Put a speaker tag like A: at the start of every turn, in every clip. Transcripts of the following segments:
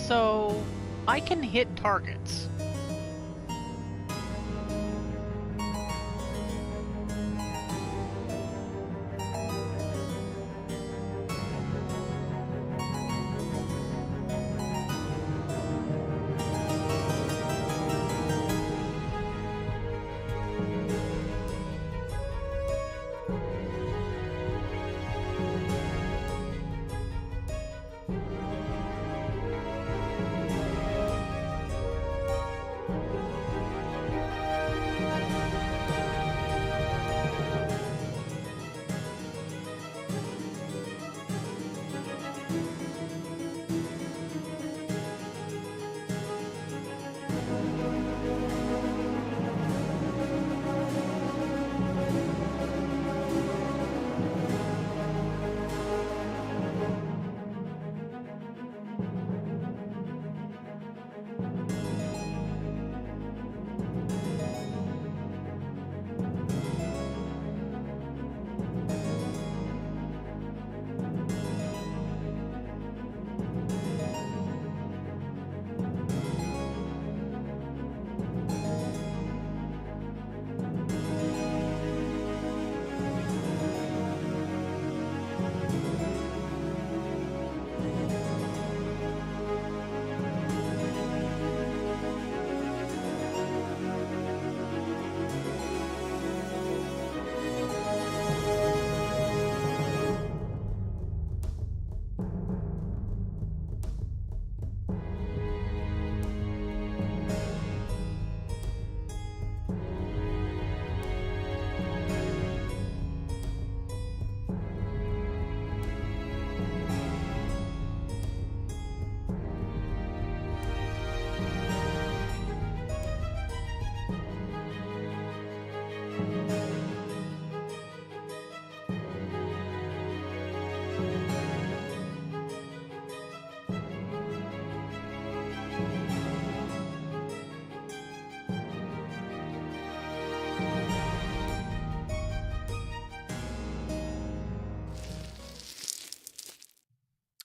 A: so I can hit targets.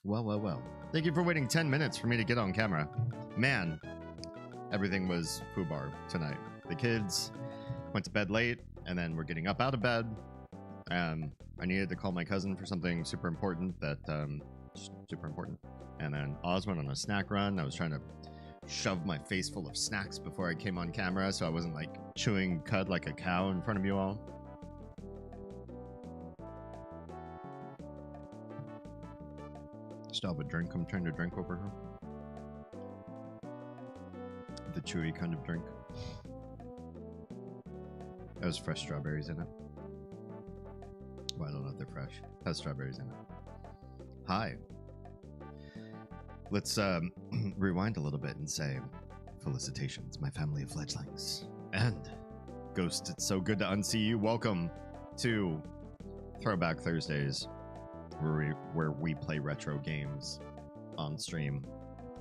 B: Well. Thank you for waiting 10 minutes for me to get on camera. Man, everything was foobar tonight. The kids went to bed late, and then we're getting up out of bed. I needed to call my cousin for something super important super important. And then Oz went on a snack run. I was trying to shove my face full of snacks before I came on camera, so I wasn't like chewing cud like a cow in front of you all. Still have a drink I'm trying to drink over her. The chewy kind of drink. That has fresh strawberries in it. Well, I don't know if they're fresh. It has strawberries in it. Hi. Let's rewind a little bit and say, felicitations, my family of fledglings. And Ghost, it's so good to unsee you. Welcome to Throwback Thursdays, where we play retro games on stream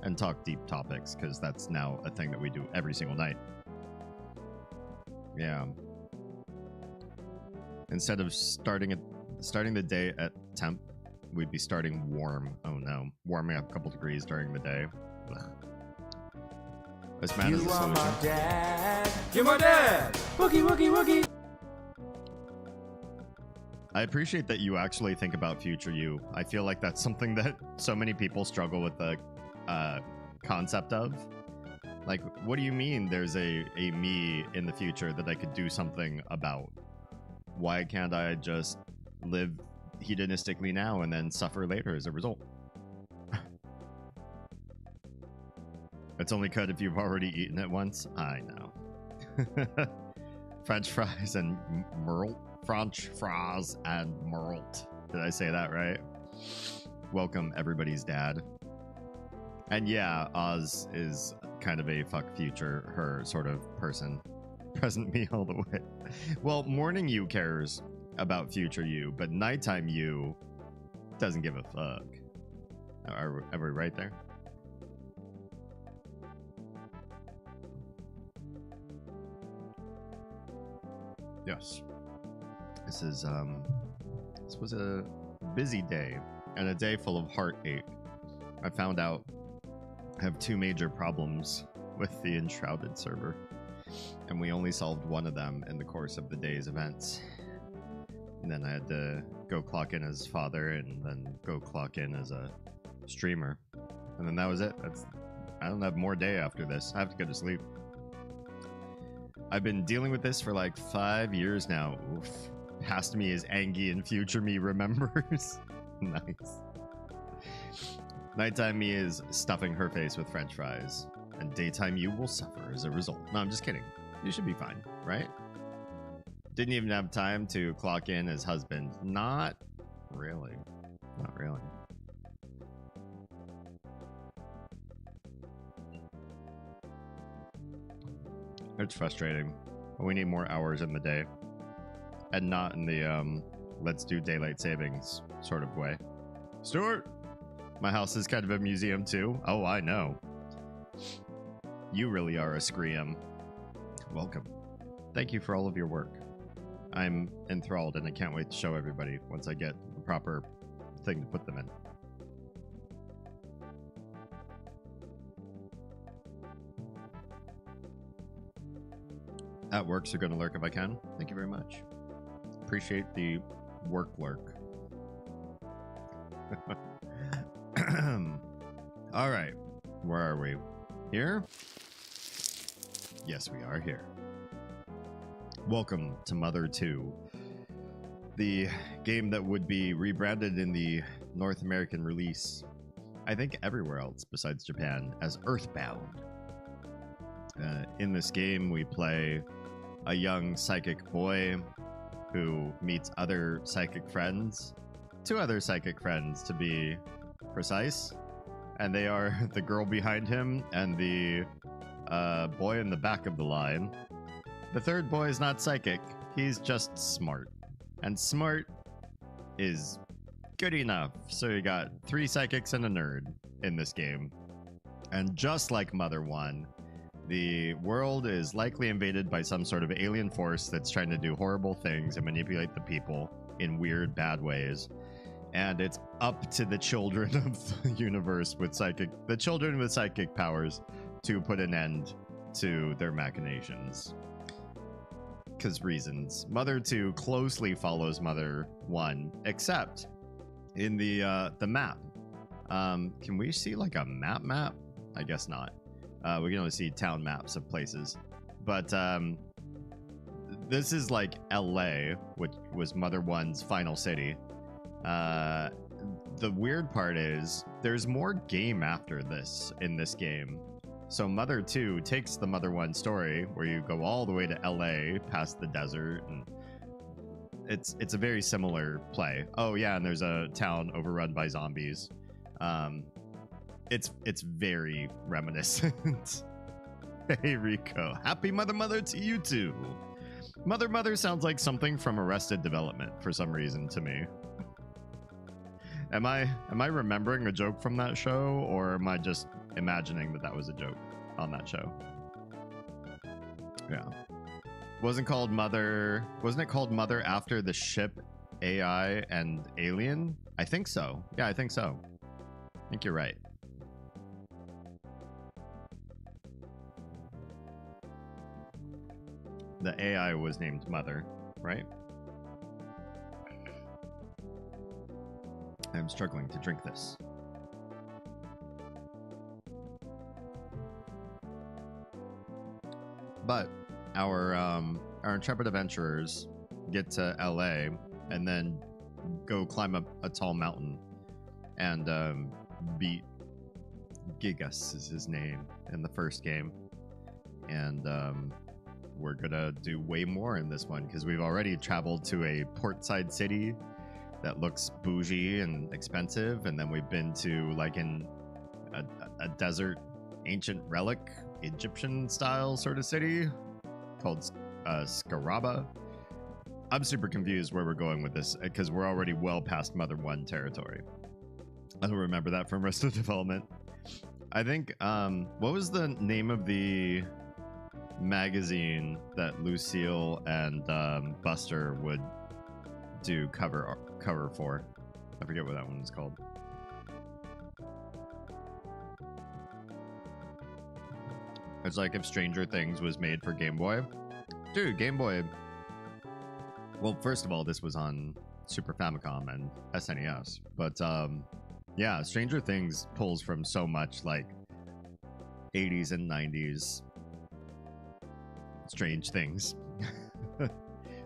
B: and talk deep topics, because that's now a thing that we do every single night. Yeah. Instead of starting the day at temp, we'd be starting warm. Oh no. Warming up a couple degrees during the day. Ugh. This man is the solution. You are my dad. You're my dad. Wookie, wookie, wookie. I appreciate that you actually think about future you. I feel like that's something that so many people struggle with the concept of. Like, what do you mean there's a me in the future that I could do something about? Why can't I just live hedonistically now and then suffer later as a result? It's only cut if you've already eaten it once. I know. French fries and Merle. French fries and Merle. Did I say that right? Welcome, everybody's dad. And yeah, Oz is kind of a fuck future her sort of person. Present me all the way. Well, morning you cares about future you, but nighttime you doesn't give a fuck. Are we right there? Yes. This was a busy day and a day full of heartache. I found out have two major problems with the Enshrouded server, and we only solved one of them in the course of the day's events. And then I had to go clock in as father and then go clock in as a streamer. And then that was it. I don't have more day after this. I have to go to sleep. I've been dealing with this for like 5 years now. Oof. Past me is Angie and future me remembers. Nice. Nighttime me is stuffing her face with french fries. And daytime you will suffer as a result. No, I'm just kidding. You should be fine, right? Didn't even have time to clock in as husband. Not really. Not really. It's frustrating. We need more hours in the day. And not in the, let's do daylight savings sort of way. Stuart! My house is kind of a museum too. Oh, I know. You really are a scre-um. Welcome. Thank you for all of your work. I'm enthralled and I can't wait to show everybody once I get the proper thing to put them in. At work, so gonna lurk if I can. Thank you very much. Appreciate the work lurk. All right, where are we? Here? Yes, we are here. Welcome to Mother 2, the game that would be rebranded in the North American release, I think everywhere else besides Japan, as Earthbound. In this game, we play a young psychic boy who meets other psychic friends, 2 other psychic friends to be precise, and they are the girl behind him and the boy in the back of the line. The third boy is not psychic, he's just smart. And smart is good enough. So you got 3 psychics and a nerd in this game. And just like Mother 1, the world is likely invaded by some sort of alien force that's trying to do horrible things and manipulate the people in weird, bad ways. And it's up to the children of the universe with the children with psychic powers to put an end to their machinations. Because reasons. Mother 2 closely follows Mother 1, except in the map. Can we see like a map? I guess not. We can only see town maps of places. But this is like LA, which was Mother 1's final city. The weird part is there's more game after this in this game. So Mother 2 takes the Mother 1 story where you go all the way to LA past the desert, and it's a very similar play. Oh yeah, and there's a town overrun by zombies. It's very reminiscent. Hey Rico, happy Mother to you too. Mother sounds like something from Arrested Development for some reason to me. Am I remembering a joke from that show, or am I just imagining that was a joke on that show? Yeah. Wasn't it called Mother after the ship AI and Alien? I think so. Yeah, I think so. I think you're right. The AI was named Mother, right? I'm struggling to drink this. But our intrepid adventurers get to LA and then go climb up a tall mountain and beat Gigas is his name in the first game. And we're gonna do way more in this one because we've already traveled to a portside city that looks bougie and expensive, and then we've been to like in a desert ancient relic Egyptian style sort of city called Scaraba. I'm super confused where we're going with this because we're already well past Mother 1 territory. I don't remember that from Arrested Development. I think what was the name of the magazine that Lucille and Buster would do cover for? I forget what that one was called. It's like if Stranger Things was made for Game Boy. Dude, Game Boy. Well, first of all, this was on Super Famicom and SNES. But yeah, Stranger Things pulls from so much like 80s and 90s strange things.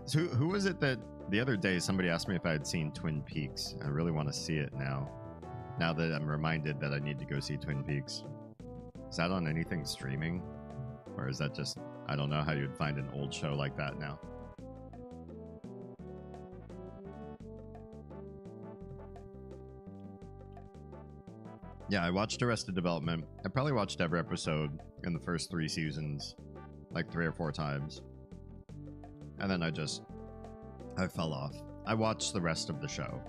B: So who was it that the other day somebody asked me if I had seen Twin Peaks? I really want to see it now. Now that I'm reminded that I need to go see Twin Peaks. Is that on anything streaming? Or is that just, I don't know how you'd find an old show like that now. Yeah, I watched Arrested Development. I probably watched every episode in the first 3 seasons like 3 or 4 times. And then I fell off. I watched the rest of the show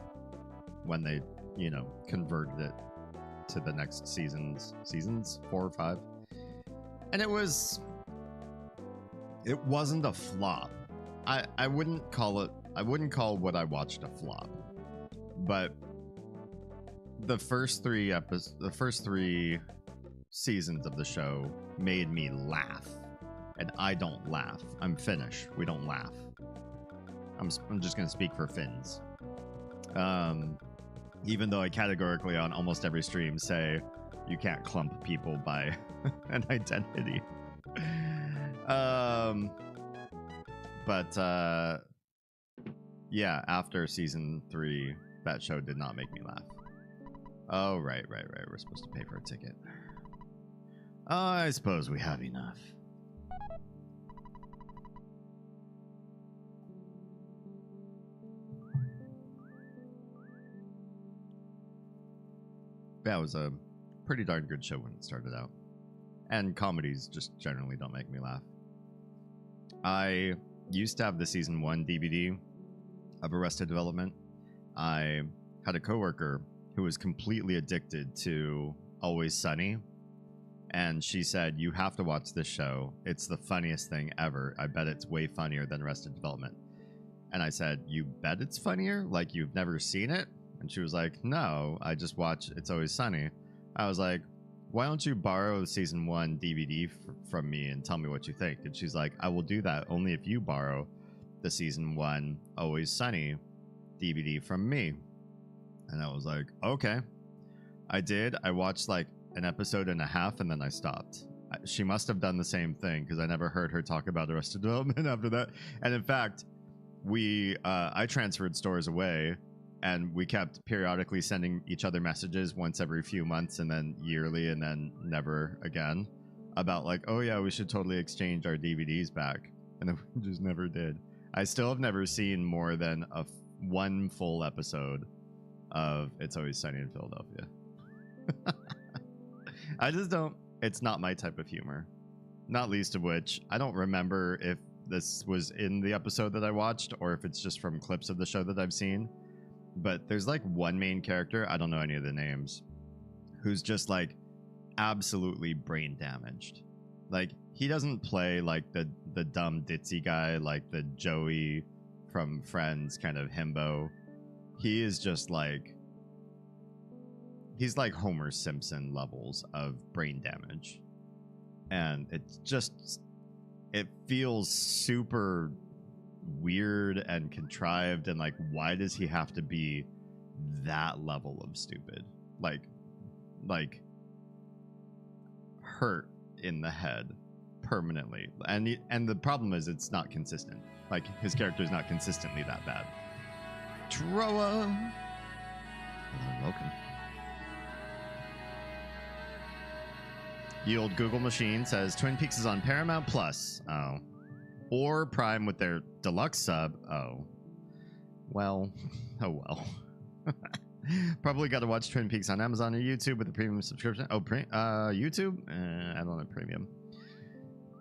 B: when they, you know, converted it to the next seasons 4 or 5. And it wasn't a flop. I wouldn't call what I watched a flop. But the first 3 seasons of the show made me laugh. And I don't laugh. I'm Finnish. We don't laugh. I'm just going to speak for Finns. Even though I categorically on almost every stream say you can't clump people by an identity. Yeah, after season 3, that show did not make me laugh. Oh, right. We're supposed to pay for a ticket. I suppose we have enough. That was a pretty darn good show when it started out. And comedies just generally don't make me laugh. I used to have the season 1 DVD of Arrested Development. I had a coworker who was completely addicted to Always Sunny. And she said, you have to watch this show. It's the funniest thing ever. I bet it's way funnier than Arrested Development. And I said, you bet it's funnier? Like you've never seen it? And she was like, no, I just watch It's Always Sunny. I was like, why don't you borrow season 1 DVD from me and tell me what you think? And she's like, I will do that only if you borrow the season 1 Always Sunny DVD from me. And I was like, okay. I did. I watched like an episode and a half and then I stopped. She must have done the same thing because I never heard her talk about Arrested Development after that. And in fact, I transferred stores away. And we kept periodically sending each other messages once every few months and then yearly and then never again about like, oh yeah, we should totally exchange our DVDs back. And then we just never did. I still have never seen more than one full episode of It's Always Sunny in Philadelphia. I just don't, it's not my type of humor. Not least of which, I don't remember if this was in the episode that I watched or if it's just from clips of the show that I've seen. But there's like one main character, I don't know any of the names, who's just like absolutely brain damaged. Like he doesn't play like the dumb ditzy guy, like the Joey from Friends kind of himbo. He is just like, he's like Homer Simpson levels of brain damage. And it feels super weird and contrived and like, why does he have to be that level of stupid? Like hurt in the head permanently. And the problem is it's not consistent. Like his character is not consistently that bad. Troa, hello, welcome. The old Google machine says Twin Peaks is on Paramount Plus. Oh. Or Prime with their deluxe sub. Oh. Well. Oh well. Probably got to watch Twin Peaks on Amazon or YouTube with a premium subscription. Oh, YouTube? I don't have premium.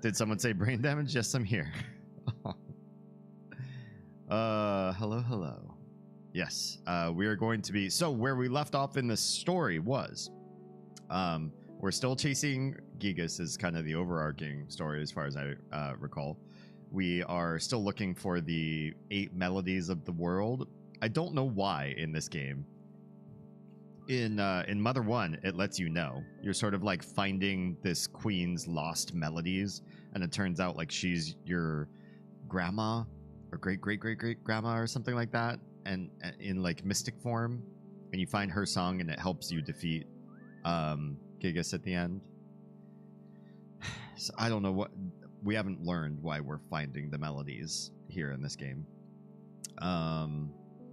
B: Did someone say brain damage? Yes, I'm here. Hello. Yes, we are going to be... So, where we left off in the story was... we're still chasing Gigas is kind of the overarching story as far as I recall. We are still looking for the 8 melodies of the world. I don't know why in this game. in Mother 1, it lets you know. You're sort of like finding this queen's lost melodies, and it turns out like she's your grandma or great grandma or something like that, and in like mystic form, and you find her song and it helps you defeat Gigas at the end. So I don't know what, we haven't learned why we're finding the melodies here in this game.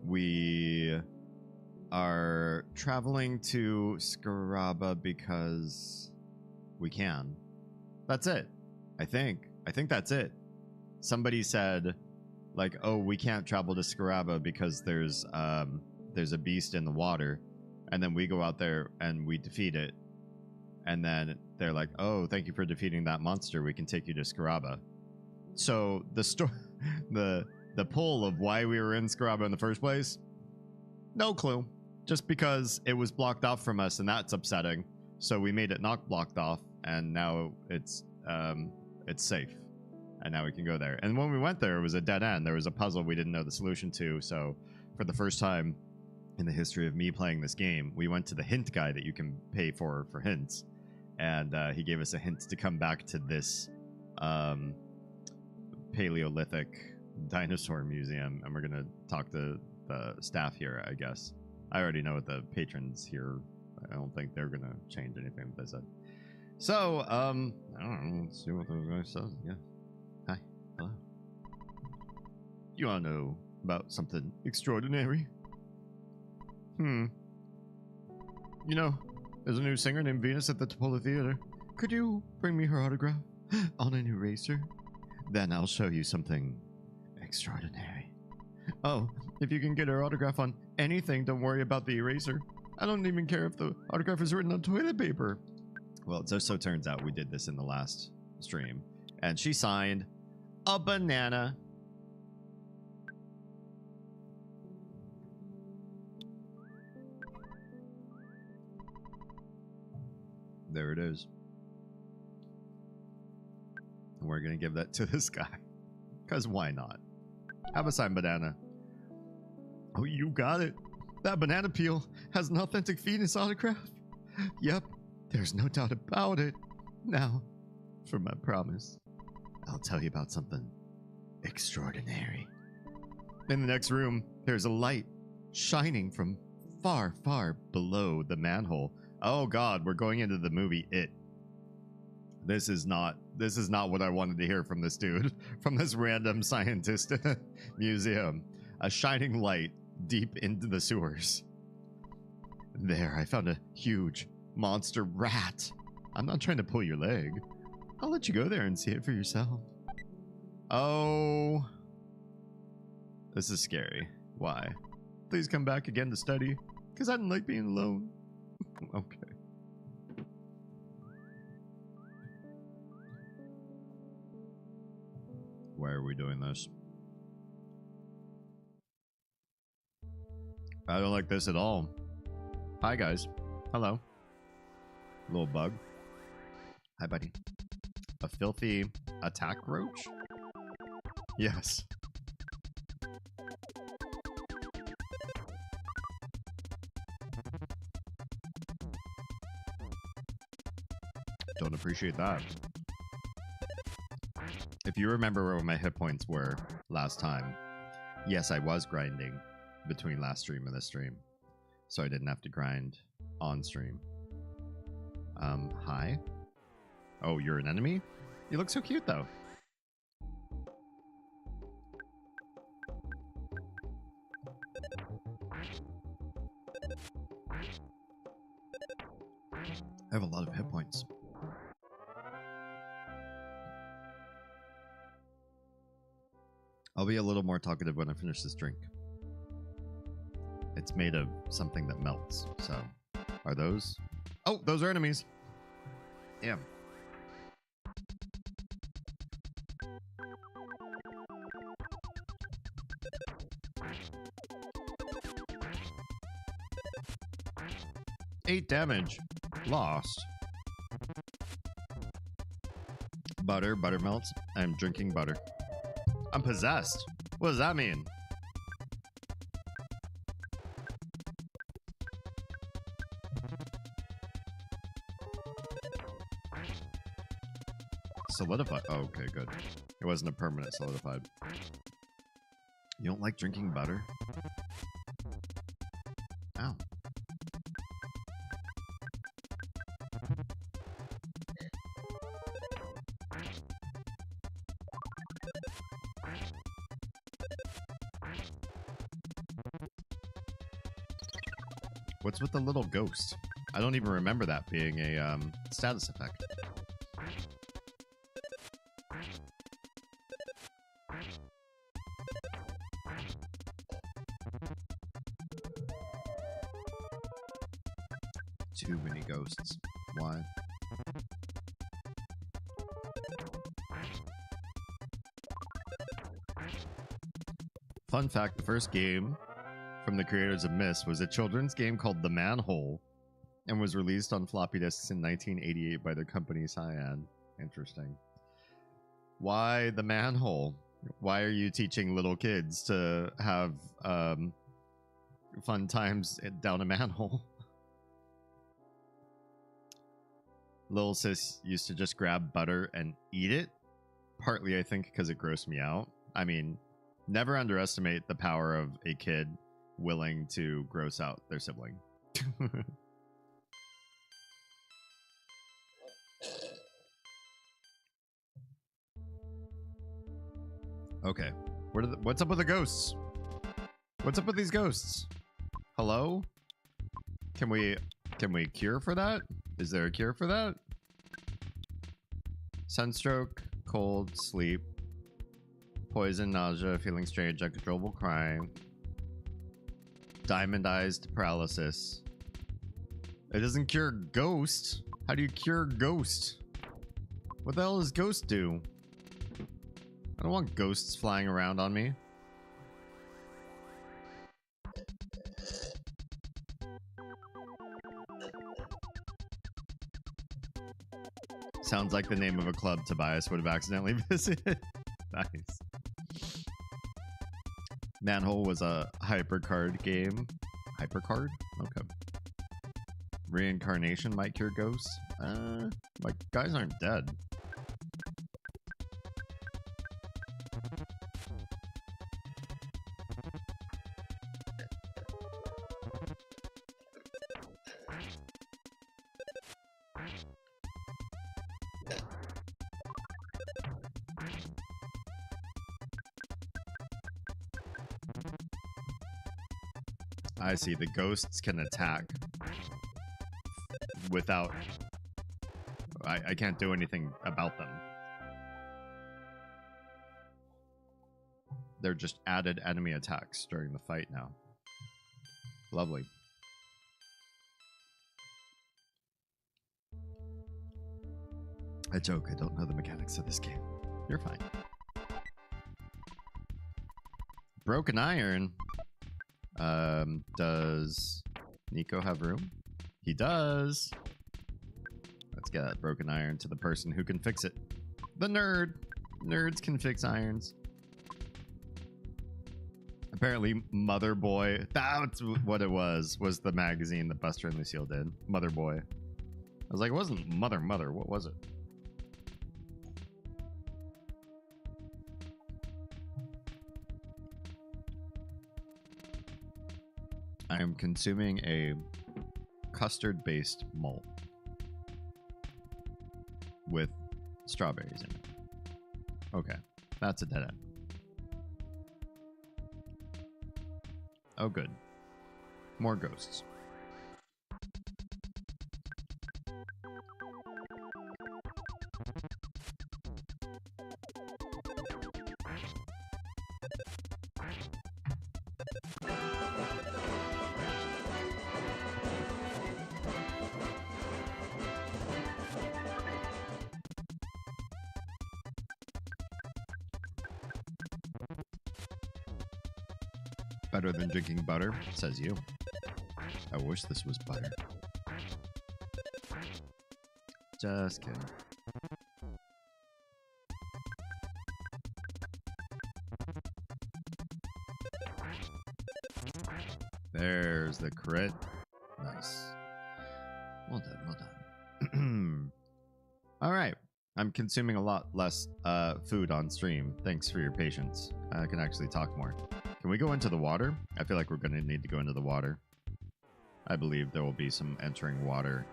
B: We are traveling to Scaraba because we can. That's it. I think that's it. Somebody said like, oh, we can't travel to Scaraba because there's a beast in the water, and then we go out there and we defeat it, and then they're like, oh, thank you for defeating that monster, we can take you to Scaraba. So the pull of why we were in Scaraba in the first place, no clue. Just because it was blocked off from us, and that's upsetting. So we made it not blocked off, and now it's safe, and now we can go there. And when we went there, it was a dead end. There was a puzzle we didn't know the solution to. So for the first time in the history of me playing this game, we went to the hint guy that you can pay for hints, and he gave us a hint to come back to this Paleolithic dinosaur museum, and we're gonna talk to the staff here, I guess. I already know what the patrons here. I don't think they're gonna change anything that they said. So, I don't know. Let's see what those guys says. Yeah. Hi. Hello. You wanna know about something extraordinary? You know, there's a new singer named Venus at the Topola Theater. Could you bring me her autograph on an eraser? Then I'll show you something extraordinary. Oh, if you can get her autograph on anything, don't worry about the eraser. I don't even care if the autograph is written on toilet paper. Well, it just so turns out we did this in the last stream, and she signed a banana. There it is. And we're gonna give that to this guy, because why not? Have a signed banana. Oh, you got it. That banana peel has an authentic Venus autograph. Yep, there's no doubt about it. Now, for my promise, I'll tell you about something extraordinary. In the next room, there's a light shining from far, far below the manhole. Oh God, we're going into the movie It. This is not what I wanted to hear from this dude, from this random scientist museum. A shining light deep into the sewers. There, I found a huge monster rat. I'm not trying to pull your leg. I'll let you go there and see it for yourself. Oh. This is scary. Why? Please come back again to study, because I don't like being alone. Okay. Why are we doing this? I don't like this at all. Hi, guys. Hello. Little bug. Hi, buddy. A filthy attack roach? Yes. Don't appreciate that. If you remember where my hit points were last time, yes, I was grinding between last stream and this stream, so I didn't have to grind on stream. Hi? Oh, you're an enemy? You look so cute, though. I have a lot of hit points. I'll be a little more talkative when I finish this drink. It's made of something that melts, so... Are those? Oh, those are enemies! Damn. Eight damage. Lost. Butter melts. I'm drinking butter. I'm possessed. What does that mean? Solidified. Oh, okay, good. It wasn't a permanent solidified. You don't like drinking butter? Ow. What's with the little ghost? I don't even remember that being a status effect. Too many ghosts. Why? Fun fact, the first game from the creators of Myst was a children's game called The Manhole and was released on floppy disks in 1988 by the company Cyan. Interesting. Why The Manhole? Why are you teaching little kids to have fun times down a manhole? Little sis used to just grab butter and eat it. Partly, I think, because it grossed me out. I mean, never underestimate the power of a kid willing to gross out their sibling. Okay. What's up with the ghosts? What's up with these ghosts? Hello? Can we cure for that? Is there a cure for that? Sunstroke, cold, sleep, poison, nausea, feeling strange, uncontrollable crying, diamondized paralysis. It doesn't cure ghost. How do you cure ghost? What the hell does ghost do? I don't want ghosts flying around on me. Sounds like the name of a club Tobias would have accidentally visited. Nice. Manhole was a hypercard game. Hypercard? Okay. Reincarnation might cure ghosts. My guys aren't dead. I see. The ghosts can attack without... I can't do anything about them. They're just added enemy attacks during the fight now. Lovely. I joke, I don't know the mechanics of this game. You're fine. Broken Iron. Does Nico have room? He does. Let's get that broken iron to the person who can fix it. The nerd. Nerds can fix irons. Apparently, Mother Boy. That's what it was the magazine that Buster and Lucille did. Mother Boy. I was like, it wasn't Mother. What was it? I am consuming a custard-based malt with strawberries in it. Okay, that's a dead end. Oh, good. More ghosts. Better than drinking butter, says you. I wish this was butter. Just kidding. There's the crit. Nice. Well done, well done. All right. I'm consuming a lot less food on stream. Thanks for your patience. I can actually talk more. Can we go into the water? I feel like we're going to need to go into the water. I believe there will be some entering water.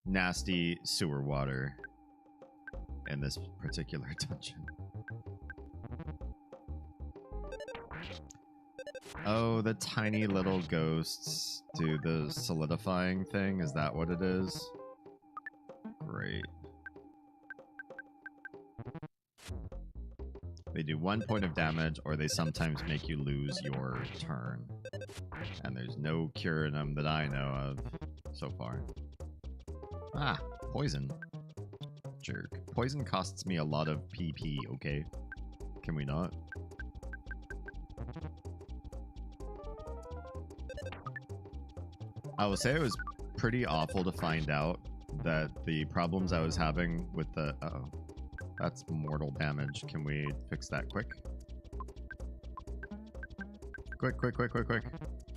B: Nasty sewer water in this particular dungeon. Oh, the tiny little ghosts do the solidifying thing? Is that what it is? Great. They do 1 point of damage, or they sometimes make you lose your turn. And there's no cure in them that I know of so far. Ah, poison. Jerk. Poison costs me a lot of PP, okay? Can we not? I will say it was pretty awful to find out that the problems I was having with the... Uh-oh. That's mortal damage. Can we fix that quick? Quick, quick, quick, quick, quick.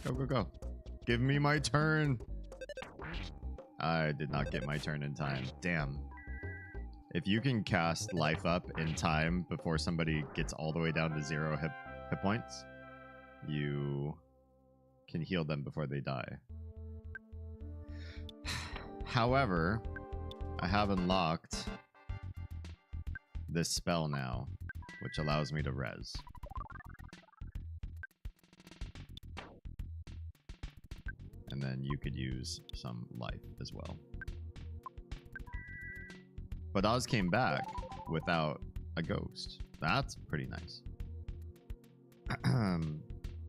B: Go, go, go. Give me my turn. I did not get my turn in time. Damn. If you can cast life up in time before somebody gets all the way down to 0 hit points, you can heal them before they die. However, I have unlocked this spell now, which allows me to res. And then you could use some life as well. But Oz came back without a ghost. That's pretty nice.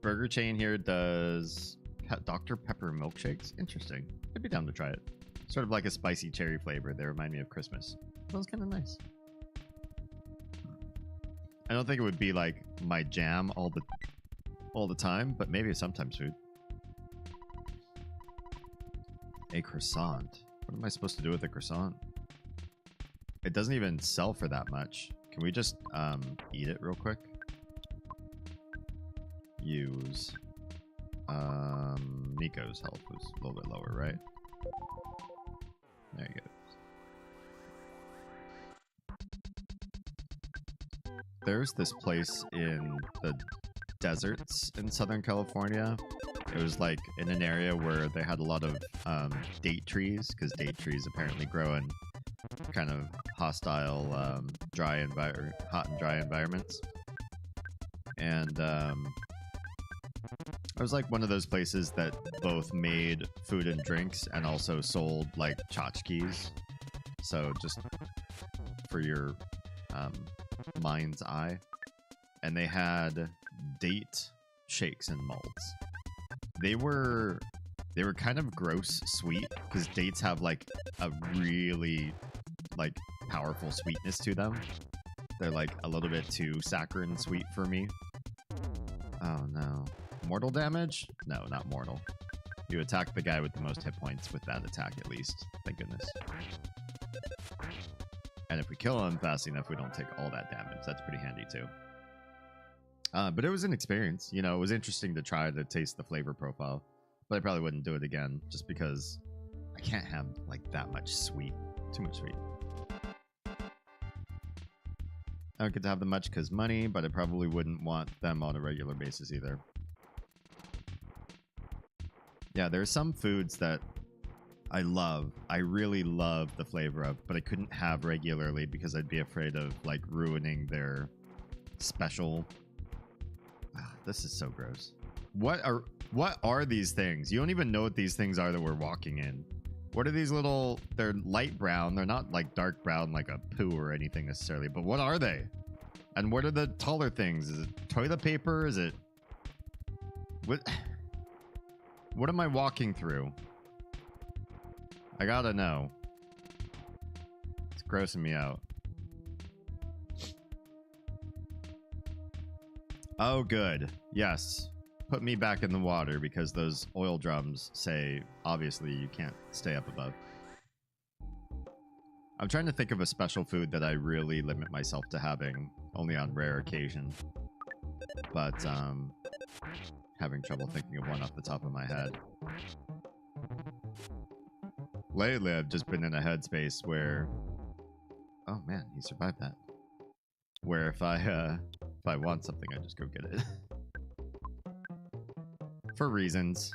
B: Burger chain here does Dr. Pepper milkshakes. Interesting. I'd be down to try it. Sort of like a spicy cherry flavor. They remind me of Christmas. That was kind of nice. I don't think it would be like my jam all the time, but maybe sometimes food. A croissant. What am I supposed to do with a croissant? It doesn't even sell for that much. Can we just eat it real quick? Use Nico's health was a little bit lower, right? There you go. There's this place in the deserts in Southern California. It was like in an area where they had a lot of date trees, because date trees apparently grow in kind of hostile, hot and dry environments. And it was like one of those places that both made food and drinks and also sold like tchotchkes. So just for your mind's eye. And they had date shakes and malts. They were kind of gross sweet, because dates have like a really like powerful sweetness to them. They're like a little bit too saccharine sweet for me. Oh no. Mortal damage? No, not mortal. You attack the guy with the most hit points with that attack at least. Thank goodness. And if we kill him fast enough, we don't take all that damage. That's pretty handy too. But it was an experience. You know, it was interesting to try to taste the flavor profile. But I probably wouldn't do it again, just because I can't have like that much sweet. Too much sweet. I don't get to have them much because money, but I probably wouldn't want them on a regular basis either. Yeah, there are some foods that I love. I really love the flavor of, but I couldn't have regularly because I'd be afraid of like ruining their special. This is so gross. What are these things? You don't even know what these things are that we're walking in. What are these little... They're light brown. They're not like dark brown like a poo or anything necessarily. But what are they? And what are the taller things? Is it toilet paper? Is it... What am I walking through? I gotta know. It's grossing me out. Oh, good. Yes. Put me back in the water because those oil drums say, obviously, you can't stay up above. I'm trying to think of a special food that I really limit myself to having only on rare occasion. But, having trouble thinking of one off the top of my head. Lately, I've just been in a headspace where... Oh man, he survived that. Where if I want something, I just go get it. For reasons.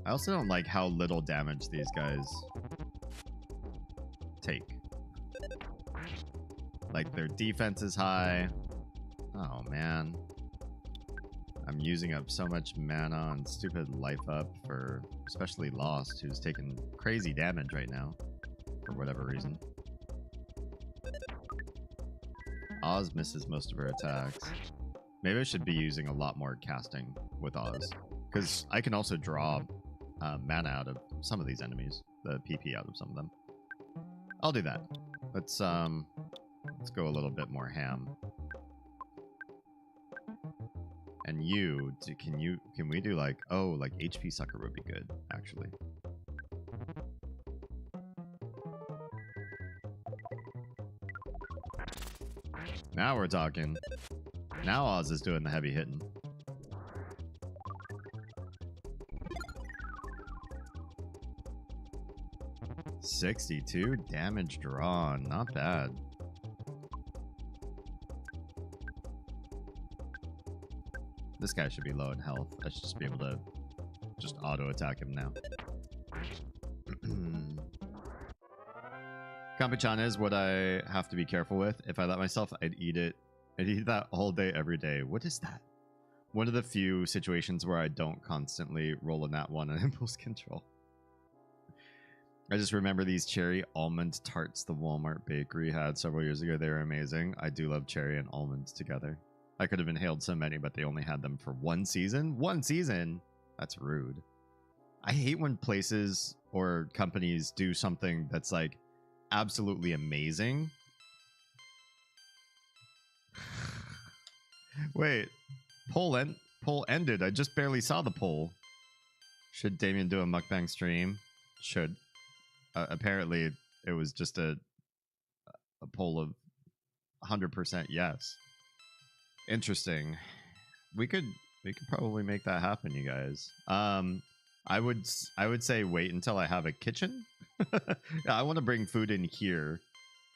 B: I also don't like how little damage these guys take. Like, their defense is high. Oh, man. I'm using up so much mana on stupid life up for especially Lost, who's taking crazy damage right now. For whatever reason. Oz misses most of her attacks. Maybe I should be using a lot more casting with Oz. Because I can also draw mana out of some of these enemies. The PP out of some of them. I'll do that. Let's go a little bit more ham. And you, can we do like, oh, like HP sucker would be good, actually. Now we're talking. Now Oz is doing the heavy hitting. $62 damage drawn. Not bad. This guy should be low in health. I should just be able to just auto attack him now. Campechana is what I have to be careful with. If I let myself, I'd eat it. I'd eat that all day, every day. What is that? One of the few situations where I don't constantly roll a nat 1 on impulse control. I just remember these cherry almond tarts the Walmart bakery had several years ago. They were amazing. I do love cherry and almonds together. I could have inhaled so many, but they only had them for one season. One season? That's rude. I hate when places or companies do something that's like absolutely amazing. Wait, poll ended. I just barely saw the poll. Should Damien do a mukbang stream? Should. Apparently, it was just a poll of 100% yes. Interesting. We could probably make that happen, you guys. I would say wait until I have a kitchen. I want to bring food in here,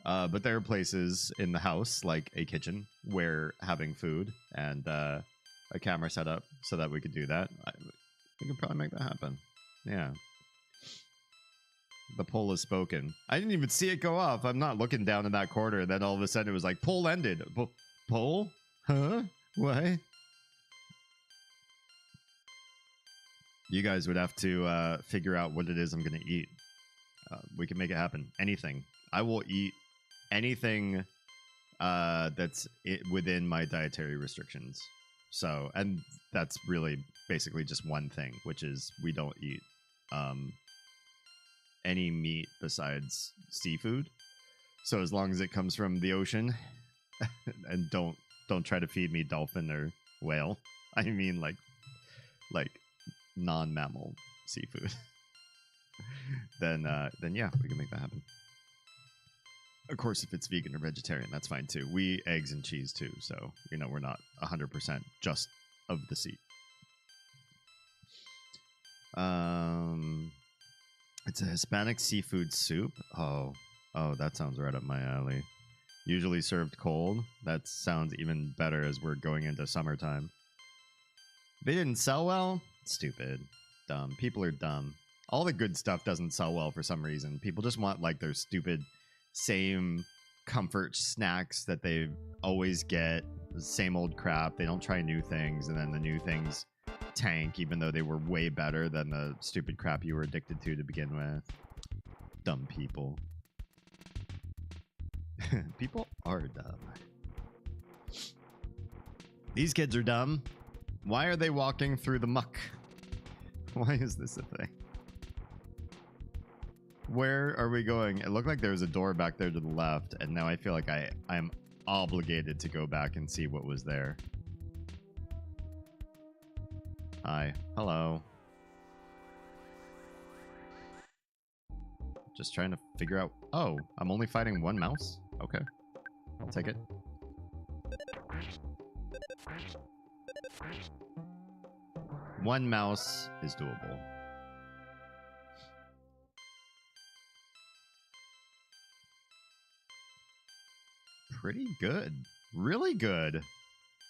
B: but there are places in the house like a kitchen where having food and a camera set up so that we could do that. We could probably make that happen. Yeah. The poll is spoken. I didn't even see it go off. I'm not looking down in that corner, and then all of a sudden it was like poll ended. Poll? Huh? What? You guys would have to figure out what it is I'm going to eat. We can make it happen. Anything. I will eat anything that's within my dietary restrictions. So, and that's really basically just one thing, which is we don't eat any meat besides seafood. So as long as it comes from the ocean, and don't try to feed me dolphin or whale. I mean like non-mammal seafood. then yeah, we can make that happen. Of course, if it's vegan or vegetarian, that's fine too. We eat eggs and cheese too, so you know we're not 100% just of the sea. It's a Hispanic seafood soup. Oh, that sounds right up my alley. Usually served cold. That sounds even better as we're going into summertime. They didn't sell well? Stupid. Dumb. People are dumb. All the good stuff doesn't sell well for some reason. People just want like their stupid same comfort snacks that they always get. The same old crap. They don't try new things, and then the new things tank even though they were way better than the stupid crap you were addicted to begin with. Dumb people. People are dumb. These kids are dumb. Why are they walking through the muck? Why is this a thing? Where are we going? It looked like there was a door back there to the left, and now I feel like I'm obligated to go back and see what was there. Hi. Hello. Just trying to figure out... Oh, I'm only fighting one mouse? Okay. I'll take it. One mouse is doable. Pretty good. Really good.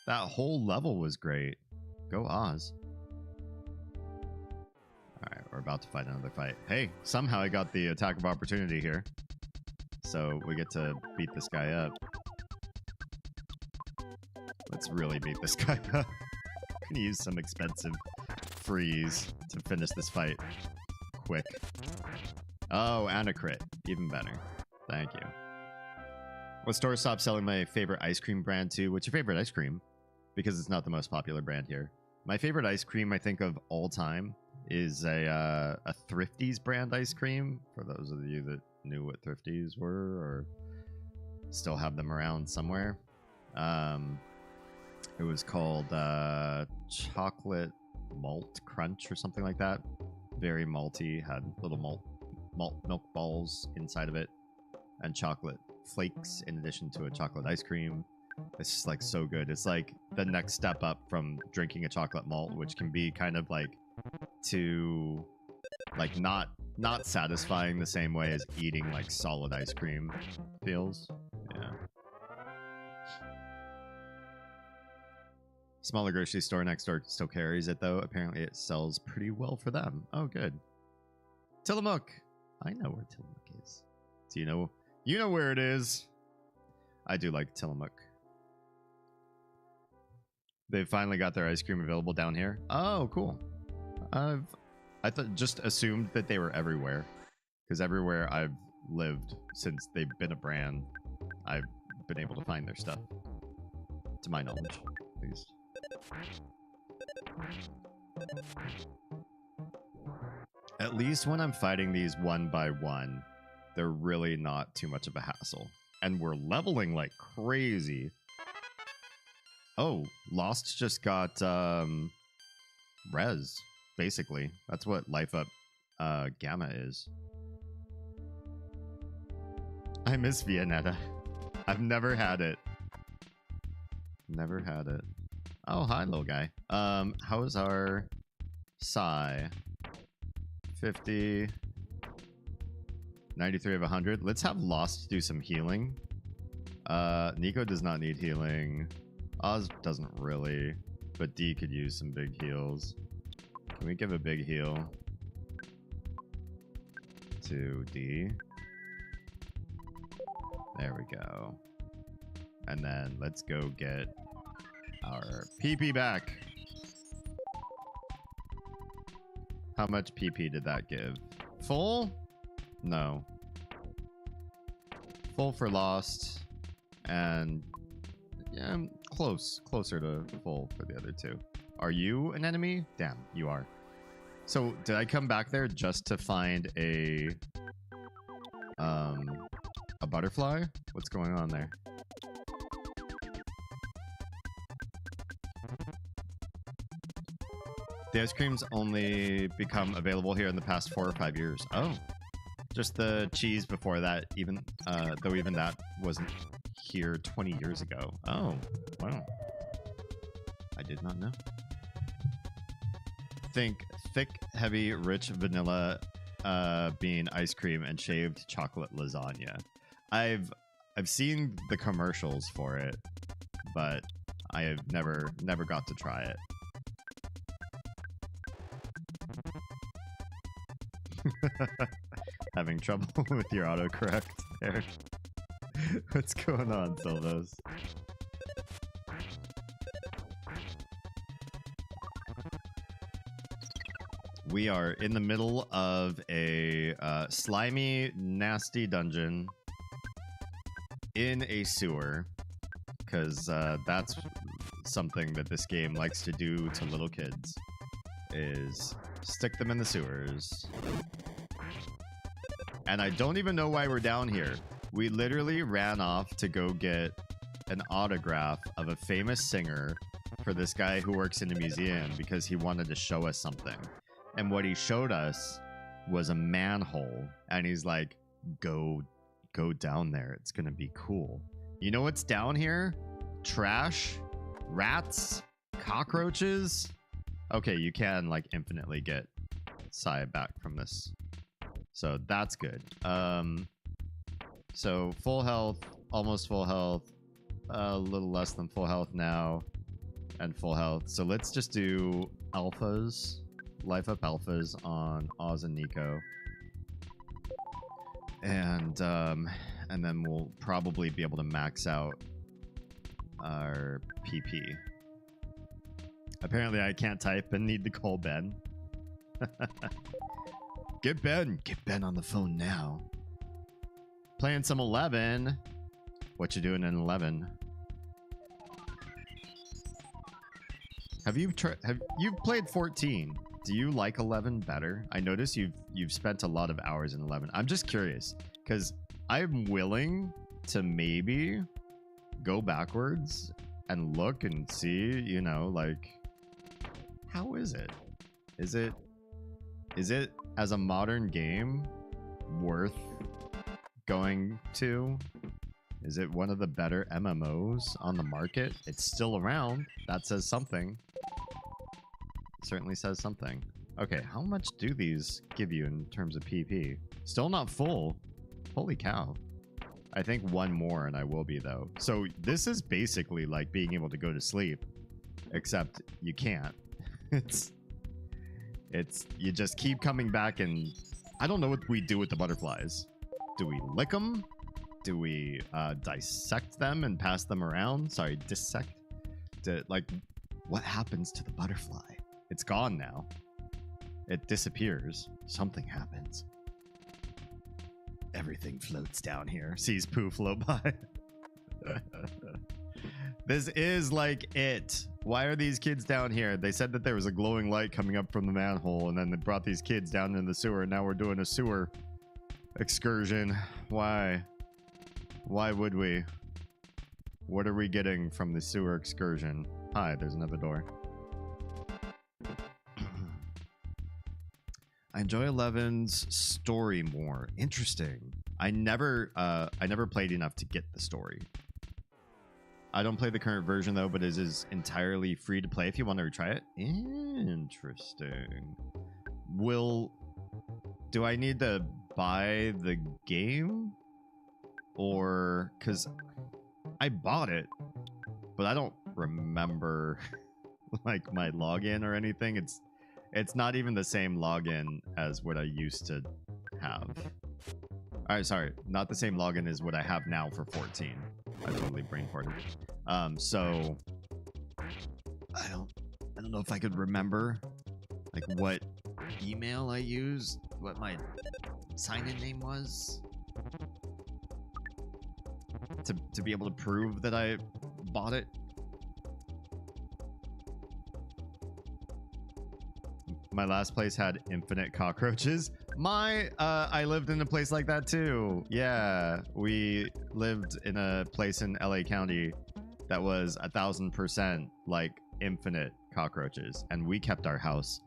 B: That whole level was great. Go Oz. Alright, we're about to fight another fight. Hey, somehow I got the attack of opportunity here. So we get to beat this guy up. Let's really beat this guy up. I'm gonna use some expensive freeze to finish this fight quick. Oh, and a crit. Even better. Thank you. What store stopped selling my favorite ice cream brand too? What's your favorite ice cream? Because it's not the most popular brand here. My favorite ice cream, I think, of all time is a Thrifties brand ice cream. For those of you that knew what Thrifties were or still have them around somewhere. It was called Chocolate Malt Crunch or something like that. Very malty, had little malt milk balls inside of it, and chocolate flakes in addition to a chocolate ice cream. It's just like so good. It's like the next step up from drinking a chocolate malt, which can be kind of like too like not satisfying the same way as eating like solid ice cream feels. Yeah. Smaller grocery store next door still carries it though. Apparently it sells pretty well for them. Oh, good. Tillamook. I know where Tillamook is. Do you know where it is? I do like Tillamook. They finally got their ice cream available down here. Oh, cool. I just assumed that they were everywhere, because everywhere I've lived since they've been a brand, I've been able to find their stuff. To my knowledge, at least. At least when I'm fighting these one by one, they're really not too much of a hassle. And we're leveling like crazy. Oh, Lost just got res, basically. That's what Life Up Gamma is. I miss Viennetta. I've never had it. Never had it. Oh, hi, little guy. How is our Psi? 50. 93 of 100. Let's have Lost do some healing. Nico does not need healing. Oz doesn't really, but D could use some big heals. Can we give a big heal to D? There we go. And then let's go get our PP back. How much PP did that give? Full? No. Full for Lost. And yeah, closer to full for the other two. Are you an enemy? Damn, you are. So did I come back there just to find a butterfly? What's going on there? The ice cream's only become available here in the past 4 or 5 years. Oh, just the cheese before that, even though even that wasn't here 20 years ago. Oh, wow. I did not know. Think thick, heavy, rich vanilla bean ice cream and shaved chocolate lasagna. I've seen the commercials for it, but I have never got to try it. Having trouble with your autocorrect there. What's going on, Silvos? We are in the middle of a slimy, nasty dungeon in a sewer, because that's something that this game likes to do to little kids, is stick them in the sewers. And I don't even know why we're down here. We literally ran off to go get an autograph of a famous singer for this guy who works in a museum because he wanted to show us something. And what he showed us was a manhole. And he's like, go down there. It's going to be cool. You know what's down here? Trash, rats, cockroaches. Okay, you can like infinitely get Sai back from this. So that's good. So full health, almost full health, a little less than full health now, and full health. So let's just do alphas, life up alphas on Oz and Nico. And then we'll probably be able to max out our PP. Apparently I can't type and need to call Ben. Get Ben on the phone now. Playing some 11. What you doing in 11? Have you played 14? Do you like 11 better? I notice you've spent a lot of hours in 11. I'm just curious because I'm willing to maybe go backwards and look and see, you know, like how is it? Is it as a modern game worth going to? Is it one of the better MMOs on the market? It's still around. That says something. It certainly says something. Okay, how much do these give you in terms of PP? Still not full. Holy cow. I think one more and I will be though. So this is basically like being able to go to sleep, except you can't. It's you just keep coming back, and I don't know what we do with the butterflies. Do we lick them? Do we dissect them and pass them around? Sorry, dissect. Like, what happens to the butterfly? It's gone now. It disappears. Something happens. Everything floats down here. Sees poo float by. This is like it. Why are these kids down here? They said that there was a glowing light coming up from the manhole, and then they brought these kids down in the sewer, and now we're doing a sewer excursion. Why? Why would we? What are we getting from the sewer excursion? Hi, there's another door. I enjoy 11's story more. Interesting. I never played enough to get the story. I don't play the current version though, but it is entirely free to play if you want to retry it. Interesting. Do I need to buy the game? Or, because I bought it, but I don't remember like my login or anything. It's not even the same login as what I used to have. All right, sorry, not the same login as what I have now for 14. I totally brain farted. So I don't know if I could remember like what email I used, what my sign-in name was to be able to prove that I bought it. My last place had infinite cockroaches. I lived in a place like that too. Yeah, we lived in a place in LA County that was 1000% like infinite cockroaches, and we kept our house,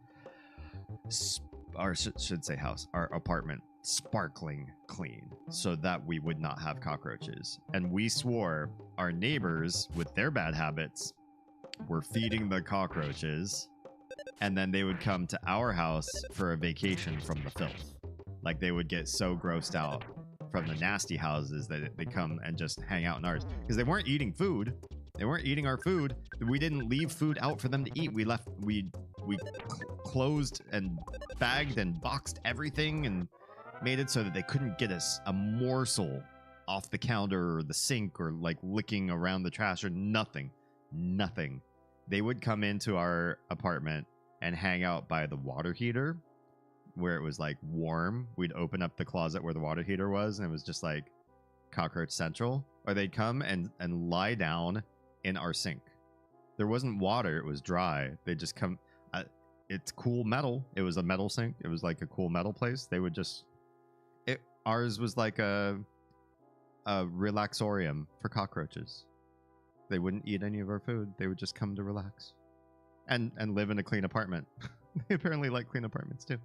B: should say house, our apartment sparkling clean so that we would not have cockroaches. And we swore our neighbors with their bad habits were feeding the cockroaches, and then they would come to our house for a vacation from the filth. Like they would get so grossed out from the nasty houses that they come and just hang out in ours, because they weren't eating food. They weren't eating our food. We didn't leave food out for them to eat. We closed and bagged and boxed everything and made it so that they couldn't get us a morsel off the counter or the sink or like licking around the trash or nothing. They would come into our apartment and hang out by the water heater where it was like warm. We'd open up the closet where the water heater was, and it was just like cockroach central. Or they'd come and lie down in our sink. There wasn't water, it was dry. They just come. It's cool metal. It was a metal sink. It was like a cool metal place. They would just ours was like a relaxorium for cockroaches. They wouldn't eat any of our food. They would just come to relax and live in a clean apartment. They apparently like clean apartments too.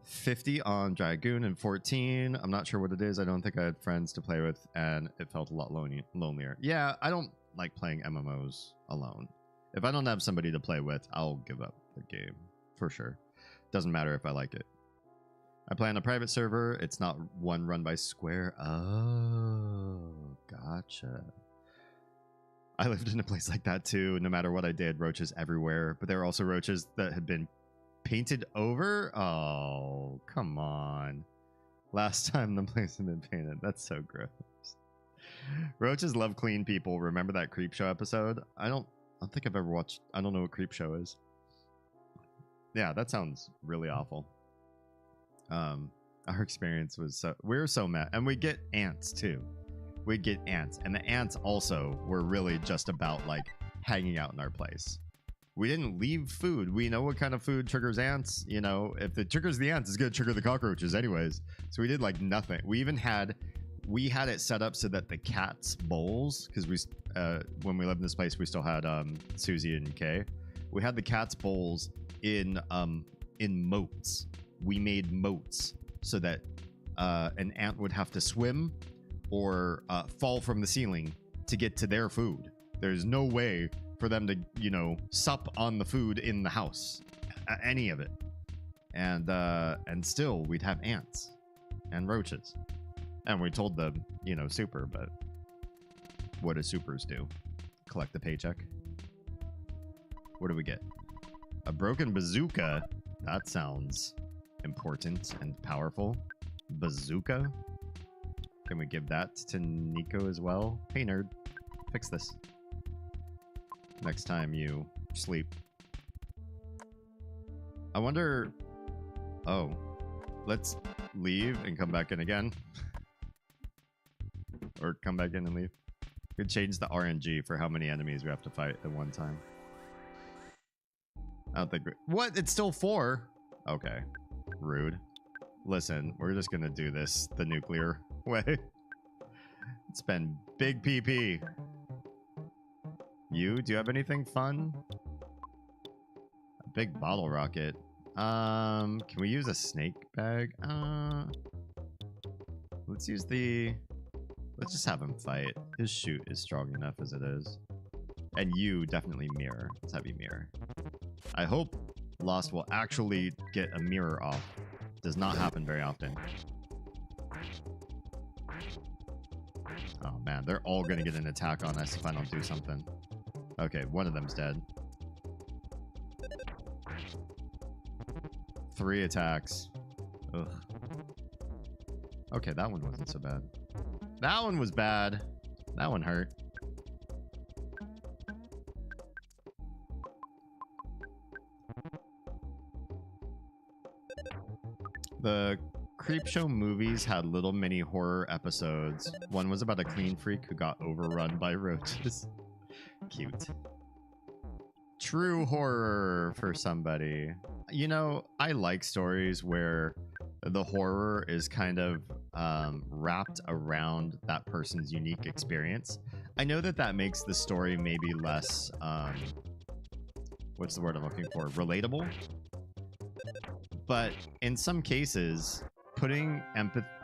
B: 50 on Dragoon and 14. I'm not sure what it is. I don't think I had friends to play with, and it felt a lot lonelier. Yeah, I don't like playing MMOs alone. If I don't have somebody to play with, I'll give up the game for sure. Doesn't matter if I like it. I play on a private server. It's not one run by Square. Oh, gotcha. I lived in a place like that too. No matter what I did, roaches everywhere. But there were also roaches that had been painted over. Oh, come on. Last time the place had been painted. That's so gross. Roaches love clean people. Remember that Creep Show episode? I don't think I've ever watched. I don't know what Creep Show is. Yeah, that sounds really awful. Our experience was so, we're so mad, and we get ants too. We'd get ants, and the ants also were really just about like hanging out in our place. We didn't leave food. We know what kind of food triggers ants. You know, if it triggers the ants, it's gonna trigger the cockroaches anyways. So we did like nothing. We even had it set up so that the cats' bowls, because we when we lived in this place, we still had Susie and Kay. We had the cats' bowls in moats. We made moats so that an ant would have to swim or fall from the ceiling to get to their food. There's no way for them to, you know, sup on the food in the house, any of it. And still we'd have ants and roaches. And we told them, you know, super, but what do supers do? Collect the paycheck. What do we get? A broken bazooka. That sounds important and powerful. Bazooka. Can we give that to Nico as well? Hey nerd, fix this next time you sleep. I wonder, oh, let's leave and come back in again. Or come back in and leave. We could change the RNG for how many enemies we have to fight at one time. I don't think what? It's still 4? Okay. Rude. Listen, we're just gonna do this the nuclear way. It's been big PP. You? Do you have anything fun? A big bottle rocket. Can we use a snake bag? Let's use the... Let's just have him fight. His shoot is strong enough as it is. And you definitely mirror. Let's have you mirror. I hope Lost will actually get a mirror off. Does not happen very often. Oh man, they're all gonna get an attack on us if I don't do something. Okay, one of them's dead. 3 attacks. Ugh. Okay, that one wasn't so bad. That one was bad. That one hurt. The Creepshow movies had little mini horror episodes. One was about a clean freak who got overrun by roaches. Cute. True horror for somebody. You know, I like stories where the horror is kind of wrapped around that person's unique experience. I know that that makes the story maybe less, what's the word I'm looking for? Relatable? But in some cases, putting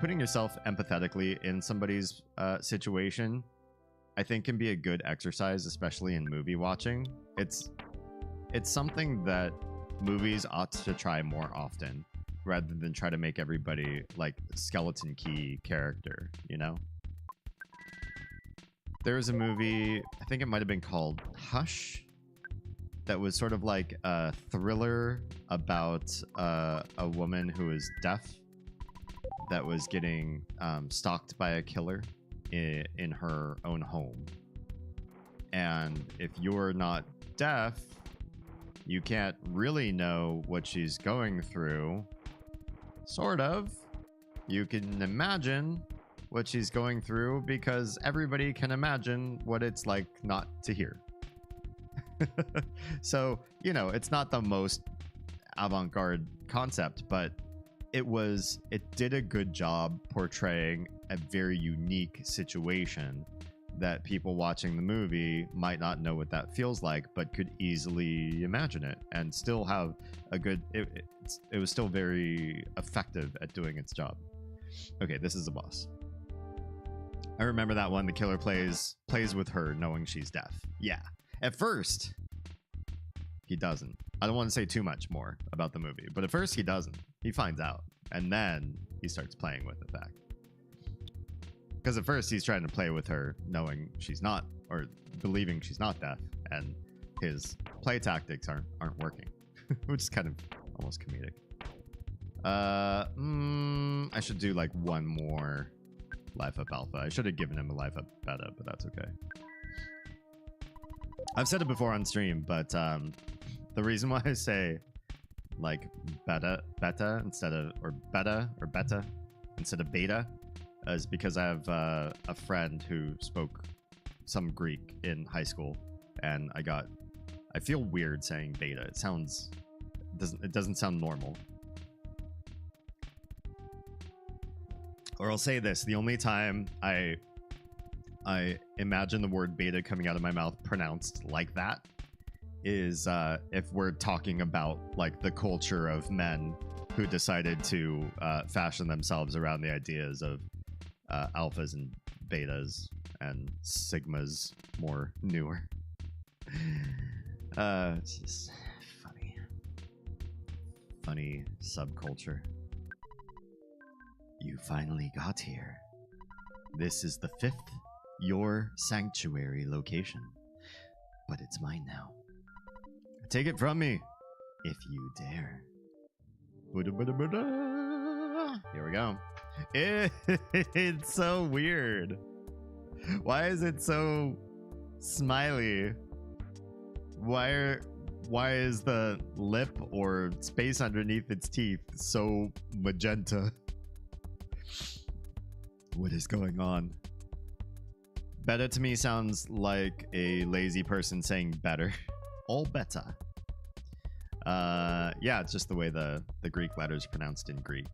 B: yourself empathetically in somebody's situation, I think can be a good exercise, especially in movie watching. It's something that movies ought to try more often, rather than try to make everybody like skeleton key character, you know? There was a movie, I think it might have been called Hush, that was sort of like a thriller about a woman who is deaf that was getting stalked by a killer in her own home. And if you're not deaf, you can't really know what she's going through. Sort of. You can imagine what she's going through because everybody can imagine what it's like not to hear. So, you know, it's not the most avant-garde concept, but it did a good job portraying a very unique situation that people watching the movie might not know what that feels like, but could easily imagine it and still have a good... It was still very effective at doing its job. Okay, this is the boss. I remember that one. The killer plays with her knowing she's deaf. Yeah. At first, he doesn't. I don't want to say too much more about the movie, but at first he doesn't. He finds out, and then he starts playing with the fact. Because at first he's trying to play with her knowing she's not, or believing she's not deaf, and his play tactics aren't working, which is kind of almost comedic. I should do like one more life up alpha. I should have given him a life up beta, but that's okay. I've said it before on stream, but the reason why I say like beta instead of beta instead of beta is because I have a friend who spoke some Greek in high school, and I feel weird saying beta. It doesn't sound normal. Or I'll say this: the only time I imagine the word beta coming out of my mouth pronounced like that is if we're talking about like the culture of men who decided to fashion themselves around the ideas of alphas and betas and sigmas, more newer. It's just funny subculture. You finally got here. This is the 5th your sanctuary location, but it's mine now. Take it from me, if you dare. Here we go. It's so weird. Why is it so smiley? Why is the lip or space underneath its teeth so magenta? What is going on? Beta to me sounds like a lazy person saying better. All beta. Yeah, it's just the way the Greek letters are pronounced in Greek.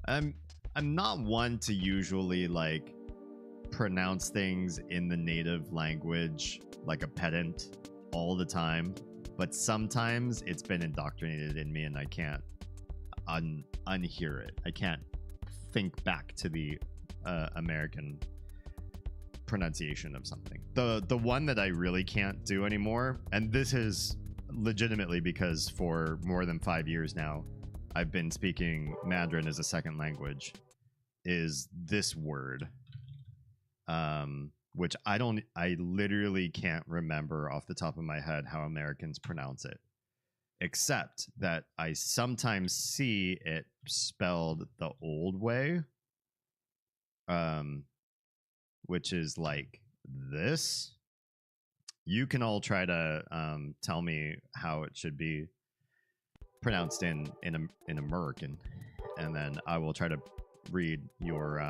B: I'm not one to usually like pronounce things in the native language like a pedant all the time, but sometimes it's been indoctrinated in me and I can't unhear it. I can't think back to the American pronunciation of something. The one that I really can't do anymore, and this is legitimately because for more than 5 years now I've been speaking Mandarin as a second language, is this word, which I literally can't remember off the top of my head how Americans pronounce it, except that I sometimes see it spelled the old way, which is like this. You can all try to tell me how it should be pronounced in American, and then I will try to read your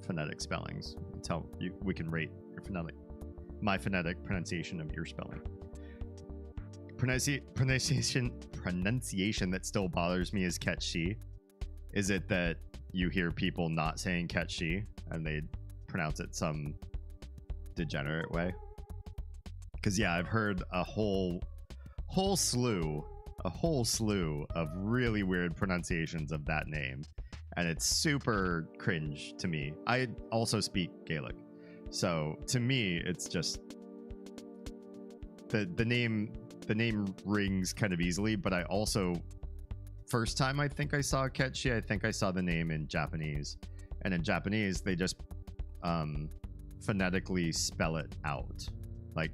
B: phonetic spellings. Tell you, we can rate your my phonetic pronunciation of your spelling. Pronunciation that still bothers me is ketchi. Is it that you hear people not saying ketchi and they pronounce it some degenerate way? Because yeah, I've heard a whole slew of really weird pronunciations of that name, and it's super cringe to me. I also speak Gaelic, so to me it's just the name rings kind of easily. But I also, first time I think I saw ketchi, I think I saw the name in Japanese, and in Japanese they just phonetically spell it out. Like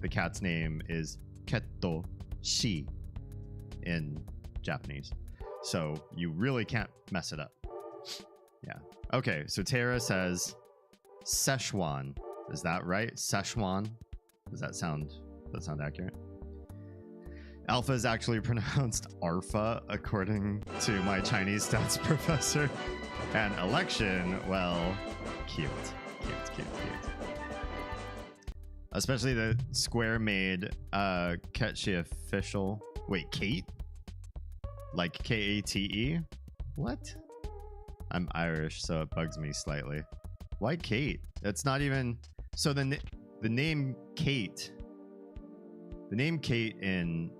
B: the cat's name is Ketto Shi in Japanese, so you really can't mess it up. Yeah. Okay, so Tara says Szechuan. Is that right? Szechuan? Does that sound accurate? Alpha is actually pronounced Arfa according to my Chinese stats professor. And election, well, cute. Especially the Square made Ketchi official. Wait, Kate? Like Kate? What? I'm Irish, so it bugs me slightly. Why Kate? That's not even... So the name Kate... The name Kate in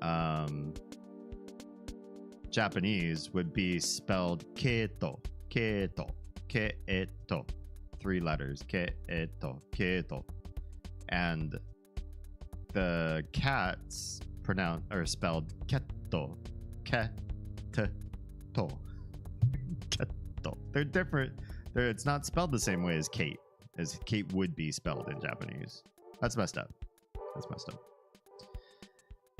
B: Japanese would be spelled Keto. 3 letters. Keto. And the cats pronounced or spelled keto. Keto. Keto. They're different. It's not spelled the same way as Kate would be spelled in Japanese. That's messed up.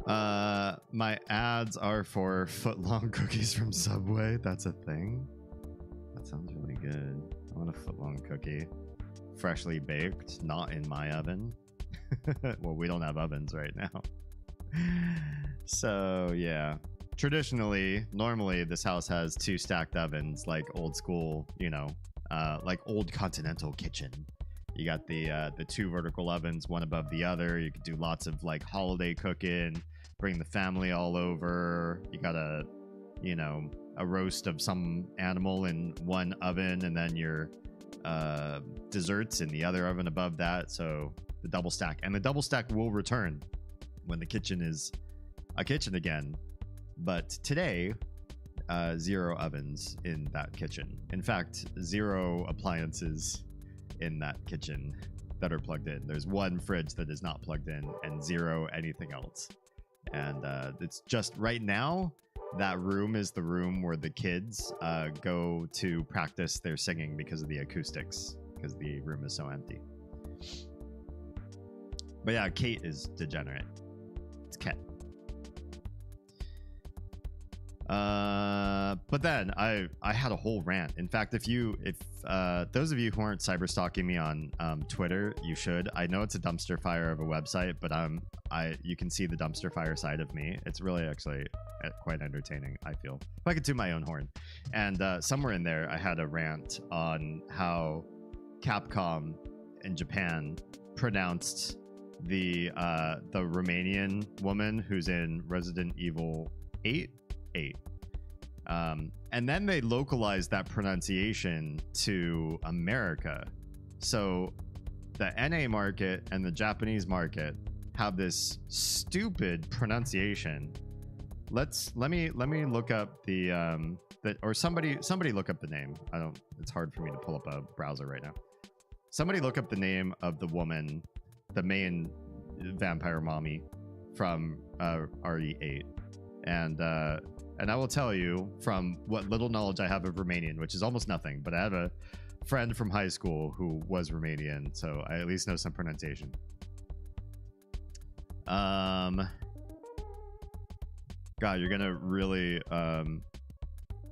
B: My ads are for foot-long cookies from Subway. That's a thing. That sounds really good. I want a foot-long cookie. Freshly baked, not in my oven. Well, we don't have ovens right now. So, yeah. Normally, this house has 2 stacked ovens, like old school, like old continental kitchen. You got the 2 vertical ovens, one above the other. You could do lots of like holiday cooking, bring the family all over. You got a roast of some animal in one oven, and then your desserts in the other oven above that. So the double stack, and the double stack will return when the kitchen is a kitchen again. But today, 0 ovens in that kitchen. In fact, 0 appliances in that kitchen that are plugged in. There's 1 fridge that is not plugged in, and 0 anything else. And it's just right now, that room is the room where the kids go to practice their singing because of the acoustics, because the room is so empty. But yeah, Kate is degenerate. It's Ket. But then I had a whole rant. In fact, if those of you who aren't cyber stalking me on Twitter, you should. I know it's a dumpster fire of a website, but you can see the dumpster fire side of me. It's really actually quite entertaining, I feel. If I could toot my own horn. And somewhere in there, I had a rant on how Capcom in Japan pronounced the Romanian woman who's in Resident Evil 8. And then they localized that pronunciation to America. So the NA market and the Japanese market have this stupid pronunciation. Let me look up or somebody look up the name. It's hard for me to pull up a browser right now. Somebody look up the name of the woman, the main vampire mommy from RE8. And I will tell you, from what little knowledge I have of Romanian, which is almost nothing, but I have a friend from high school who was Romanian, so I at least know some pronunciation. God, you're gonna really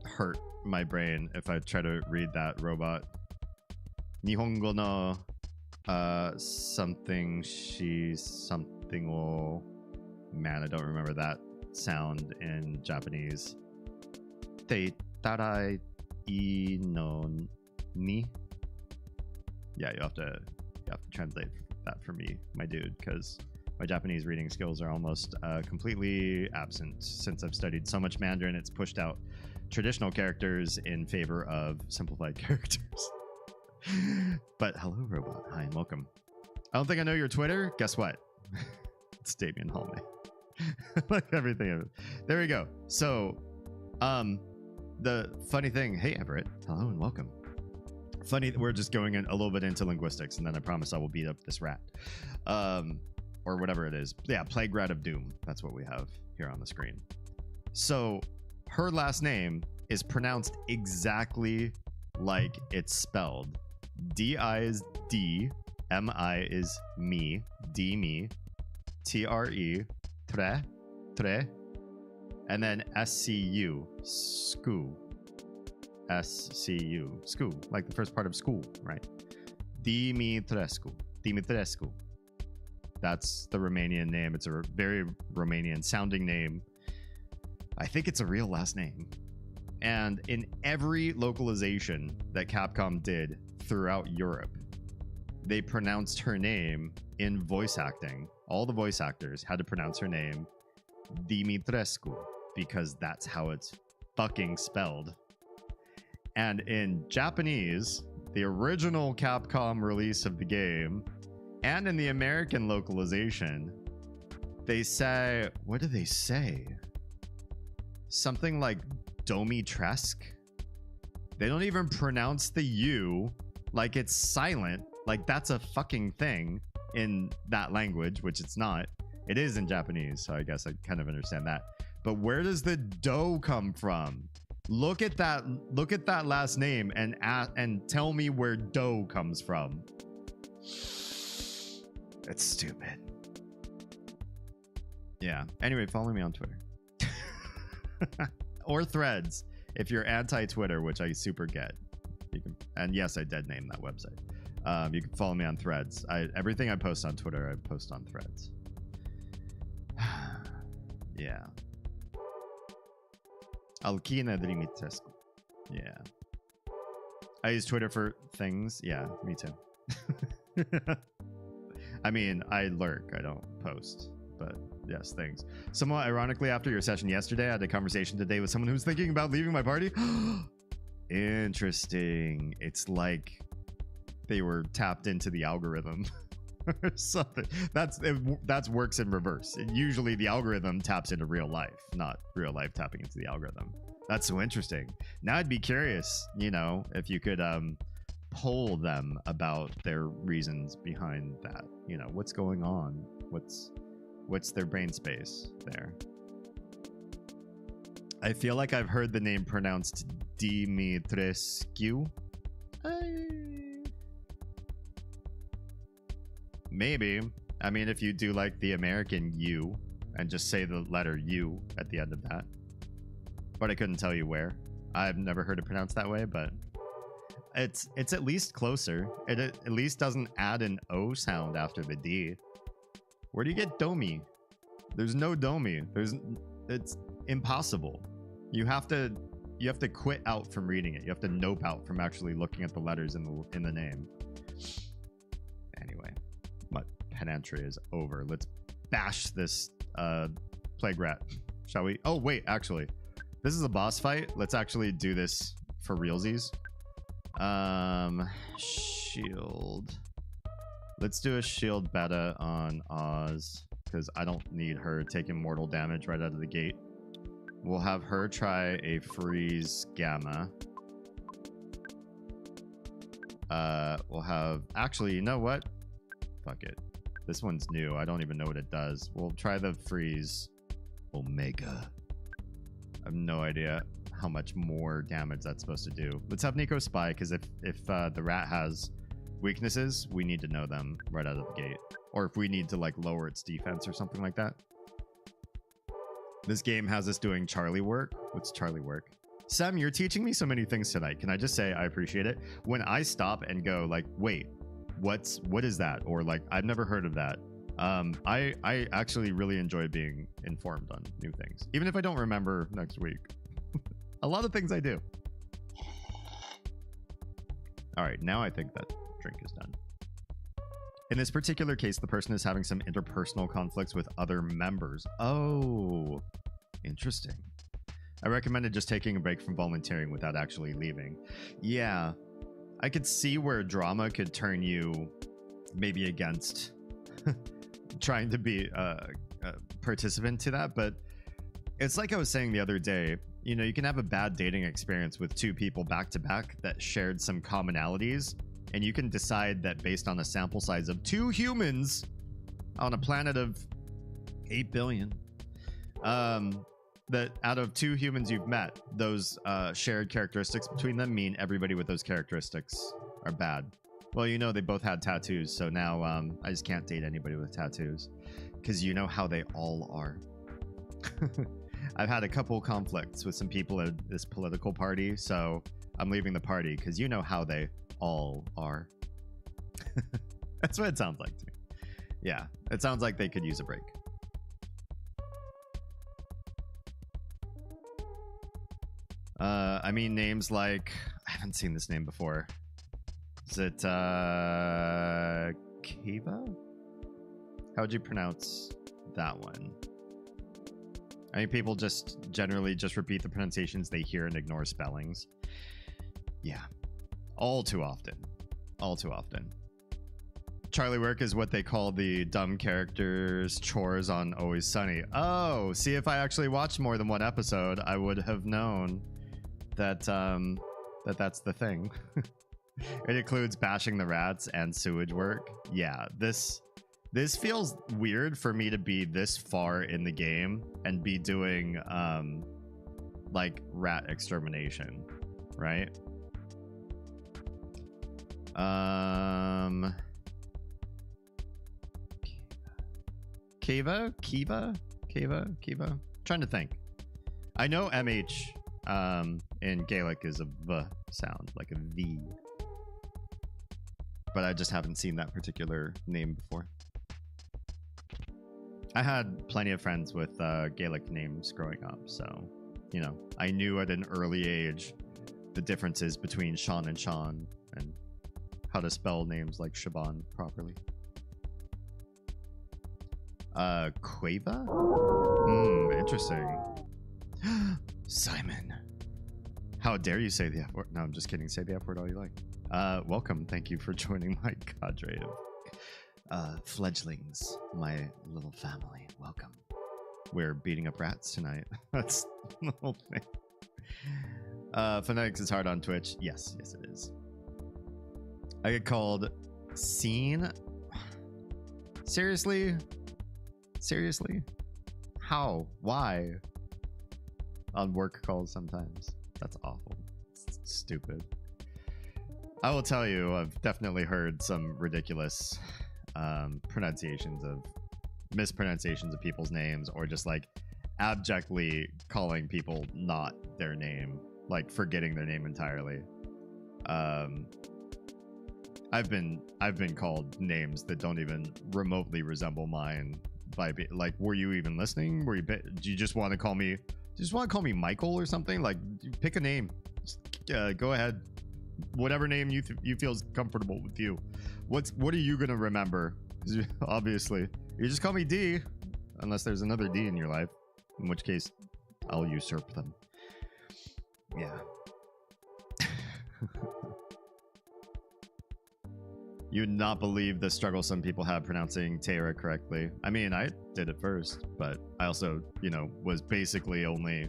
B: hurt my brain if I try to read that, robot. Nihongo no something o. Man, I don't remember that sound in Japanese. Te tarai no ni. Yeah, you have to translate that for me, my dude, because my Japanese reading skills are almost completely absent since I've studied so much Mandarin. It's pushed out traditional characters in favor of simplified characters. But hello, robot. Hi and welcome. I don't think I know your Twitter. Guess what? It's Damien Hallman. Like everything. There we go. So, the funny thing. Hey, Everett. Hello and welcome. Funny. We're just going in a little bit into linguistics, and then I promise I will beat up this rat, or whatever it is. Yeah, Plague Rat of Doom. That's what we have here on the screen. So, her last name is pronounced exactly like it's spelled. D-I is D, M-I is me, D-me, T-R-E, tre, and then S-C-U, sku, S-C-U, sku, like the first part of school, right? Dimitrescu. That's the Romanian name. It's a very Romanian sounding name. I think it's a real last name. And in every localization that Capcom did throughout Europe, they pronounced her name in voice acting. All the voice actors had to pronounce her name Dimitrescu because that's how it's fucking spelled. And in Japanese, the original Capcom release of the game, and in the American localization, they say, what do they say? Something like Domitresk. They don't even pronounce the U. Like it's silent. Like that's a fucking thing in that language, which it's not. It is in Japanese, so I guess I kind of understand that. But where does the dough come from? Look at that last name and tell me where dough comes from. It's stupid. Yeah. Anyway, follow me on Twitter. Or Threads if you're anti-Twitter, which I super get. You can, and yes, I did name that website. You can follow me on Threads. Everything I post on Twitter, I post on Threads. Yeah. Alkina Dimitrescu. Yeah. I use Twitter for things. Yeah, me too. I mean, I lurk. I don't post. But yes, things. Somewhat ironically, after your session yesterday, I had a conversation today with someone who's thinking about leaving my party. Interesting. It's like they were tapped into the algorithm or something. That's works in reverse. Usually the algorithm taps into real life, not real life tapping into the algorithm. That's so interesting. Now I'd be curious, you know, if you could poll them about their reasons behind that. You know, what's going on? What's their brain space there? I feel like I've heard the name pronounced Dimitrescu. Maybe. I mean, if you do like the American U and just say the letter U at the end of that. But I couldn't tell you where. I've never heard it pronounced that way, but it's at least closer. It at least doesn't add an O sound after the D. Where do you get Domi? There's no Domi. It's impossible. You have to quit out from reading it. You have to nope out from actually looking at the letters in the name. Anyway, my pedantry is over. Let's bash this plague rat, shall we? Oh wait, actually, this is a boss fight. Let's actually do this for realsies. Shield. Let's do a shield beta on Oz, because I don't need her taking mortal damage right out of the gate. We'll have her try a freeze gamma. We'll have... Actually, you know what? Fuck it. This one's new. I don't even know what it does. We'll try the freeze omega. I have no idea how much more damage that's supposed to do. Let's have Nico spy, because if the rat has weaknesses, we need to know them right out of the gate. Or if we need to like lower its defense or something like that. This game has us doing Charlie work. What's Charlie work? Sam, you're teaching me so many things tonight. Can I just say I appreciate it? When I stop and go like, wait, what is that? Or like, I've never heard of that. I actually really enjoy being informed on new things. Even if I don't remember next week. A lot of things I do. All right, now I think that drink is done. In this particular case, the person is having some interpersonal conflicts with other members. Oh, interesting. I recommended just taking a break from volunteering without actually leaving. Yeah, I could see where drama could turn you maybe against trying to be a participant to that. But it's like I was saying the other day, you know, you can have a bad dating experience with two people back to back that shared some commonalities. And you can decide that based on a sample size of 2 humans on a planet of 8 billion, that out of 2 humans you've met, those shared characteristics between them mean everybody with those characteristics are bad. Well, you know, they both had tattoos, so now I just can't date anybody with tattoos because you know how they all are. I've had a couple conflicts with some people at this political party, so I'm leaving the party because you know how they all are. That's what it sounds like to me. Yeah, it sounds like they could use a break. I mean, names like... I haven't seen this name before. Is it Kiva? How would you pronounce that one? I mean, people just generally just repeat the pronunciations they hear and ignore spellings. Yeah. All too often. All too often. Charlie work is what they call the dumb characters chores on Always Sunny. Oh, see, if I actually watched more than one episode, I would have known that that's the thing. It includes bashing the rats and sewage work. Yeah, this feels weird for me to be this far in the game and be doing like rat extermination, right? Kiva? Trying to think. I know MH in Gaelic is a V sound, like a V. But I just haven't seen that particular name before. I had plenty of friends with Gaelic names growing up, so, you know, I knew at an early age the differences between Sean and Sean and how to spell names like Shaban properly. Quava? Interesting. Simon. How dare you say the F word? No, I'm just kidding. Say the F word all you like. Welcome. Thank you for joining my cadre of fledglings, my little family. Welcome. We're beating up rats tonight. That's the whole thing. Phonetics is hard on Twitch. Yes, it is. I get called Scene. Seriously? How? Why? On work calls sometimes. That's awful. It's stupid. I will tell you, I've definitely heard some ridiculous mispronunciations of people's names, or just like abjectly calling people not their name, like forgetting their name entirely. I've been called names that don't even remotely resemble mine by like, were you even listening? Do you just want to call me? Do you just want to call me Michael or something? Like, pick a name. Just, go ahead. Whatever name you feel is comfortable with you. What are you gonna remember? Obviously, you just call me D, unless there's another D in your life, in which case I'll usurp them. Yeah. You would not believe the struggle some people have pronouncing Tara correctly. I mean, I did it first, but I also, you know, was basically only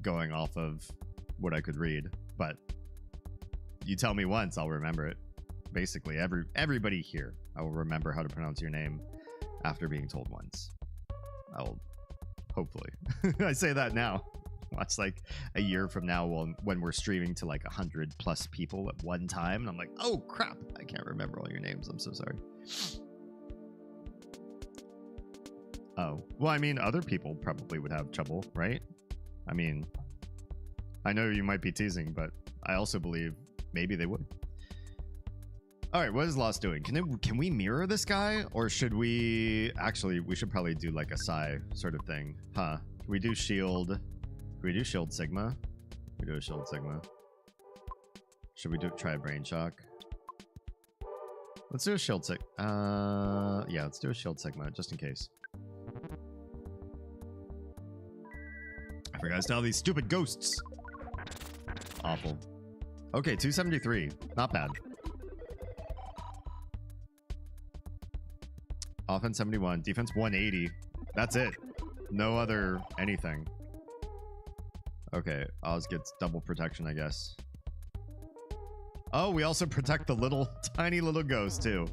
B: going off of what I could read. But you tell me once, I'll remember it. Basically, everybody here, I will remember how to pronounce your name after being told once. I will, hopefully. I say that now. Watch like a year from now when we're streaming to like 100+ people at one time, and I'm like, oh crap, I can't remember all your names. I'm so sorry. Oh, well, I mean, other people probably would have trouble, right? I mean, I know you might be teasing, but I also believe maybe they would. All right, what is Lost doing? Can we mirror this guy, or should we actually? We should probably do like a Psy sort of thing, huh? Can we do shield? Can we do shield Sigma? We do a shield Sigma. Should we try a brain shock? Let's do a shield Sigma. Yeah, let's do a shield Sigma just in case. I forgot to tell these stupid ghosts. Awful. Okay, 273. Not bad. Offense 71, defense 180. That's it. No other anything. Okay, Oz gets double protection, I guess. Oh, we also protect the little, tiny little ghost, too.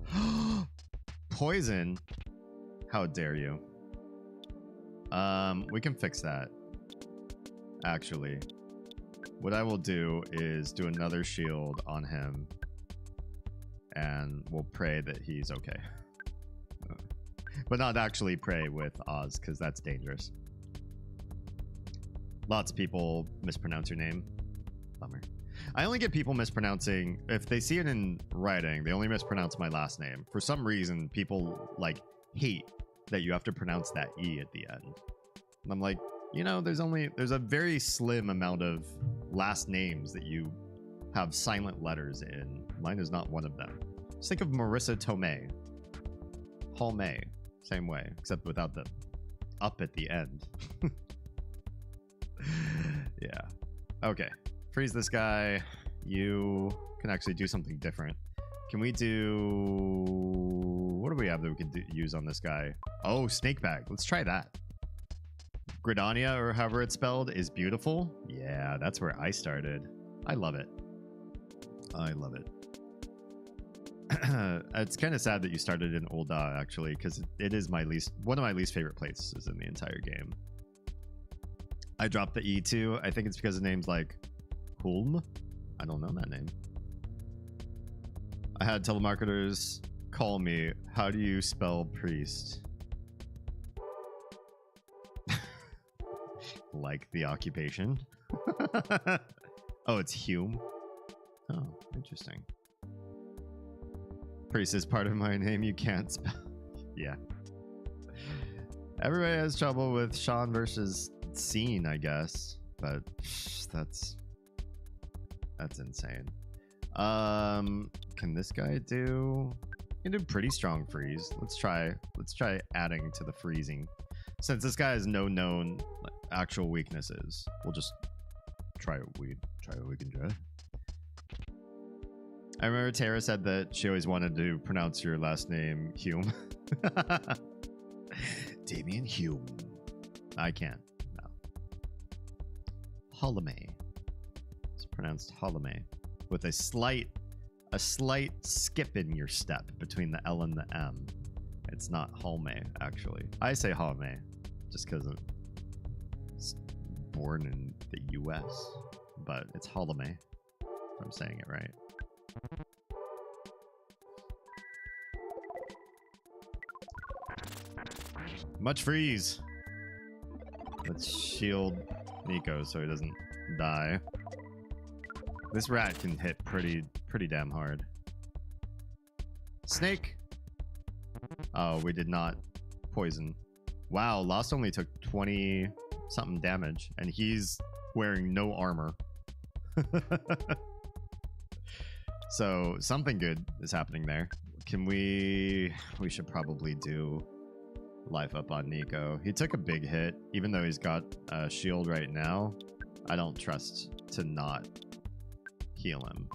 B: Poison? How dare you? We can fix that. Actually. What I will do is do another shield on him. And we'll pray that he's okay. But not actually pray with Oz, because that's dangerous. Lots of people mispronounce your name. Bummer. I only get people mispronouncing, if they see it in writing, they only mispronounce my last name. For some reason, people like hate that you have to pronounce that E at the end. And I'm like, you know, there's a very slim amount of last names that you have silent letters in. Mine is not one of them. Just think of Marissa Tomei. Hall May. Same way, except without the up at the end. Yeah. Okay. Freeze this guy. You can actually do something different. Can we do... What do we have that we could use on this guy? Oh, snake bag. Let's try that. Gridania, or however it's spelled, is beautiful. Yeah, that's where I started. I love it. I love it. It's kind of sad that you started in Ul'dah, actually, because it is one of my least favorite places in the entire game. I dropped the E2. I think it's because the name's like Hulm. I don't know that name. I had telemarketers call me. How do you spell priest? Like the occupation. Oh, it's Hume. Oh, interesting. Priest is part of my name. You can't spell. Yeah. Everybody has trouble with Sean versus Scene, I guess, but that's insane. Can this guy do? He can do pretty strong freeze. Let's try adding to the freezing. Since this guy has no known actual weaknesses, we'll just try what we can try. I remember Tara said that she always wanted to pronounce your last name Hume. Damien Hume. I can't. No. Holome. It's pronounced Holome with a slight skip in your step between the L and the M. It's not Holme, actually. I say Holme just because it's born in the US, but it's Holome, if I'm saying it right. Much freeze. Let's shield Nico so he doesn't die. This rat can hit pretty damn hard. Snake. Oh, we did not poison. Wow, Lost only took 20 something damage and he's wearing no armor. So something good is happening there. Can we should probably do life up on Nico. He took a big hit, even though he's got a shield right now. I don't trust to not heal him.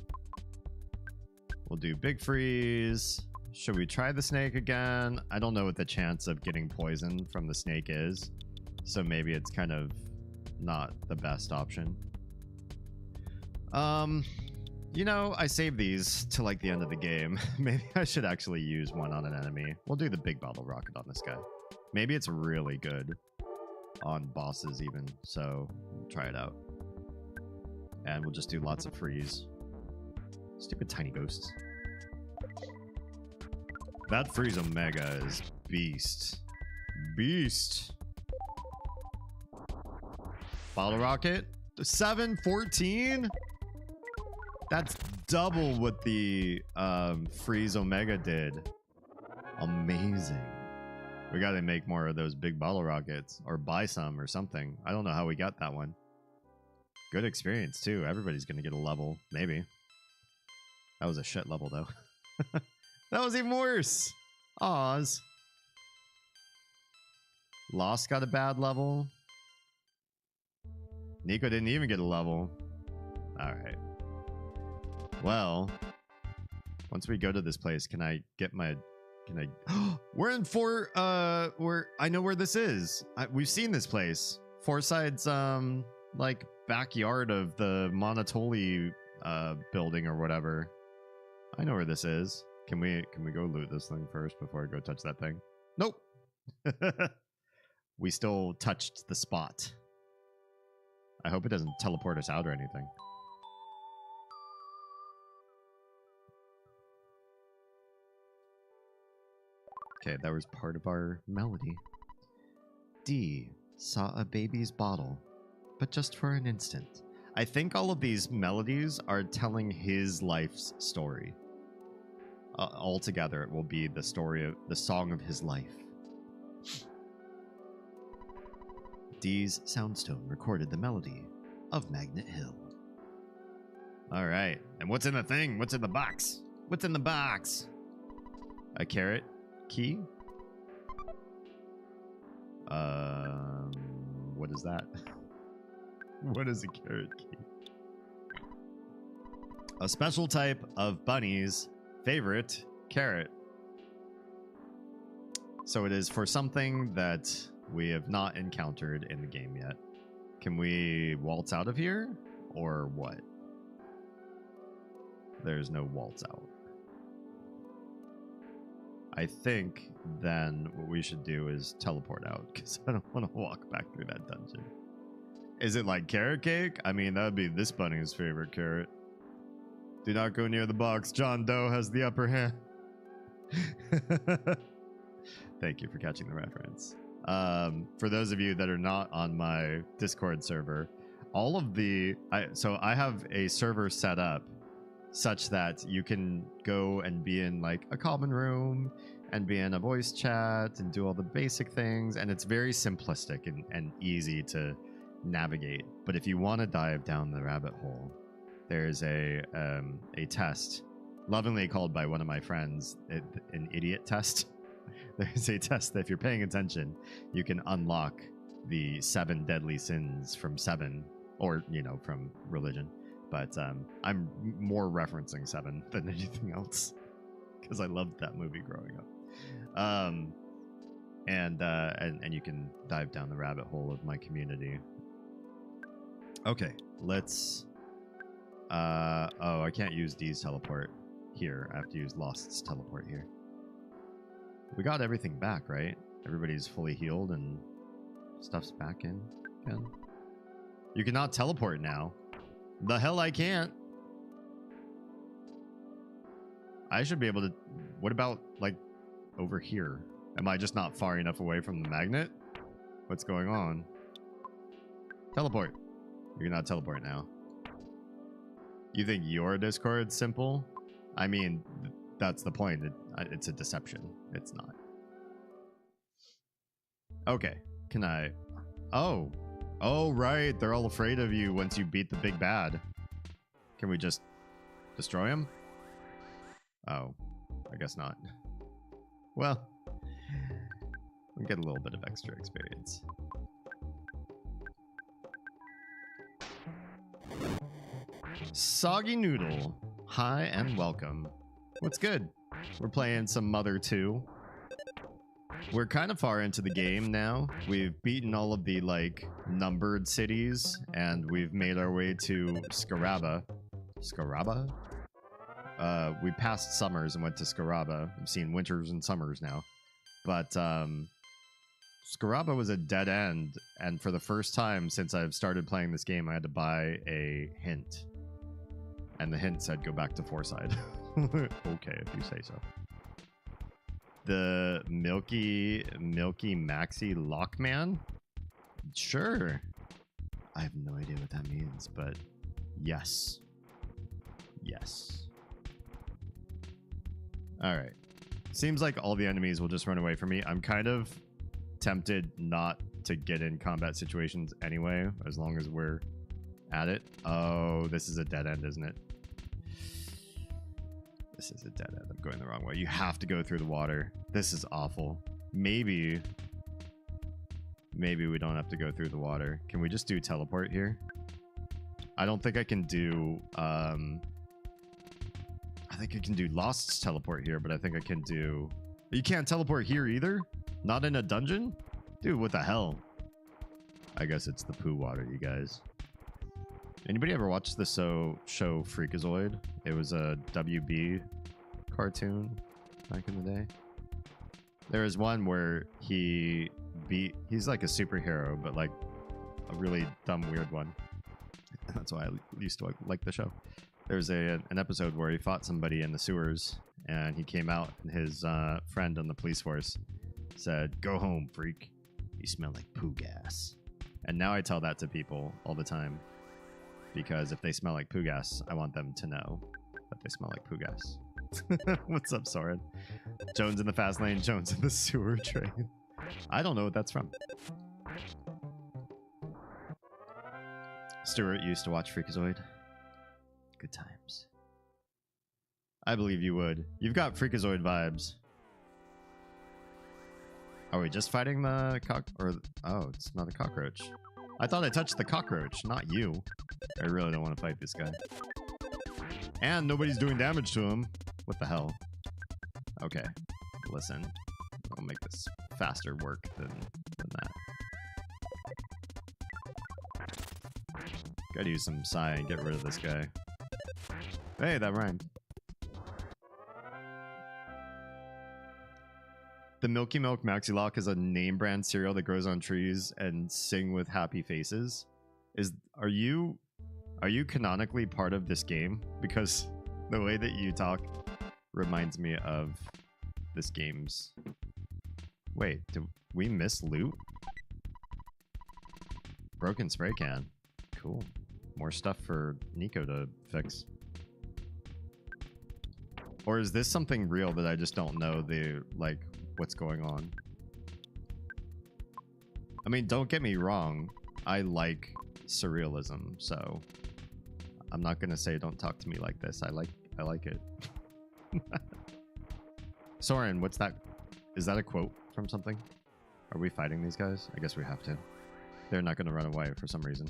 B: We'll do big freeze. Should we try the snake again? I don't know what the chance of getting poisoned from the snake is, so maybe it's kind of not the best option. You know, I saved these to like the end of the game. Maybe I should actually use one on an enemy. We'll do the big bottle rocket on this guy. Maybe it's really good on bosses even, so we'll try it out. And we'll just do lots of freeze. Stupid tiny ghosts. That freeze Omega is beast. Beast. Bottle rocket. 714? That's double what the freeze Omega did. Amazing. We gotta make more of those big bottle rockets or buy some or something. I don't know how we got that one. Good experience too. Everybody's gonna get a level, maybe. That was a shit level though. That was even worse. Oz. Lost got a bad level. Nico didn't even get a level. Alright. Well, once we go to this place, can I get my... We're in I know where this is. We've seen this place. Fourside's, like, backyard of the Monotoli, building or whatever. I know where this is. Can we go loot this thing first before I go touch that thing? Nope. We still touched the spot. I hope it doesn't teleport us out or anything. Okay, that was part of our melody. D saw a baby's bottle, but just for an instant. I think all of these melodies are telling his life's story. Altogether, it will be the story of the song of his life. D's soundstone recorded the melody of Magnet Hill. All right, and what's in the thing? What's in the box? What's in the box? A carrot key? What is that? What is a carrot key? A special type of bunny's favorite carrot. So it is for something that we have not encountered in the game yet. Can we waltz out of here or what? There's no waltz out. I think then what we should do is teleport out because I don't want to walk back through that dungeon. Is it like carrot cake? I mean, that would be this bunny's favorite carrot. Do not go near the box. John Doe has the upper hand. Thank you for catching the reference. For those of you that are not on my Discord server, all of the... So I have a server set up such that you can go and be in like a common room and be in a voice chat and do all the basic things, and it's very simplistic and easy to navigate. But if you want to dive down the rabbit hole, there's a test lovingly called by one of my friends an idiot test. There's a test that if you're paying attention, you can unlock the 7 deadly sins from 7, or from religion. But I'm more referencing 7 than anything else because I loved that movie growing up. And you can dive down the rabbit hole of my community. Okay, let's. Oh, I can't use D's teleport here. I have to use Lost's teleport here. We got everything back, right? Everybody's fully healed and stuff's back in again. You cannot teleport now. The hell I can't. I should be able to... What about, like, over here? Am I just not far enough away from the magnet? What's going on? Teleport. You cannot teleport now. You think your Discord's simple? I mean, that's the point. It's a deception. It's not. Okay. Can I... Oh. Oh, right. They're all afraid of you once you beat the big bad. Can we just destroy him? Oh, I guess not. Well, we get a little bit of extra experience. Soggy Noodle. Hi and welcome. What's good? We're playing some Mother 2. We're kind of far into the game now. We've beaten all of the, like, numbered cities, and we've made our way to Scaraba. Scaraba? We passed summers and went to Scaraba. We've seen winters and summers now. But, Scaraba was a dead end, and for the first time since I've started playing this game, I had to buy a hint. And the hint said go back to Fourside. Okay, if you say so. The Milky Maxi Lockman? Sure. I have no idea what that means, but yes. Yes. Alright. Seems like all the enemies will just run away from me. I'm kind of tempted not to get in combat situations anyway, as long as we're at it. Oh, this is a dead end, isn't it? This is a dead end. I'm going the wrong way. You have to go through the water. This is awful. Maybe we don't have to go through the water. Can we just do teleport here? I don't think I can do... I think I can do Lost's teleport here, but I think I can do... You can't teleport here either? Not in a dungeon? Dude, what the hell? I guess it's the poo water, you guys. Anybody ever watched the show Freakazoid? It was a WB cartoon back in the day. There was one where he's like a superhero, but like a really dumb, weird one. That's why I used to like the show. There's an episode where he fought somebody in the sewers, and he came out, and his friend on the police force said, "Go home, freak. You smell like poo gas." And now I tell that to people all the time. Because if they smell like poo gas, I want them to know that they smell like poo gas. What's up, Soren? Jones in the fast lane, Jones in the sewer train. I don't know what that's from. Stuart used to watch Freakazoid. Good times. I believe you would. You've got Freakazoid vibes. Are we just fighting the oh, it's not a cockroach. I thought I touched the cockroach, not you. I really don't want to fight this guy. And nobody's doing damage to him. What the hell? Okay, listen. I'll make this faster work than that. Gotta use some Psy and get rid of this guy. Hey, that rhymed. The Milky Milk Maxi Lock is a name brand cereal that grows on trees and sing with happy faces. Are you canonically part of this game? Because the way that you talk reminds me of this game's... Wait, did we miss loot? Broken spray can. Cool. More stuff for Nico to fix. Or is this something real that I just don't know what's going on? I mean, don't get me wrong. I like surrealism, so I'm not gonna say don't talk to me like this. I like it. Soren, what's that? Is that a quote from something? Are we fighting these guys? I guess we have to. They're not gonna run away for some reason.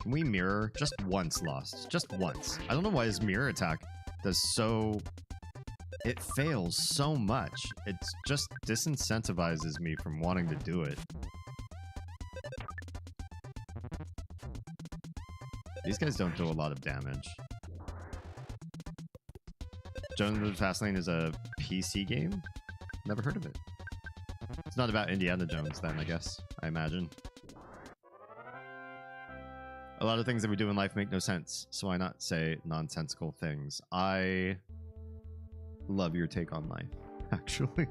B: Can we mirror? Just once, Lost. Just once. I don't know why his mirror attack does so... It fails so much. It just disincentivizes me from wanting to do it. These guys don't do a lot of damage. Jones of the Fast Lane is a PC game? Never heard of it. It's not about Indiana Jones then, I guess. I imagine. A lot of things that we do in life make no sense, so why not say nonsensical things? I love your take on life, actually.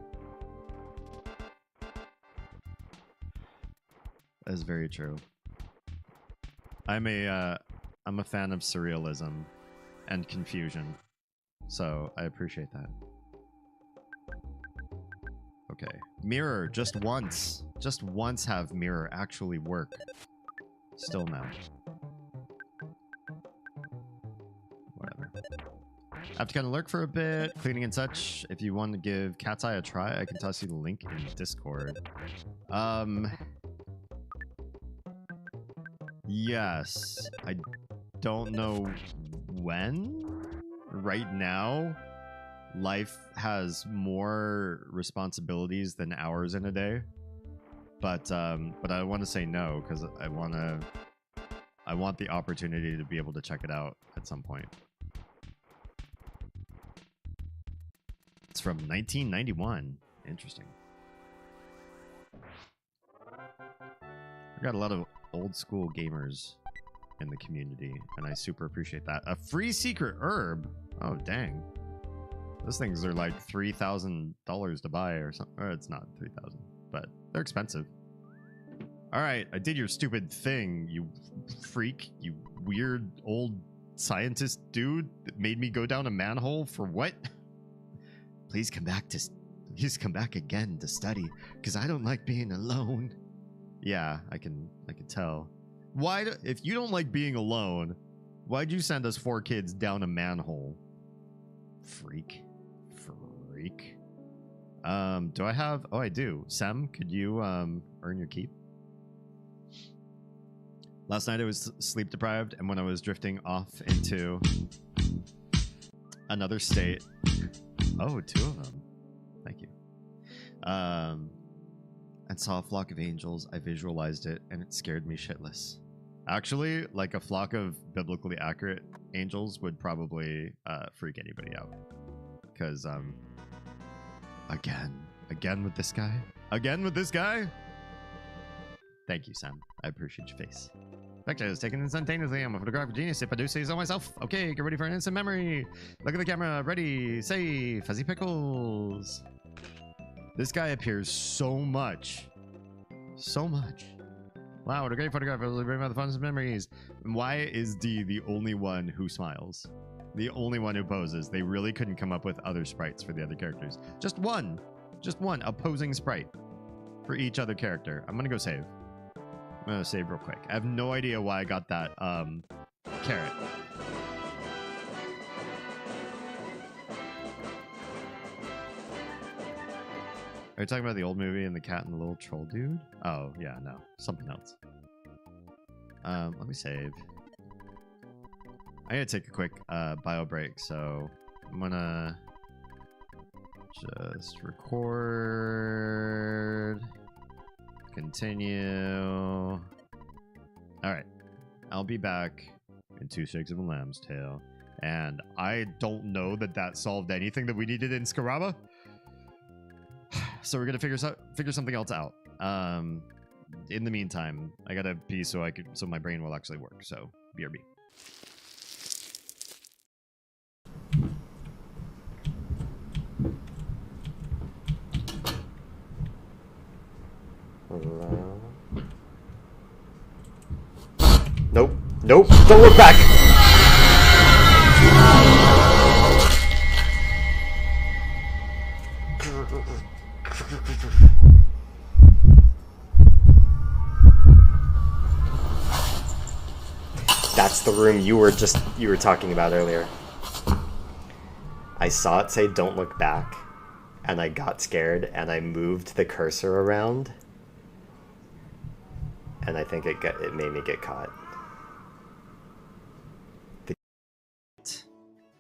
B: That is very true. I'm a fan of surrealism and confusion, so I appreciate that. Okay. Mirror, just once. Just once have mirror actually work. Still no. Whatever. I have to kind of lurk for a bit, cleaning and such. If you want to give Cat's Eye a try, I can toss you the link in Discord. Yes. I don't know when. Right now, life has more responsibilities than hours in a day. But I want to say no because I want the opportunity to be able to check it out at some point. It's from 1991. Interesting. I've got a lot of old school gamers in the community, and I super appreciate that. A free secret herb? Oh, dang. Those things are like $3,000 to buy or something. Or it's not 3,000, but they're expensive. All right, I did your stupid thing, you freak, you weird old scientist dude that made me go down a manhole for what? Please come back again to study, because I don't like being alone. Yeah, I can tell. If you don't like being alone, why'd you send us 4 kids down a manhole? Freak. Do I have... Oh, I do. Sam, could you earn your keep? Last night I was sleep deprived, and when I was drifting off into another state... Oh, 2 of them. Thank you. And saw a flock of angels. I visualized it, and it scared me shitless. Actually, like a flock of biblically accurate angels would probably freak anybody out. Because, again with this guy? Again with this guy? Thank you, Sam. I appreciate your face. Picture is taken instantaneously. I'm a photographic genius if I do say so myself. Okay, get ready for an instant memory. Look at the camera. Ready, say, Fuzzy Pickles. This guy appears so much. So much. Wow, what a great photograph. It'll bring about the funnest memories. Why is D the only one who smiles? The only one who poses. They really couldn't come up with other sprites for the other characters. Just one opposing sprite for each other character. I'm gonna go save. I'm gonna save real quick. I have no idea why I got that carrot. Are you talking about the old movie and the cat and the little troll dude? Oh, yeah, no. Something else. Let me save. I gotta take a quick bio break, so I'm gonna just record. Continue. Alright. I'll be back in 2 seconds of a lamb's tail. And I don't know that that solved anything that we needed in Scaraba. So we're gonna figure something else out. In the meantime, I gotta pee so my brain will actually work. So BRB.
C: Hello? Nope. Nope. Don't look back. That's the room you were talking about earlier. I saw it say don't look back, and I got scared and I moved the cursor around. And I think it made me get caught.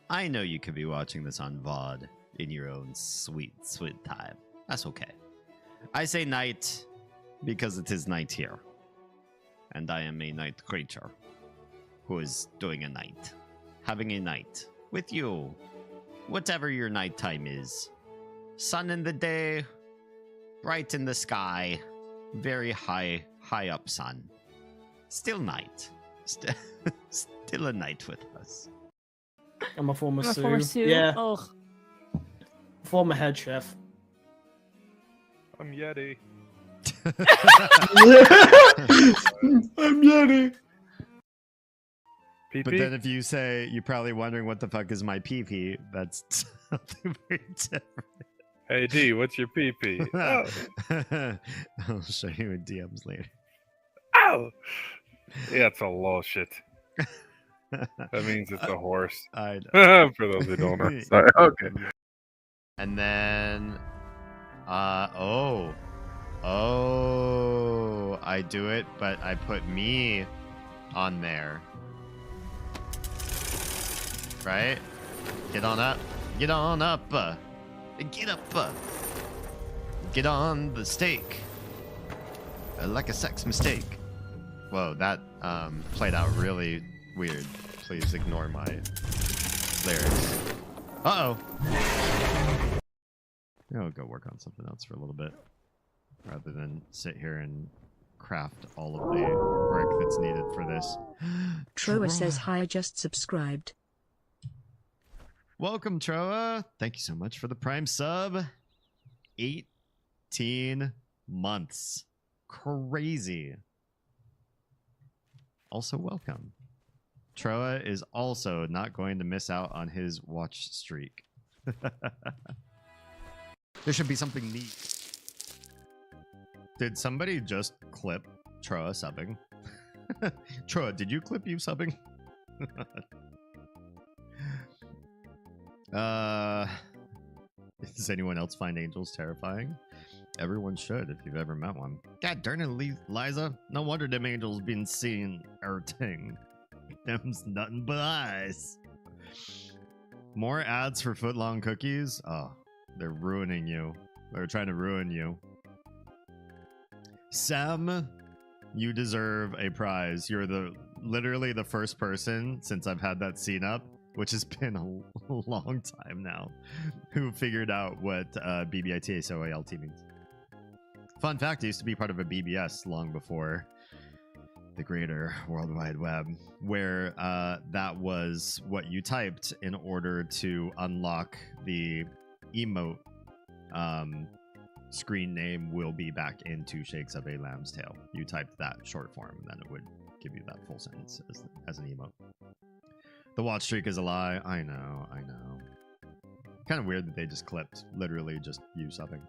B: I know you could be watching this on VOD in your own sweet time. That's okay. I say night because it is night here. And I am a night creature who is doing a night. Having a night with you. Whatever your nighttime is. Sun in the day, bright in the sky, very high up sun. Still night. Still a night with us.
D: I'm a former
E: I'm a
D: Sue.
E: former Sue.
D: Yeah,
E: Ugh.
D: former head chef.
F: I'm Yeti.
D: I'm Yeti.
F: PP?
B: But then if you say you're probably wondering what the fuck is my PP, that's something very different.
F: Hey D, what's your PP? Oh.
B: I'll show you in DMs later.
F: Ow! Yeah, it's a low shit. That means it's a horse.
B: I know.
F: For those who don't know. Sorry. Okay.
B: And then, I do it, but I put me on there. Right? Get on up. Get on up. Get up. Get on the stake. Like a sex mistake. Whoa, that played out really weird. Please ignore my lyrics. Uh-oh. I'll go work on something else for a little bit. Rather than sit here and craft all of the brick that's needed for this.
G: Troa says hi, I just subscribed.
B: Welcome, Troa. Thank you so much for the Prime sub. 18 months. Crazy. Also, welcome. Troa is also not going to miss out on his watch streak. There should be something neat. Did somebody just clip Troa subbing? Troa, did you clip you subbing? Does anyone else find angels terrifying? Everyone should if you've ever met one. God darn it, Liza. No wonder them angels been seeing our thing. Them's nothing but eyes. More ads for footlong cookies? Oh, they're ruining you. They're trying to ruin you. Sam, you deserve a prize. You're literally the first person since I've had that scene up, which has been a long time now, who figured out what BBITSOALT means. Fun fact, I used to be part of a BBS long before the greater World Wide Web, where that was what you typed in order to unlock the emote screen name will be back into Shakes of a Lamb's Tail. You typed that short form, and then it would give you that full sentence as an emote. The watch streak is a lie. I know. Kind of weird that they just clipped literally just you subbing.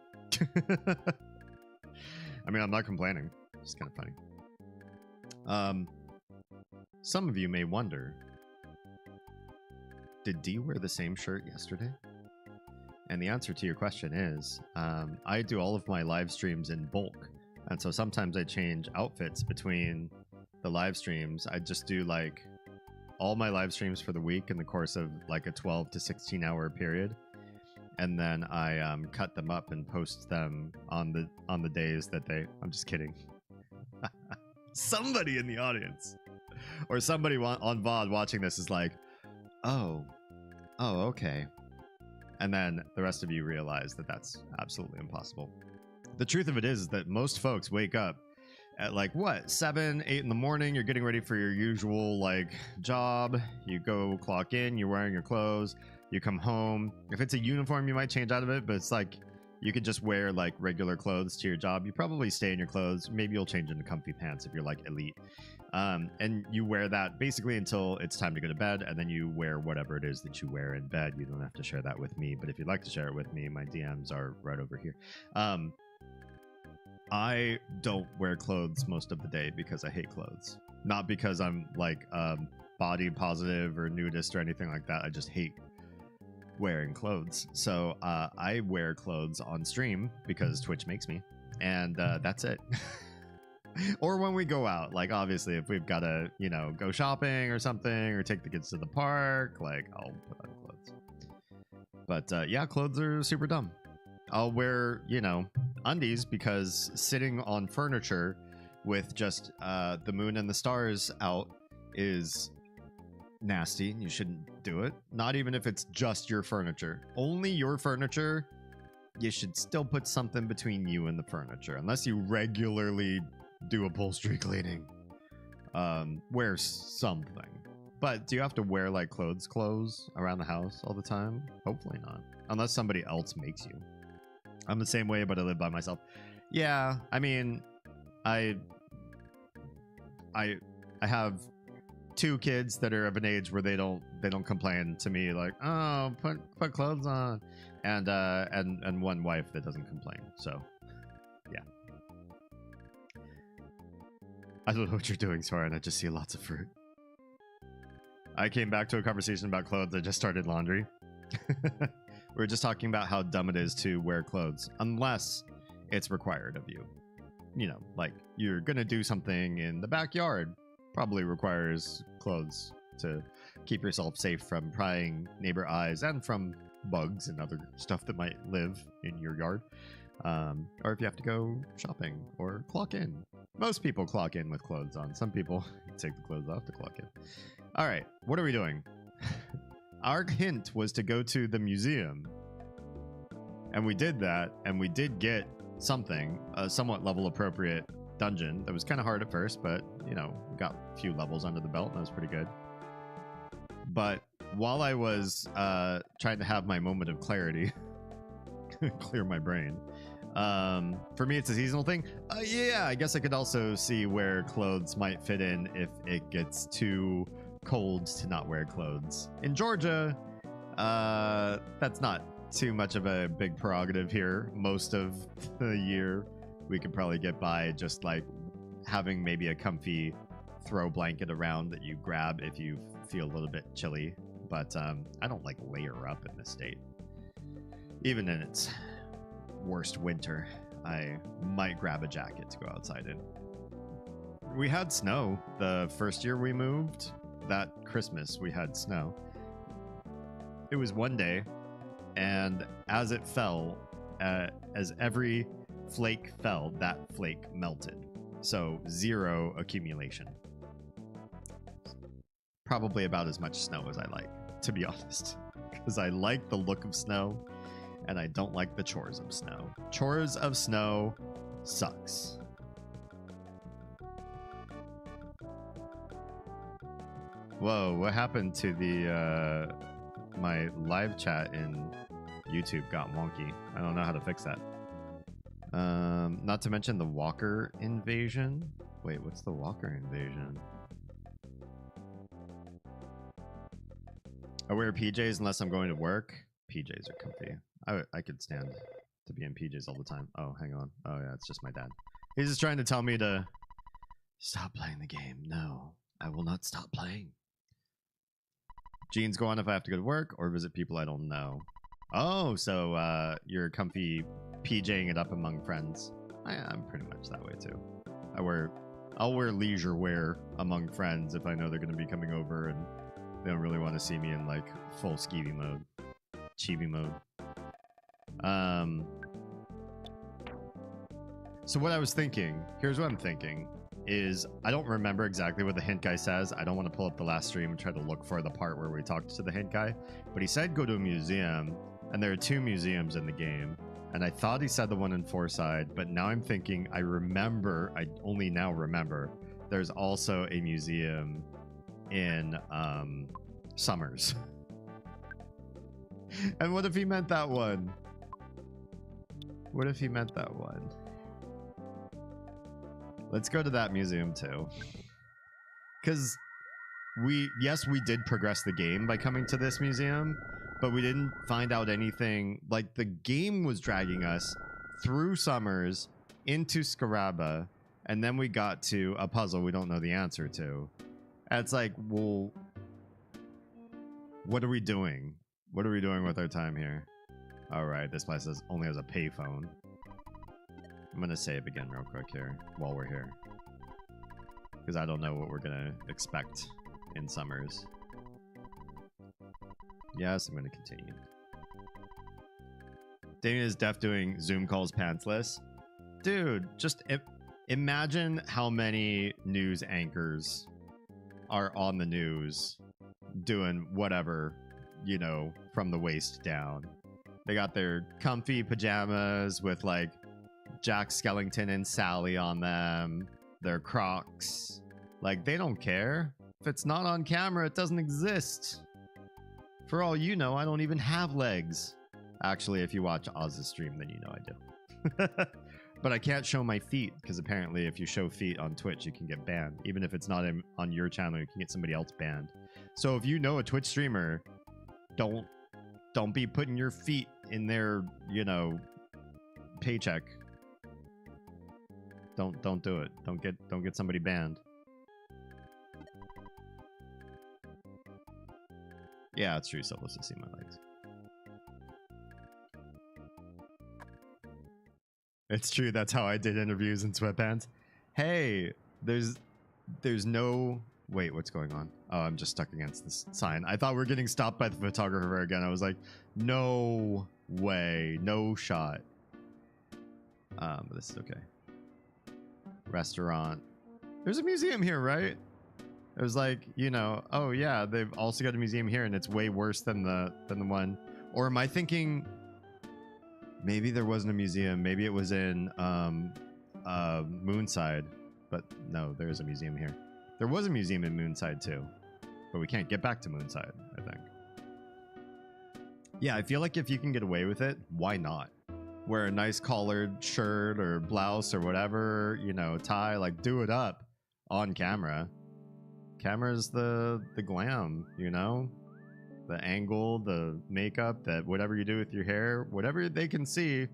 B: I mean, I'm not complaining. It's kind of funny. Some of you may wonder, did D wear the same shirt yesterday? And the answer to your question is, I do all of my live streams in bulk. And so sometimes I change outfits between the live streams. I just do like all my live streams for the week in the course of like a 12 to 16 hour period. And then I cut them up and post them on the days that I'm just kidding. Somebody in the audience or somebody on VOD watching this is like, Oh, okay. And then the rest of you realize that that's absolutely impossible. The truth of it is that most folks wake up at like what, 7, 8 in the morning. You're getting ready for your usual like job. You go clock in, you're wearing your clothes, you come home. If it's a uniform, you might change out of it, but it's like you could just wear like regular clothes to your job. You probably stay in your clothes. Maybe you'll change into comfy pants if you're like elite. And you wear that basically until it's time to go to bed, and then you wear whatever it is that you wear in bed. You don't have to share that with me, but if you'd like to share it with me, my DMs are right over here. I don't wear clothes most of the day because I hate clothes. Not because I'm like body positive or nudist or anything like that. I just hate wearing clothes. So I wear clothes on stream because Twitch makes me, and that's it. Or when we go out, like obviously if we've got to, you know, go shopping or something, or take the kids to the park, like I'll put on clothes. But yeah, clothes are super dumb. I'll wear, you know, undies because sitting on furniture with just the moon and the stars out is nasty, and you shouldn't do it. Not even if it's just your furniture. Only your furniture, you should still put something between you and the furniture, unless you regularly do upholstery cleaning. Wear something. But do you have to wear like clothes around the house all the time? Hopefully not, unless somebody else makes you. I'm the same way, but I live by myself. Yeah, I mean, I have 2 kids that are of an age where they don't complain to me like, oh, put clothes on, and one wife that doesn't complain. So yeah, I don't know what you're doing, Soren. I just see lots of fruit. I came back to a conversation about clothes. I just started laundry. We were just talking about how dumb it is to wear clothes unless it's required of you. You know, like you're gonna do something in the backyard, probably requires clothes to keep yourself safe from prying neighbor eyes and from bugs and other stuff that might live in your yard. Or if you have to go shopping or clock in. Most people clock in with clothes on. Some people take the clothes off to clock in. All right, what are we doing? Our hint was to go to the museum, and we did that, and we did get something, a somewhat level appropriate dungeon that was kind of hard at first, but you know, we got a few levels under the belt and that was pretty good. But while I was trying to have my moment of clarity, clear my brain, for me it's a seasonal thing. Yeah, I guess I could also see where clothes might fit in if it gets too cold to not wear clothes. In Georgia, that's not too much of a big prerogative here. Most of the year we could probably get by just like having maybe a comfy throw blanket around that you grab if you feel a little bit chilly. But I don't like layer up in this state. Even in its worst winter, I might grab a jacket to go outside in. We had snow the first year we moved. That Christmas we had snow. It was one day, and as it fell, as every flake fell, that flake melted. So 0 accumulation. Probably about as much snow as I like, to be honest. Because I like the look of snow, and I don't like the chores of snow. Chores of snow sucks. Whoa, what happened to the my live chat in YouTube got wonky. I don't know how to fix that. Not to mention the walker invasion. Wait, what's the walker invasion? I wear PJs unless I'm going to work. PJs are comfy. I could stand to be in PJs all the time. Oh, hang on. Oh yeah, it's just my dad. He's just trying to tell me to stop playing the game. No, I will not stop playing. Jeans go on if I have to go to work or visit people I don't know. Oh, so you're comfy PJing it up among friends. I'm pretty much that way too. I'll wear leisure wear among friends if I know they're going to be coming over and they don't really want to see me in like full skeevy mode, chibi mode. So what I was thinking, here's what I'm thinking. is I don't remember exactly what the hint guy says. I don't want to pull up the last stream and try to look for the part where we talked to the hint guy. But he said go to a museum, and there are 2 museums in the game. And I thought he said the one in Fourside, but now I'm thinking I only now remember there's also a museum in Summers. And what if he meant that one? What if he meant that one? Let's go to that museum too. Because we did progress the game by coming to this museum, but we didn't find out anything. Like, the game was dragging us through Summers into Scaraba, and then we got to a puzzle we don't know the answer to. And it's like, well, what are we doing? What are we doing with our time here? Alright, this place only has a payphone. I'm gonna save again real quick here while we're here, because I don't know what we're gonna expect in Summers. Yes, I'm gonna continue. Damien is deaf doing Zoom calls pantsless. Dude, just imagine how many news anchors are on the news doing whatever, you know, from the waist down. They got their comfy pajamas with like Jack Skellington and Sally on them, their Crocs. Like, they don't care. If it's not on camera, it doesn't exist. For all you know, I don't even have legs. Actually, if you watch Oz's stream, then you know I do. But I can't show my feet, because apparently if you show feet on Twitch, you can get banned. Even if it's not on your channel, you can get somebody else banned. So if you know a Twitch streamer, don't be putting your feet in their, you know, paycheck. Don't do it. Don't get somebody banned. Yeah, it's true. So let's just see my legs. It's true. That's how I did interviews in sweatpants. Hey, there's no... Wait, what's going on? Oh, I'm just stuck against this sign. I thought we were getting stopped by the photographer again. I was like, no way, no shot. But this is okay. Restaurant. There's a museum here, right? It was like, you know, oh yeah, they've also got a museum here, and it's way worse than the one. Or am I thinking maybe there wasn't a museum? Maybe it was in Moonside. But no, there is a museum here. There was a museum in Moonside too, but we can't get back to Moonside, I think. Yeah, I feel like if you can get away with it, why not? Wear a nice collared shirt or blouse or whatever, you know, tie, like do it up on camera. Camera's the glam, you know? The angle, the makeup, that whatever you do with your hair, whatever they can see,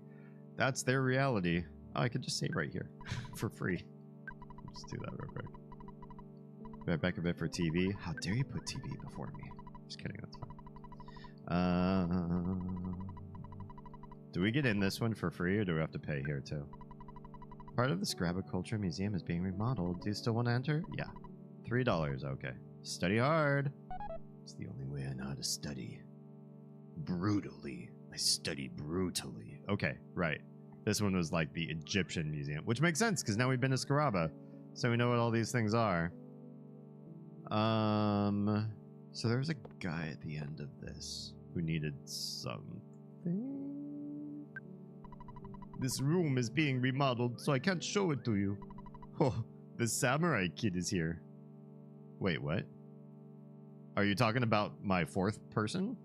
B: that's their reality. Oh, I could just save right here for free. Just do that real quick. Right back a bit for TV. How dare you put TV before me? Just kidding, that's fine. Do we get in this one for free, or do we have to pay here too? Part of the Scaraba Culture Museum is being remodeled. Do you still want to enter? Yeah. $3, okay. Study hard. It's the only way I know how to study. Brutally. I study brutally. Okay, right. This one was like the Egyptian museum, which makes sense, because now we've been to Scaraba, so we know what all these things are. So there was a guy at the end of this who needed something. This room is being remodeled, so I can't show it to you. Oh, the samurai kid is here. Wait, what? Are you talking about my 4th person?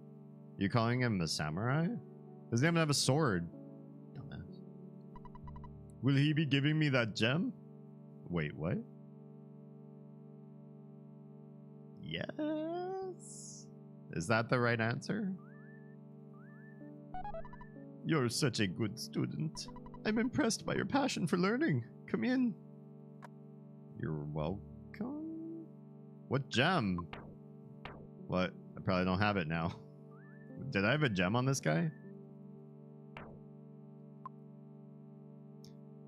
B: You calling him a samurai? Doesn't even have a sword. Dumbass. Will he be giving me that gem? Wait, what? Yes? Is that the right answer? You're such a good student. I'm impressed by your passion for learning. Come in. You're welcome. What gem? What? I probably don't have it now. Did I have a gem on this guy?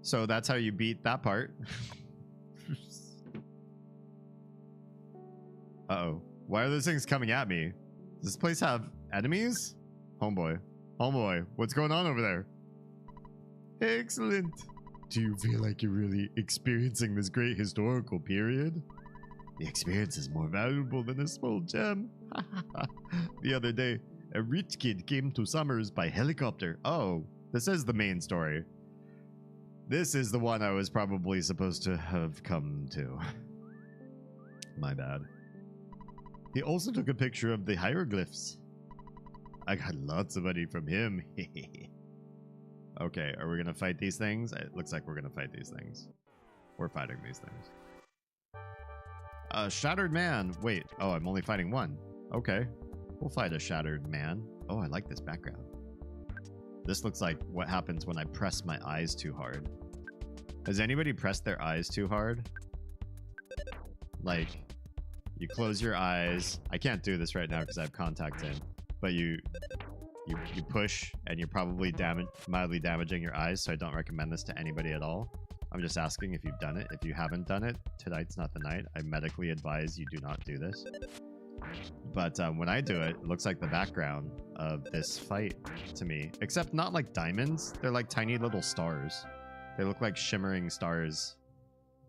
B: So that's how you beat that part. Uh-oh. Why are those things coming at me? Does this place have enemies? Homeboy. Homeboy, what's going on over there? Excellent. Do you feel like you're really experiencing this great historical period? The experience is more valuable than a small gem. The other day, a rich kid came to Summers by helicopter. Oh, this is the main story. This is the one I was probably supposed to have come to. My bad. He also took a picture of the hieroglyphs. I got lots of money from him. Okay, are we gonna fight these things? It looks like we're gonna fight these things. We're fighting these things. Shattered man. Wait. Oh, I'm only fighting one. Okay. We'll fight a shattered man. Oh, I like this background. This looks like what happens when I press my eyes too hard. Has anybody pressed their eyes too hard? Like, you close your eyes. I can't do this right now because I have contacts in. But you push, and you're probably mildly damaging your eyes, so I don't recommend this to anybody at all. I'm just asking if you've done it. If you haven't done it, tonight's not the night. I medically advise you do not do this. But when I do it, it looks like the background of this fight to me. Except not like diamonds. They're like tiny little stars. They look like shimmering stars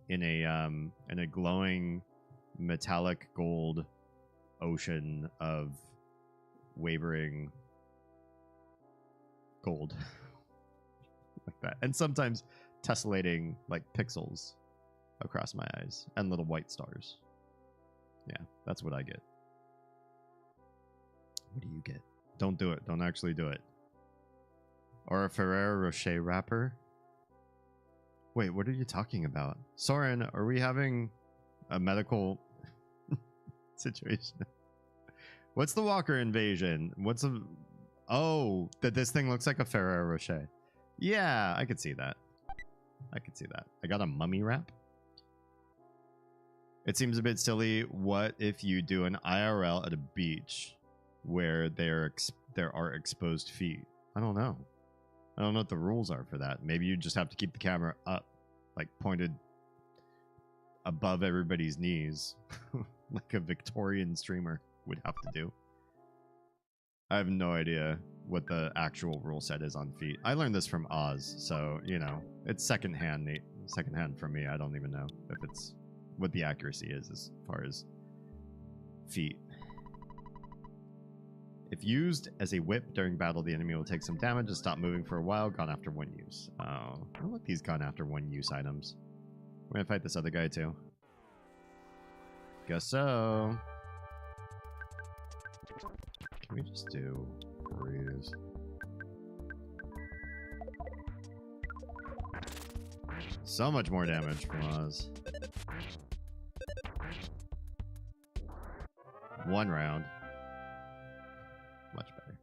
B: in a glowing metallic gold ocean of wavering gold. Like that. And sometimes tessellating like pixels across my eyes and little white stars. Yeah, that's what I get. What do you get? Don't do it. Don't actually do it. Or a Ferrero Rocher wrapper? Wait, what are you talking about? Soren, are we having a medical situation? What's the Walker invasion? What's a... Oh, that this thing looks like a Ferrero Rocher. Yeah, I could see that. I could see that. I got a mummy wrap. It seems a bit silly. What if you do an IRL at a beach where there are exposed feet? I don't know. I don't know what the rules are for that. Maybe you just have to keep the camera up, like pointed above everybody's knees, like a Victorian streamer would have to do. I have no idea what the actual rule set is on feet. I learned this from Oz, so, you know, it's secondhand for me. I don't even know if it's what the accuracy is as far as feet. If used as a whip during battle, the enemy will take some damage and stop moving for a while. Gone after one use. Oh, I don't like these gone after one use items. We're gonna fight this other guy too. Guess so. Can we just do breeze? So much more damage from Oz. One round. Much better.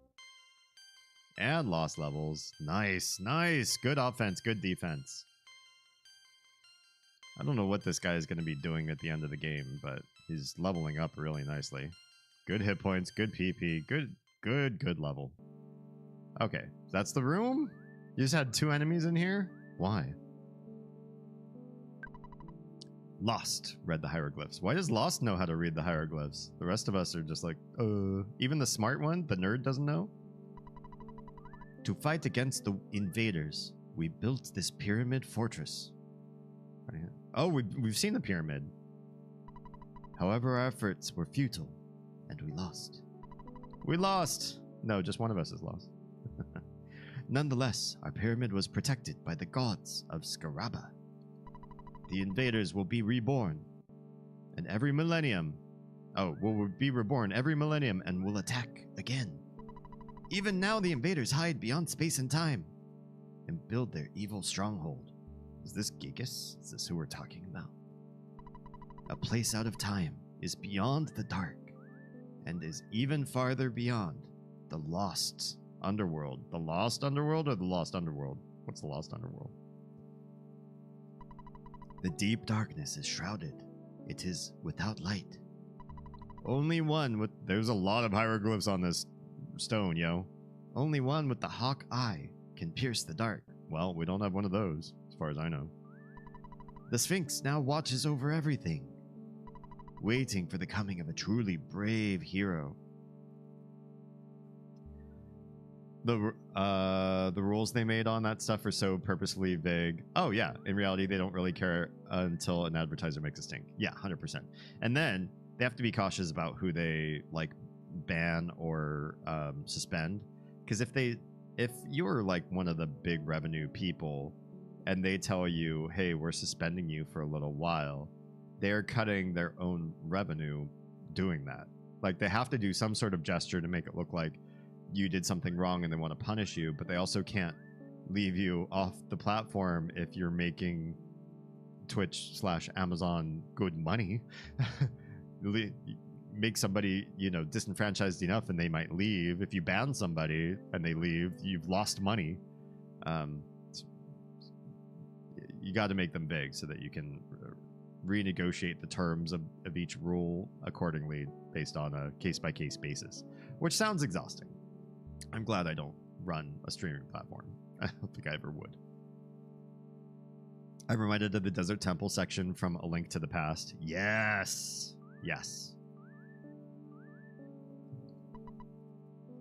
B: And lost levels. Nice, nice. Good offense, good defense. I don't know what this guy is going to be doing at the end of the game, but he's leveling up really nicely. Good hit points, good PP, good level. Okay, that's the room? You just had 2 enemies in here? Why? Lost read the hieroglyphs. Why does Lost know how to read the hieroglyphs? The rest of us are just like, even the smart one, the nerd, doesn't know? To fight against the invaders, we built this pyramid fortress. Oh, we've seen the pyramid. However, our efforts were futile, and we lost. We lost! No, just one of us is lost. Nonetheless, our pyramid was protected by the gods of Scaraba. The invaders will be reborn, and every millennium... Oh, will be reborn every millennium and will attack again. Even now, the invaders hide beyond space and time and build their evil stronghold. Is this Gigas? Is this who we're talking about? A place out of time is beyond the dark and is even farther beyond the lost underworld. The lost underworld or the lost underworld? What's the lost underworld? The deep darkness is shrouded. It is without light. Only one with... There's a lot of hieroglyphs on this stone, yo. Only one with the hawk eye can pierce the dark. Well, we don't have one of those, as far as I know. The Sphinx now watches over everything, waiting for the coming of a truly brave hero. The rules they made on that stuff are so purposefully vague. Oh yeah, in reality they don't really care until an advertiser makes a stink. Yeah, 100%. And then they have to be cautious about who they like ban or suspend, because if you're like one of the big revenue people and they tell you, hey, we're suspending you for a little while, they're cutting their own revenue doing that. Like they have to do some sort of gesture to make it look like you did something wrong and they want to punish you, but they also can't leave you off the platform if you're making Twitch/Amazon good money. Make somebody, disenfranchised enough and they might leave. If you ban somebody and they leave, you've lost money. You got to make them big so that you can renegotiate the terms of each rule accordingly based on a case-by-case basis, which sounds exhausting. I'm glad I don't run a streaming platform. I don't think I ever would. I'm reminded of the Desert Temple section from A Link to the Past. Yes! Yes.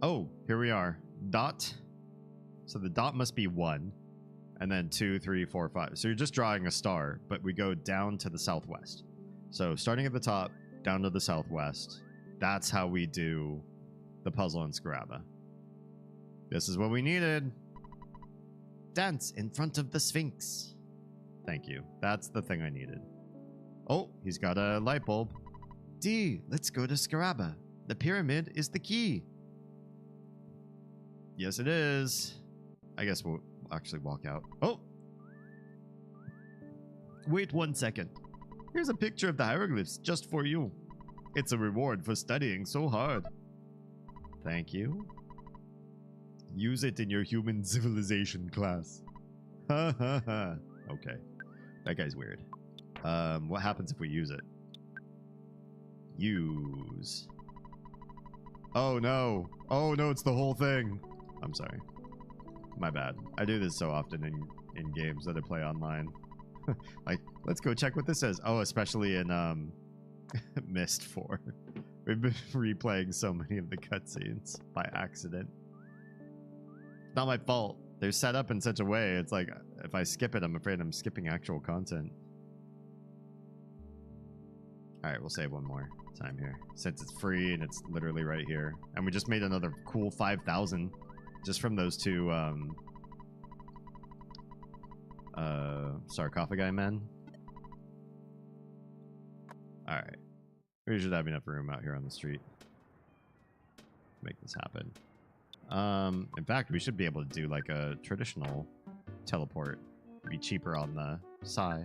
B: Oh, here we are. Dot. So the dot must be 1. And then 2, 3, 4, 5. So you're just drawing a star, but we go down to the southwest. So starting at the top, down to the southwest. That's how we do the puzzle in Scaraba. This is what we needed. Dance in front of the Sphinx. Thank you. That's the thing I needed. Oh, he's got a light bulb. D, let's go to Scaraba. The pyramid is the key. Yes, it is. I guess we'll actually walk out. Oh! Wait 1 second. Here's a picture of the hieroglyphs just for you. It's a reward for studying so hard. Thank you. Use it in your human civilization class. Ha ha ha. Okay. That guy's weird. What happens if we use it? Use. Oh no. Oh no, it's the whole thing. I'm sorry. My bad. I do this so often in games that I play online. Like, let's go check what this says. Oh, especially in Myst 4. We've been replaying so many of the cutscenes by accident. It's not my fault. They're set up in such a way, it's like, if I skip it, I'm afraid I'm skipping actual content. Alright, we'll save one more time here. Since it's free and it's literally right here. And we just made another cool 5,000 just from those two sarcophagi men. Alright. We should have enough room out here on the street to make this happen. In fact, we should be able to do like a traditional teleport. It'd be cheaper on the Psy.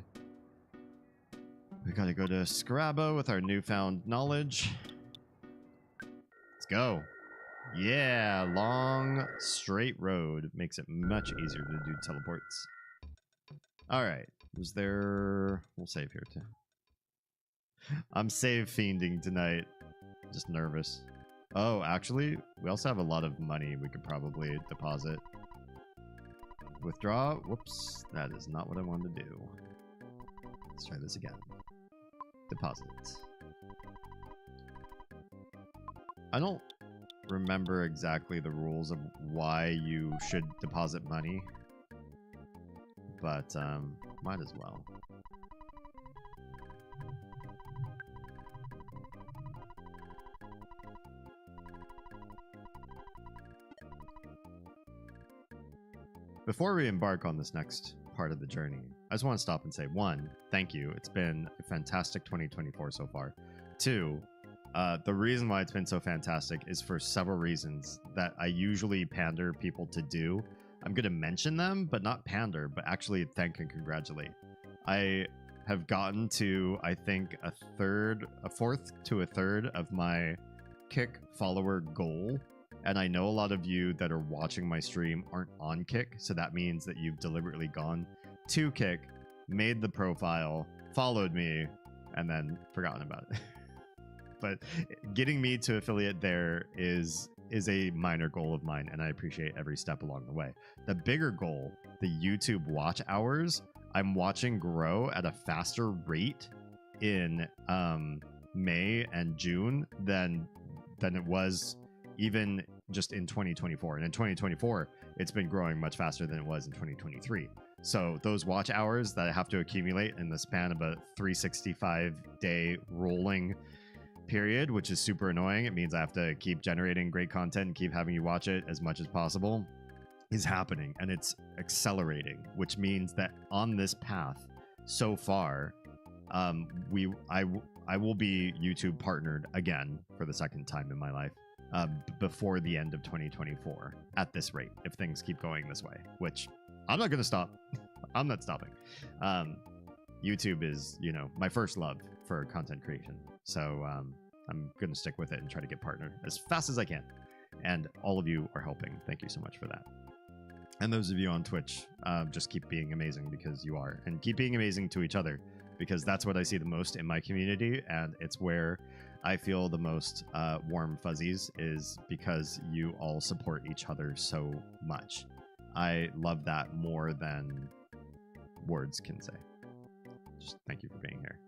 B: We gotta go to Scaraba with our newfound knowledge. Let's go. Yeah, long, straight road makes it much easier to do teleports. Alright, was there... We'll save here too. I'm save fiending tonight. Just nervous. Oh, actually, we also have a lot of money we could probably deposit. Withdraw. Whoops, that is not what I wanted to do. Let's try this again. Deposit. I don't remember exactly the rules of why you should deposit money, but might as well. Before we embark on this next part of the journey, I just want to stop and say, 1, thank you. It's been a fantastic 2024 so far. 2, the reason why it's been so fantastic is for several reasons that I usually pander people to do. I'm going to mention them, but not pander, but actually thank and congratulate. I have gotten to, I think, a fourth to a third of my Kick follower goal. And I know a lot of you that are watching my stream aren't on Kick, so that means that you've deliberately gone to Kick, made the profile, followed me, and then forgotten about it. But getting me to affiliate there is a minor goal of mine, and I appreciate every step along the way. The bigger goal, the YouTube watch hours, I'm watching grow at a faster rate in May and June than it was even just in 2024. And in 2024, it's been growing much faster than it was in 2023. So those watch hours that I have to accumulate in the span of a 365-day rolling period, which is super annoying. It means I have to keep generating great content and keep having you watch it as much as possible, is happening, and it's accelerating, which means that on this path so far, I will be YouTube partnered again for the second time in my life before the end of 2024 at this rate, if things keep going this way, which I'm not going to stop. I'm not stopping. YouTube is, my first love for content creation. So I'm going to stick with it and try to get partnered as fast as I can. And all of you are helping. Thank you so much for that. And those of you on Twitch, just keep being amazing because you are. And keep being amazing to each other, because that's what I see the most in my community. And it's where I feel the most warm fuzzies, is because you all support each other so much. I love that more than words can say. Just thank you for being here.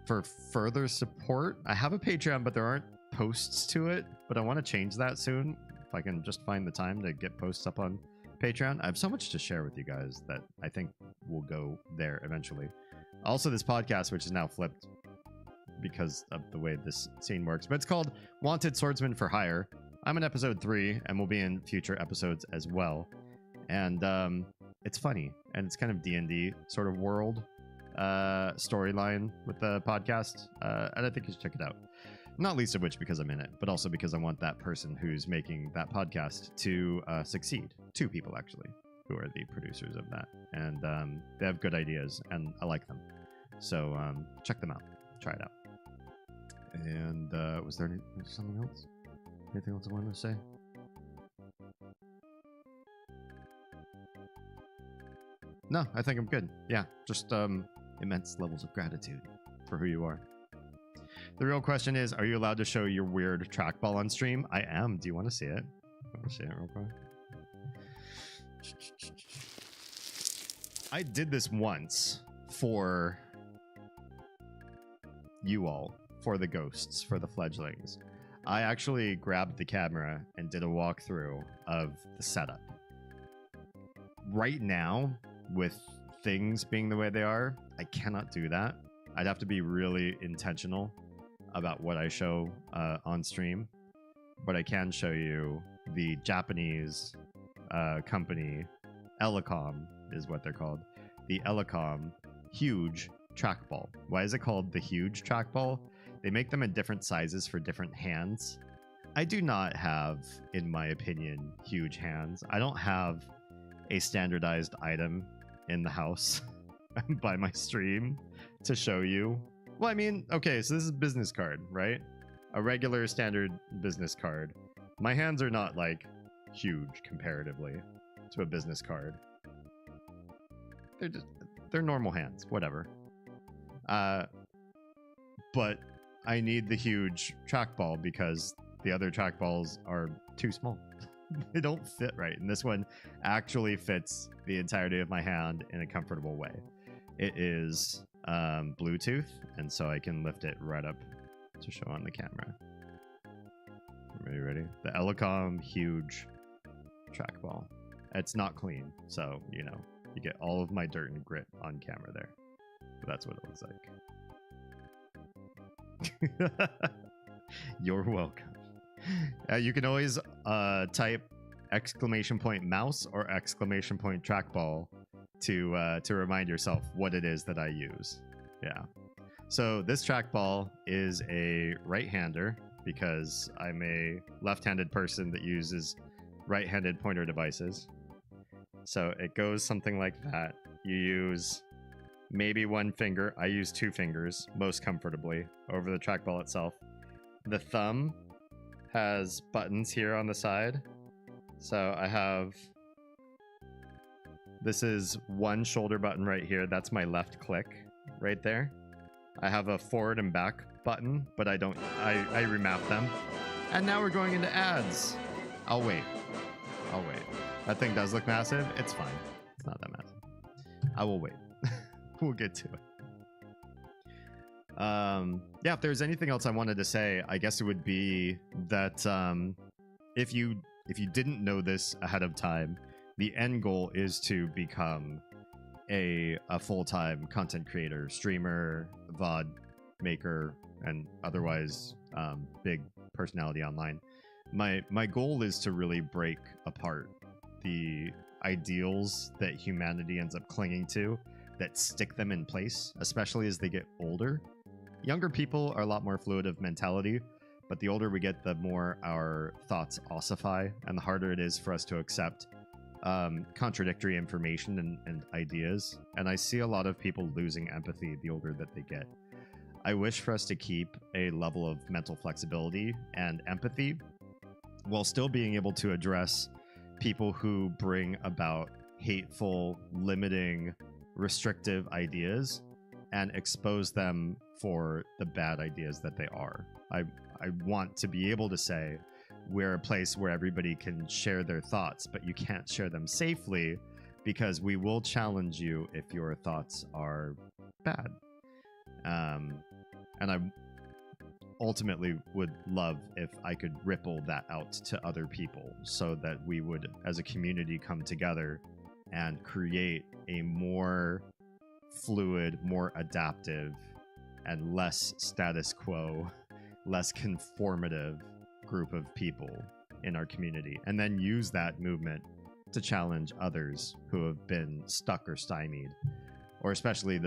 B: For further support, I have a Patreon, but there aren't posts to it. But I want to change that soon. If I can just find the time to get posts up on Patreon. I have so much to share with you guys that I think will go there eventually. Also, this podcast, which is now flipped because of the way this scene works, but it's called Wanted Swordsman for Hire. I'm in episode 3 and will be in future episodes as well. And it's funny, and it's kind of D&D sort of world storyline with the podcast, and I think you should check it out. Not least of which because I'm in it, but also because I want that person who's making that podcast to succeed. 2 people, actually, who are the producers of that. And they have good ideas, and I like them. So check them out. Try it out. And was there something else? Anything else I wanted to say? No, I think I'm good. Yeah, just immense levels of gratitude for who you are. The real question is, are you allowed to show your weird trackball on stream? I am. Do you want to see it? Want to see it real quick? I did this once for you all, for the ghosts, for the fledglings. I actually grabbed the camera and did a walkthrough of the setup. Right now, with things being the way they are, I cannot do that. I'd have to be really intentional about what I show on stream, but I can show you the Japanese company, Elecom is what they're called, the Elecom huge trackball. Why is it called the huge trackball? They make them in different sizes for different hands. I do not have, in my opinion, huge hands. I don't have a standardized item in the house by my stream to show you. Well, I mean, okay, so this is a business card, right? A regular standard business card. My hands are not like huge comparatively to a business card. They're normal hands, whatever. But I need the huge trackball because the other trackballs are too small. They don't fit right, and this one actually fits the entirety of my hand in a comfortable way. It is Bluetooth, and so I can lift it right up to show on the camera. Are you ready? The Elecom huge trackball. It's not clean, so you get all of my dirt and grit on camera there. But that's what it looks like. You're welcome. You can always type !mouse or !trackball to remind yourself what it is that I use. Yeah. So this trackball is a right-hander because I'm a left-handed person that uses right-handed pointer devices. So it goes something like that. You use maybe one finger. I use 2 fingers most comfortably over the trackball itself. The thumb has buttons here on the side. So I have, this is one shoulder button right here. That's my left click right there. I have a forward and back button, but I remap them. And now we're going into ads. I'll wait. That thing does look massive. It's fine. It's not that massive. I will wait. We'll get to it. Yeah, if there's anything else I wanted to say, I guess it would be that if you if you didn't know this ahead of time, the end goal is to become a full-time content creator, streamer, VOD maker, and otherwise big personality online. My goal is to really break apart the ideals that humanity ends up clinging to that stick them in place, especially as they get older. Younger people are a lot more fluid of mentality, but the older we get, the more our thoughts ossify, and the harder it is for us to accept contradictory information and ideas. And I see a lot of people losing empathy the older that they get. I wish for us to keep a level of mental flexibility and empathy while still being able to address people who bring about hateful, limiting, restrictive ideas and expose them for the bad ideas that they are. I want to be able to say we're a place where everybody can share their thoughts, but you can't share them safely because we will challenge you if your thoughts are bad. And I ultimately would love if I could ripple that out to other people so that we would, as a community, come together and create a more fluid, more adaptive, and less status quo, less conformative group of people in our community, and then use that movement to challenge others who have been stuck or stymied, or especially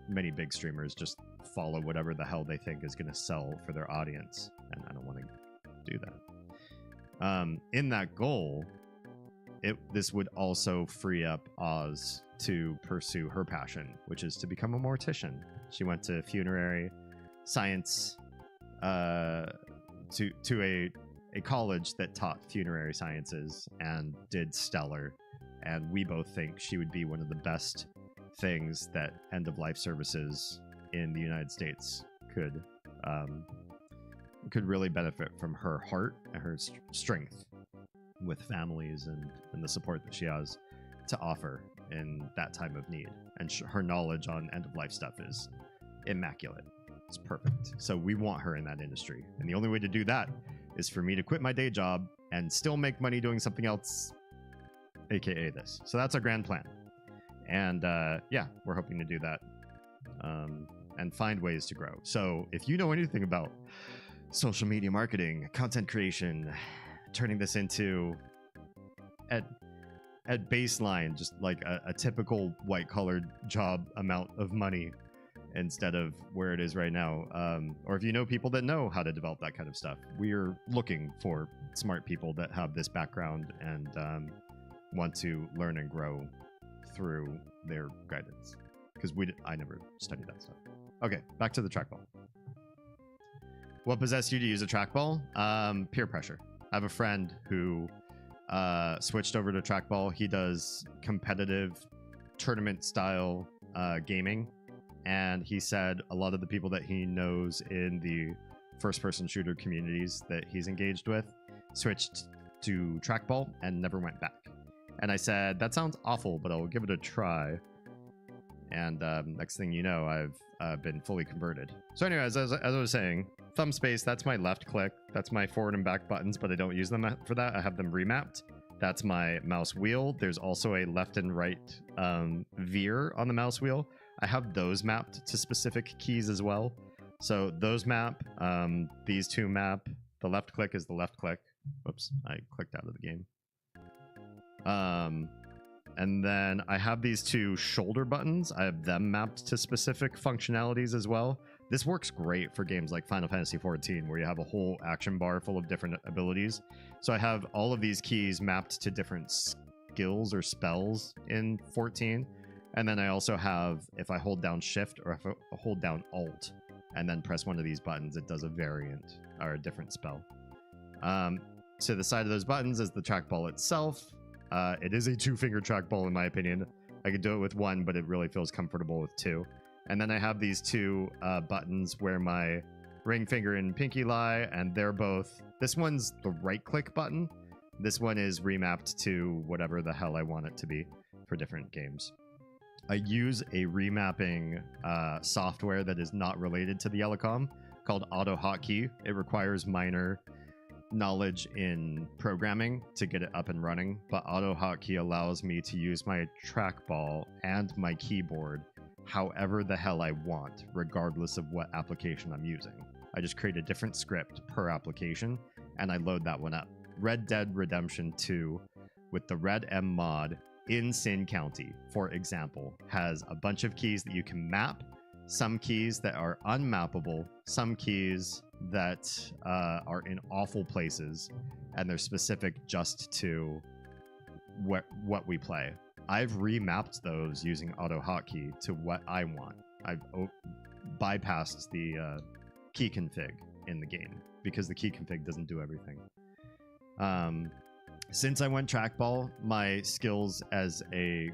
B: many big streamers just follow whatever the hell they think is going to sell for their audience, and I don't want to do that. In that goal, this would also free up Oz to pursue her passion, which is to become a mortician. She went to funerary science to a college that taught funerary sciences and did stellar, and we both think she would be one of the best things that end-of-life services in the United States could really benefit from her heart and her strength with families and the support that she has to offer in that time of need. And her knowledge on end-of-life stuff is immaculate. It's perfect. So we want her in that industry. And the only way to do that is for me to quit my day job and still make money doing something else, aka this. So that's our grand plan. And yeah, we're hoping to do that and find ways to grow. So if you know anything about social media marketing, content creation, turning this into at baseline, just like a typical white collared job amount of money instead of where it is right now. Or if you know people that know how to develop that kind of stuff, we're looking for smart people that have this background and want to learn and grow through their guidance. Because I never studied that stuff. Okay, back to the trackball. What possessed you to use a trackball? Peer pressure. I have a friend who switched over to trackball. He does competitive tournament style gaming. And he said a lot of the people that he knows in the first-person shooter communities that he's engaged with switched to trackball and never went back. And I said, that sounds awful, but I'll give it a try. And next thing you know, I've been fully converted. So anyways, as I was saying, thumb space, that's my left click. That's my forward and back buttons, but I don't use them for that. I have them remapped. That's my mouse wheel. There's also a left and right veer on the mouse wheel. I have those mapped to specific keys as well. So those map, these two map. The left click is the left click. Whoops, I clicked out of the game. And then I have these two shoulder buttons. I have them mapped to specific functionalities as well. This works great for games like Final Fantasy XIV, where you have a whole action bar full of different abilities. So I have all of these keys mapped to different skills or spells in 14. And then I also have, if I hold down Shift or if I hold down Alt and then press one of these buttons, it does a variant or a different spell. To the side of those buttons is the trackball itself. It is a two-finger trackball in my opinion. I could do it with one, but it really feels comfortable with two. And then I have these two buttons where my ring finger and pinky lie, and they're both... This one's the right-click button. This one is remapped to whatever the hell I want it to be for different games. I use a remapping software that is not related to the Elecom called Auto Hotkey. It requires minor knowledge in programming to get it up and running, but auto hotkey allows me to use my trackball and my keyboard however the hell I want, regardless of what application I'm using. I just create a different script per application, and I load that one up. Red Dead Redemption 2 with the Red M mod in Sin County, for example, has a bunch of keys that you can map, some keys that are unmappable, some keys that are in awful places, and they're specific just to what we play. I've remapped those using auto hotkey to what I want. I've bypassed the key config in the game because the key config doesn't do everything. Since I went trackball, my skills as a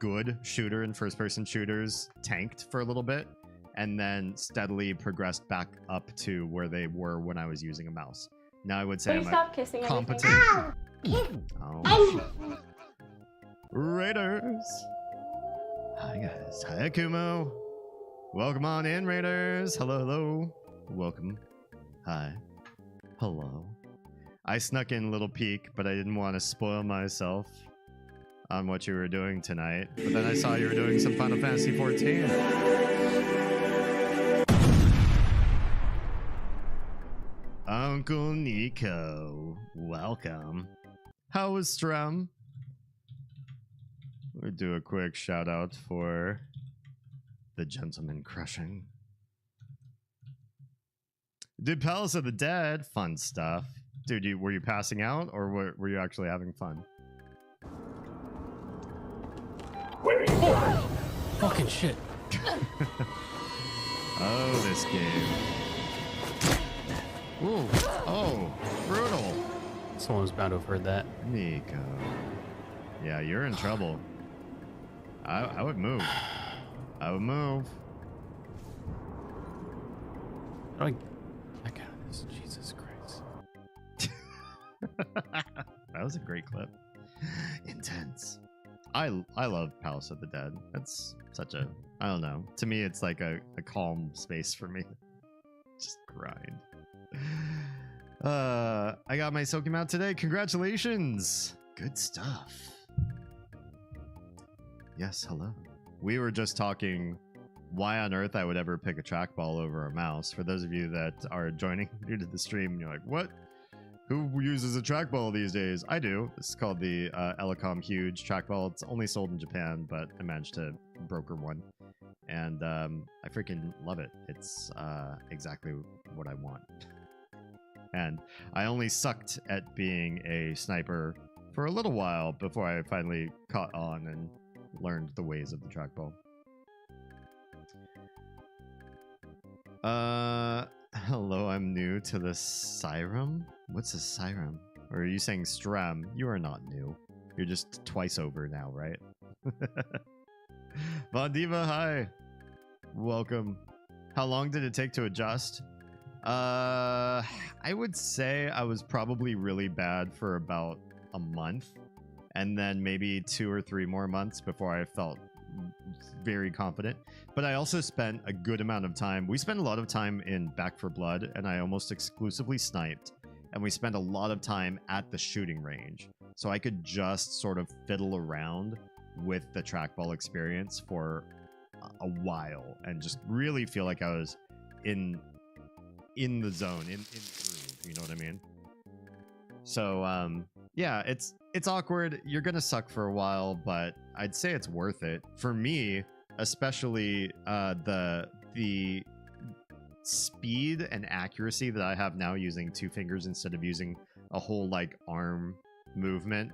B: good shooter in first-person shooters tanked for a little bit, and then steadily progressed back up to where they were when I was using a mouse. Now I would say I'm a competent. Oh. Raiders! Hi guys. Hi Akumo. Welcome on in, Raiders. Hello, hello. Welcome. Hi. Hello. I snuck in a little peek, but I didn't want to spoil myself on what you were doing tonight. But then I saw you were doing some Final Fantasy 14. Uncle Nico, welcome. How was Strum? We'll do a quick shout out for the gentleman crushing. Did Palace of the Dead, fun stuff. Dude, were you passing out or were you actually having fun?
E: Fucking shit.
B: Oh, this game. Ooh, oh, brutal.
E: Someone's bound to have heard that.
B: Nico. Yeah, you're in trouble. I would move. I would move.
E: How do I get back out of this? Jesus Christ.
B: That was a great clip. Intense. I love Palace of the Dead. That's such a, I don't know. To me, it's like a calm space for me. Just grind. I got my Soaking out today. Congratulations. Good stuff. Yes, hello. We were just talking why on earth I would ever pick a trackball over a mouse. For those of you that are joining new to the stream, and you're like, what? Who uses a trackball these days? I do. This is called the Elecom Huge trackball. It's only sold in Japan, but I managed to broker one. And I freaking love it. It's exactly what I want. And I only sucked at being a sniper for a little while before I finally caught on and learned the ways of the trackball. Hello, I'm new to the scre-um. What's a scre-um? Or are you saying strum? You are not new. You're just twice over now, right? Von Diva, hi. Welcome. How long did it take to adjust? I would say I was probably really bad for about a month, and then maybe 2 or 3 more months before I felt very confident. But I also spent a good amount of time. We spent a lot of time in Back 4 Blood, and I almost exclusively sniped. And we spent a lot of time at the shooting range. So I could just sort of fiddle around with the trackball experience for a while and just really feel like I was in the zone, in the groove, you know what I mean? So yeah, it's awkward. You're gonna suck for a while, but I'd say it's worth it. For me, especially the speed and accuracy that I have now using 2 fingers instead of using a whole like arm movement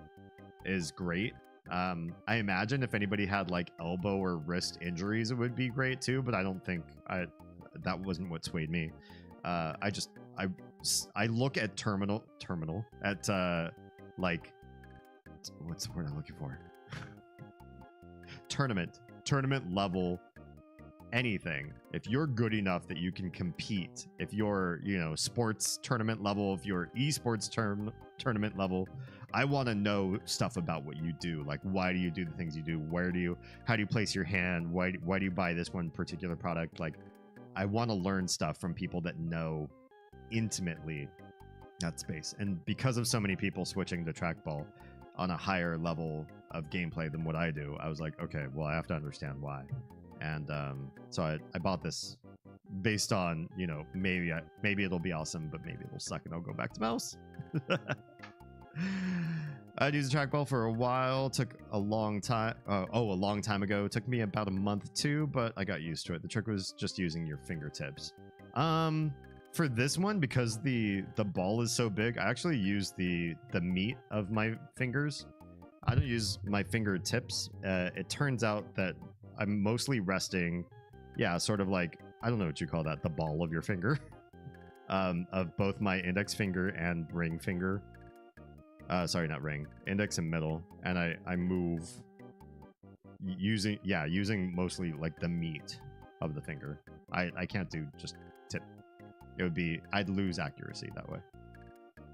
B: is great. I imagine if anybody had like elbow or wrist injuries, it would be great too, but I don't think that wasn't what swayed me. I look at terminal at like, what's the word I'm looking for? tournament level anything. If you're good enough that you can compete, if you're, you know, sports tournament level, if you're esports tournament level, I want to know stuff about what you do. Like, why do you do the things you do? How do you place your hand? Why do you buy this one particular product? Like, I want to learn stuff from people that know intimately that space. And because of so many people switching to trackball on a higher level of gameplay than what I do, I was like, okay, well, I have to understand why. And so I bought this based on, you know, maybe it'll be awesome, but maybe it'll suck and I'll go back to mouse. I'd used a trackball for a while. Took a long time. A long time ago. Took me about a month too, but I got used to it. The trick was just using your fingertips. For this one, because the ball is so big, I actually use the meat of my fingers. I don't use my fingertips. It turns out that I'm mostly resting, yeah, sort of like, I don't know what you call that, the ball of your finger, of both my index finger and ring finger. Sorry, not ring, index and middle, and I move using mostly like the meat of the finger. I can't do just tip. It would be, I'd lose accuracy that way.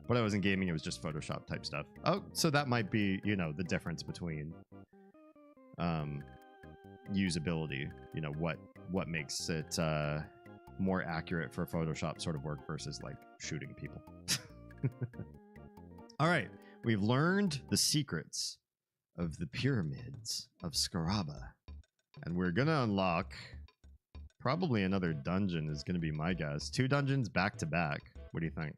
B: When I wasn't gaming, it was just Photoshop type stuff. Oh, so that might be, you know, the difference between usability, you know, what makes it more accurate for Photoshop sort of work versus like shooting people. All right, we've learned the secrets of the pyramids of Scaraba, and we're gonna unlock probably another dungeon is gonna be my guess. 2 dungeons back to back. What do you think?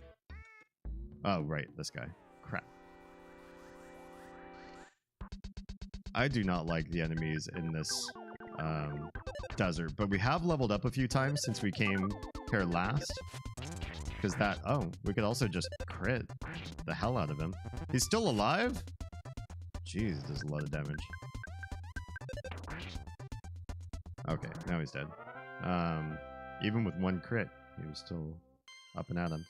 B: Oh, right, this guy. Crap. I do not like the enemies in this desert, but we have leveled up a few times since we came here last. Because that, oh, we could also just crit the hell out of him. He's still alive? Jeez, does a lot of damage. Okay, now he's dead. Even with 1 crit, he was still up and at him.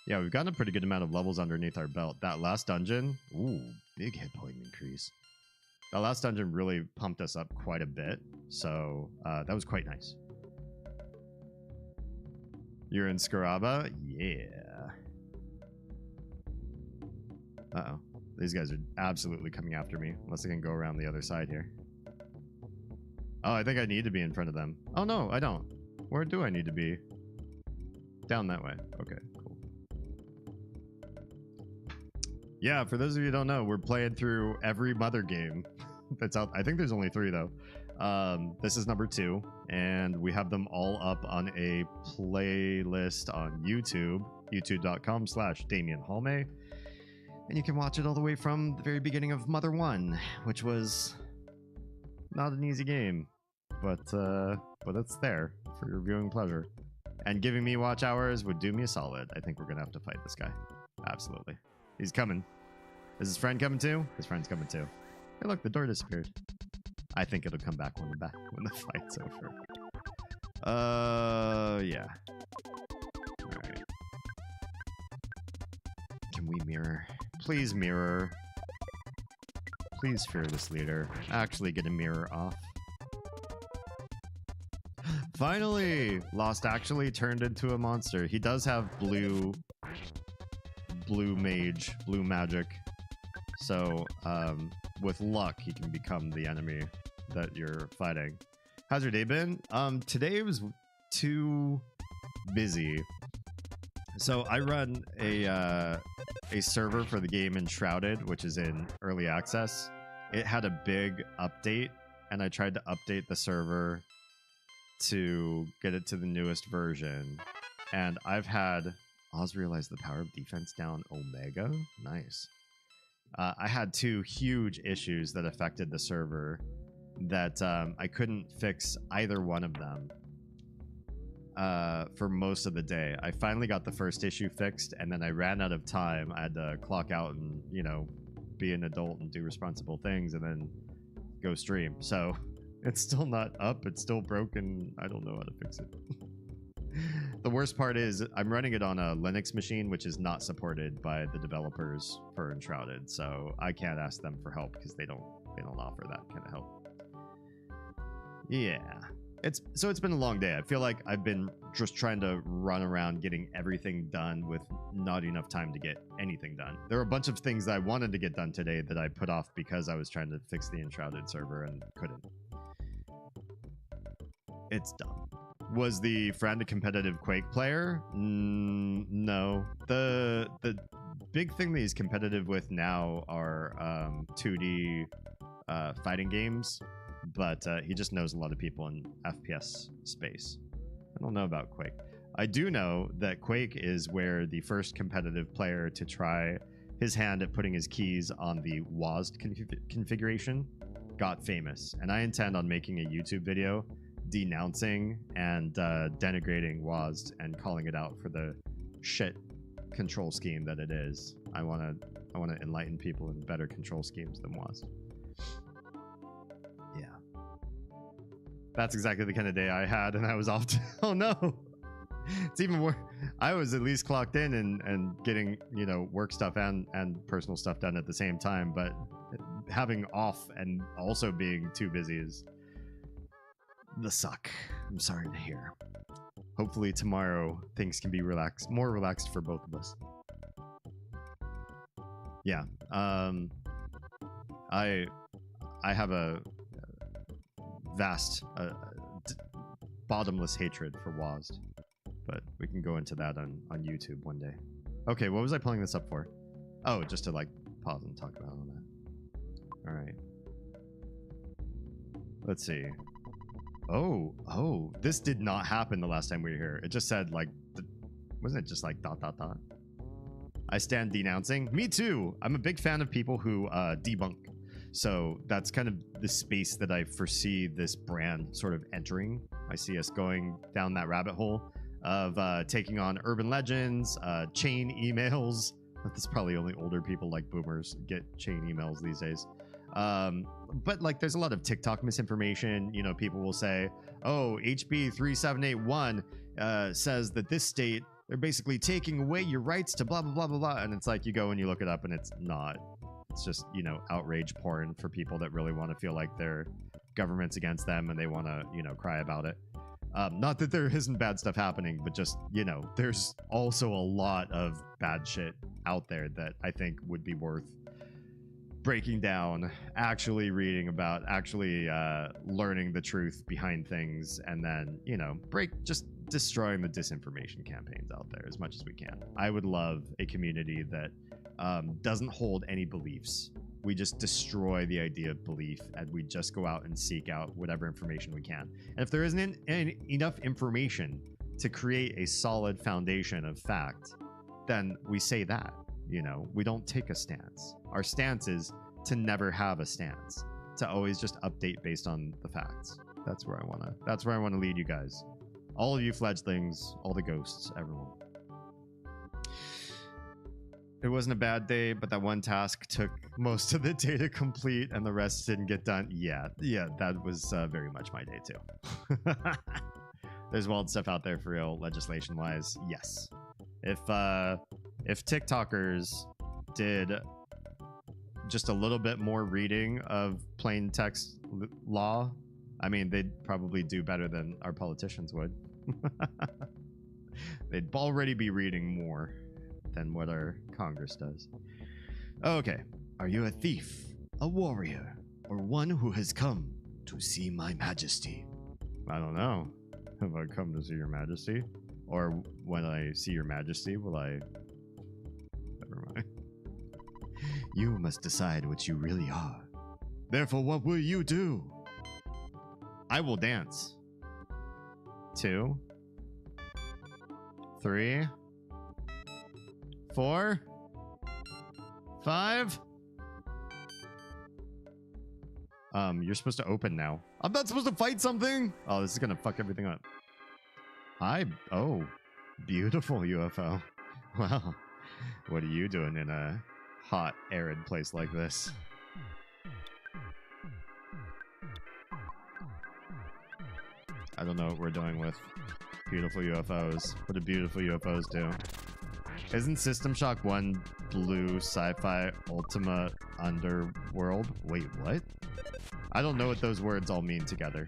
B: Yeah, we've gotten a pretty good amount of levels underneath our belt. That last dungeon, ooh, big hit point increase. That last dungeon really pumped us up quite a bit, so that was quite nice. You're in Scaraba? Yeah. Uh-oh. These guys are absolutely coming after me, unless I can go around the other side here. Oh, I think I need to be in front of them. Oh, no, I don't. Where do I need to be? Down that way. Okay, cool. Yeah, for those of you who don't know, we're playing through every Mother game that's out. I think there's only 3, though. This is number 2, and we have them all up on a playlist on YouTube, youtube.com/DamienHalme, and you can watch it all the way from the very beginning of Mother 1, which was not an easy game, but it's there for your viewing pleasure. And giving me watch hours would do me a solid. I think we're gonna have to fight this guy. Absolutely. He's coming. Is his friend coming too? His friend's coming too. Hey, look, the door disappeared. I think it'll come back when the fight's over. Yeah. Alright. Can we mirror? Please mirror. Please, fearless leader. Actually get a mirror off. Finally! Lost actually turned into a monster. He does have blue magic. So, with luck, he can become the enemy that you're fighting. How's your day been? Today was too busy. So I run a server for the game Enshrouded, which is in early access. It had a big update, and I tried to update the server to get it to the newest version. And I've had Oz realize the power of defense down Omega. Nice. I had 2 huge issues that affected the server that I couldn't fix either one of them for most of the day. I finally got the first issue fixed, and then I ran out of time. I had to clock out and, you know, be an adult and do responsible things and then go stream. So it's still not up. It's still broken. I don't know how to fix it. The worst part is I'm running it on a Linux machine, which is not supported by the developers for Enshrouded. So I can't ask them for help because they don't offer that kind of help. Yeah. It's been a long day. I feel like I've been just trying to run around getting everything done with not enough time to get anything done. There were a bunch of things that I wanted to get done today that I put off because I was trying to fix the Enshrouded server and couldn't. It's dumb. Was the friend a competitive Quake player? No. The big thing that he's competitive with now are 2D fighting games, but he just knows a lot of people in FPS space. I don't know about Quake. I do know that Quake is where the first competitive player to try his hand at putting his keys on the WASD configuration got famous, and I intend on making a YouTube video denouncing and denigrating WASD and calling it out for the shit control scheme that it is. I want to enlighten people in better control schemes than WASD. Yeah, that's exactly the kind of day I had, and I was off to oh no, it's even worse. I was at least clocked in and getting, you know, work stuff and personal stuff done at the same time, but having off and also being too busy is the suck. I'm sorry to hear. Hopefully tomorrow things can be more relaxed for both of us. Yeah. I have a vast bottomless hatred for WASD, but we can go into that on YouTube one day. Okay, what was I pulling this up for? Oh, just to like pause and talk about all that. All right. Let's see. Oh, this did not happen the last time we were here. It just said like, wasn't it just like ... I stand denouncing. Me too. I'm a big fan of people who debunk. So that's kind of the space that I foresee this brand sort of entering. I see us going down that rabbit hole of taking on urban legends, chain emails. That's probably only older people like boomers get chain emails these days. But like there's a lot of TikTok misinformation. You know, people will say, oh, HB 3781 says that this state, they're basically taking away your rights to blah, blah, blah, blah, blah. And it's like you go and you look it up and it's not. It's just, you know, outrage porn for people that really want to feel like their government's against them and they want to, you know, cry about it. Not that there isn't bad stuff happening, but just, you know, there's also a lot of bad shit out there that I think would be worth breaking down, actually reading about, actually learning the truth behind things, and then, you know, just destroying the disinformation campaigns out there as much as we can. I would love a community that doesn't hold any beliefs. We just destroy the idea of belief and we just go out and seek out whatever information we can. And if there isn't enough information to create a solid foundation of fact, then we say that, you know, we don't take a stance. Our stance is to never have a stance, to always just update based on the facts. That's where I want to lead you guys. All of you fledglings, all the ghosts, everyone. It wasn't a bad day, but that one task took most of the day to complete and the rest didn't get done. Yeah, that was very much my day too. There's wild stuff out there for real, legislation-wise. Yes. If TikTokers did just a little bit more reading of plain text law, I mean, they'd probably do better than our politicians would. They'd already be reading more than what our Congress does. Okay. Are you a thief, a warrior, or one who has come to see my majesty? I don't know. Have I come to see your majesty? Or when I see your majesty, will I... Never mind. You must decide what you really are. Therefore, what will you do? I will dance. 2, 3, 4, 5. You're supposed to open now. I'm not supposed to fight something? Oh, this is gonna fuck everything up. Oh, beautiful UFO. Wow. What are you doing in a hot, arid place like this? I don't know what we're doing with beautiful UFOs. What do beautiful UFOs do? Isn't System Shock 1 blue sci-fi Ultima Underworld? Wait, what? I don't know what those words all mean together.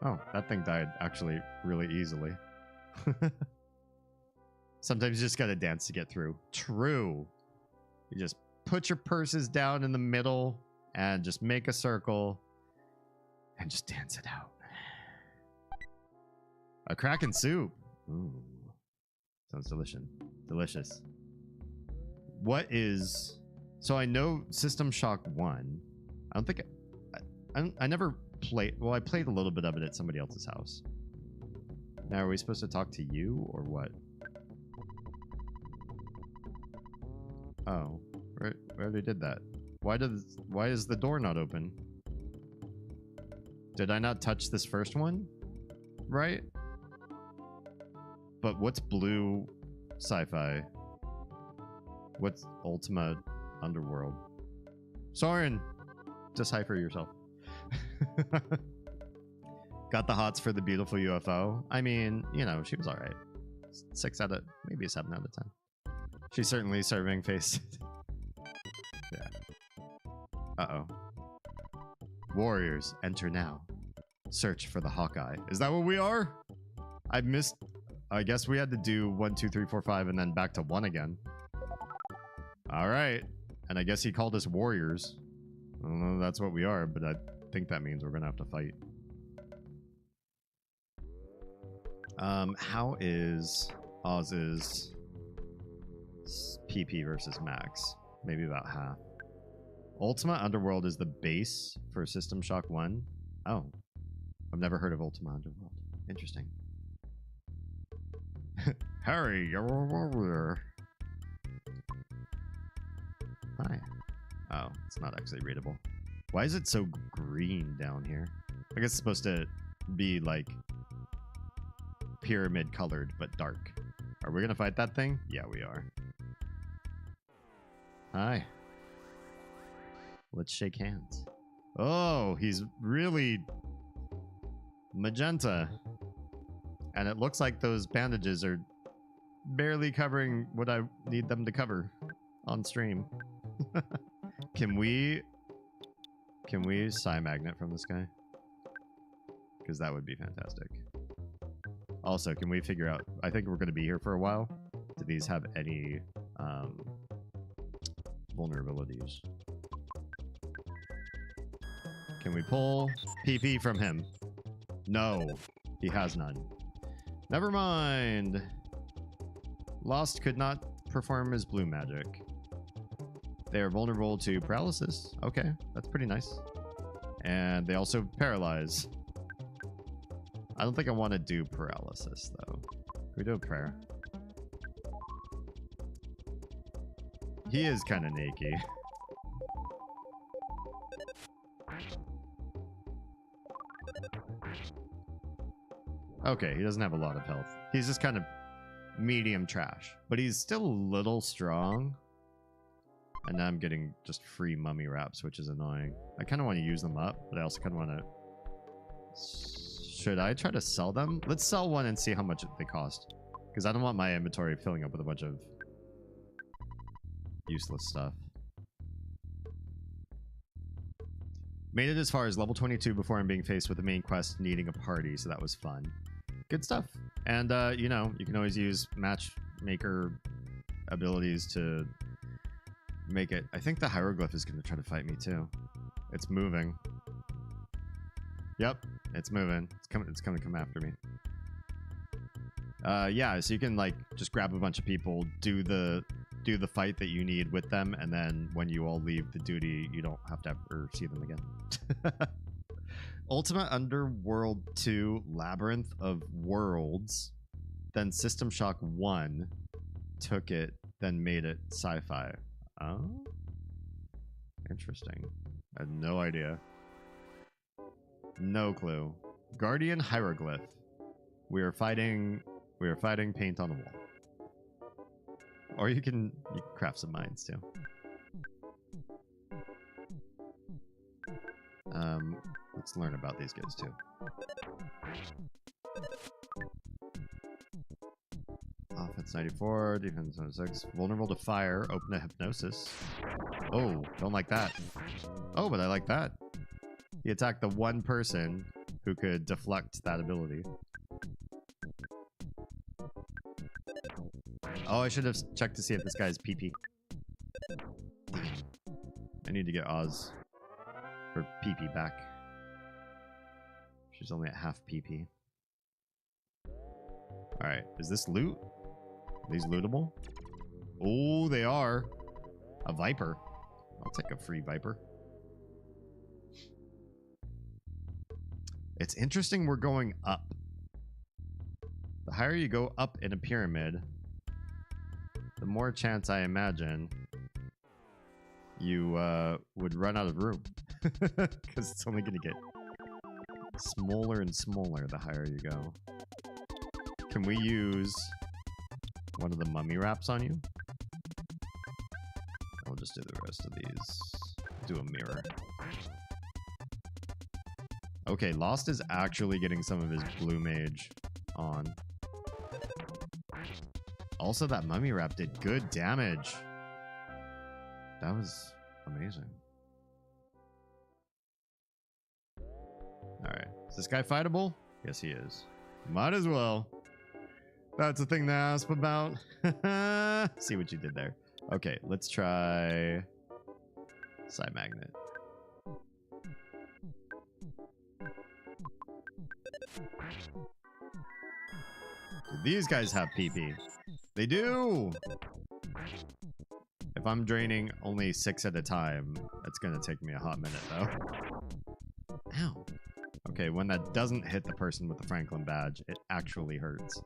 B: Oh, that thing died actually really easily. Sometimes you just gotta dance to get through. True. You just put your purses down in the middle and just make a circle and just dance it out. A Kraken soup. Ooh. Sounds delicious. What is... So I know System Shock 1. I don't think... I never played... Well, I played a little bit of it at somebody else's house. Now, are we supposed to talk to you, or what? Oh. Right, we already did that. Why is the door not open? Did I not touch this first one? Right? But what's blue sci-fi? What's Ultima Underworld? Soren! Decipher yourself. Got the hots for the beautiful UFO. I mean, you know, she was alright. 6 out of... maybe a 7 out of 10. She's certainly serving face. Yeah. Uh-oh. Warriors, enter now. Search for the Hawkeye. Is that what we are? I missed... I guess we had to do 1, 2, 3, 4, 5, and then back to 1 again. Alright. And I guess he called us warriors. I don't know if that's what we are, but I think that means we're gonna have to fight. How is Oz's PP versus Max? Maybe about half. Ultima Underworld is the base for System Shock 1. Oh. I've never heard of Ultima Underworld. Interesting. Harry, you're a warrior. Hi. Oh, it's not actually readable. Why is it so green down here? I guess it's supposed to be like pyramid colored, but dark. Are we gonna fight that thing? Yeah, we are. Hi. Let's shake hands. Oh, he's really magenta. And it looks like those bandages are barely covering what I need them to cover on stream. Can we Psi Magnet from this guy? Because that would be fantastic. Also, can we figure out... I think we're going to be here for a while. Do these have any vulnerabilities? Can we pull PP from him? No, he has none. Never mind. Lost could not perform his blue magic. They are vulnerable to paralysis. Okay, that's pretty nice. And they also paralyze. I don't think I want to do paralysis, though. Can we do a prayer? He is kind of naked. Okay, he doesn't have a lot of health. He's just kind of medium trash. But he's still a little strong. And now I'm getting just free mummy wraps, which is annoying. I kind of want to use them up, but I also kind of want to... Should I try to sell them? Let's sell one and see how much they cost. Because I don't want my inventory filling up with a bunch of useless stuff. Made it as far as level 22 before I'm being faced with the main quest needing a party, so that was fun. Good stuff. And, you know, you can always use matchmaker abilities to make it... I think the hieroglyph is going to try to fight me, too. It's moving. Yep, it's moving. It's going to come after me. Yeah, so you can, like, just grab a bunch of people, do the fight that you need with them, and then when you all leave the duty, you don't have to ever see them again. Ultima Underworld 2 Labyrinth of Worlds, then System Shock 1 took it, then made it sci-fi. Oh? Interesting. I had no idea. No clue. Guardian Hieroglyph. We are fighting paint on the wall. Or you can craft some mines too. Let's learn about these guys too. Offense 94, defense 96. Vulnerable to fire, open to hypnosis. Oh, don't like that. Oh, but I like that. He attacked the one person who could deflect that ability. Oh, I should have checked to see if this guy's PP. I need to get Oz for PP back. She's only at half PP. Alright, is this loot? Are these lootable? Oh, they are. A viper. I'll take a free viper. It's interesting we're going up. The higher you go up in a pyramid, the more chance I imagine you would run out of room. Because it's only going to get smaller and smaller the higher you go. Can we use one of the mummy wraps on you? I'll just do the rest of these. Do a mirror. Okay, Lost is actually getting some of his blue mage on. Also, that mummy wrap did good damage. That was amazing. Alright. Is this guy fightable? Yes, he is. Might as well. That's a thing to ask about. See what you did there. Okay, let's try side magnet. Do these guys have PP? They do! If I'm draining only 6 at a time, it's gonna take me a hot minute though. Ow. Okay, when that doesn't hit the person with the Franklin badge, it actually hurts.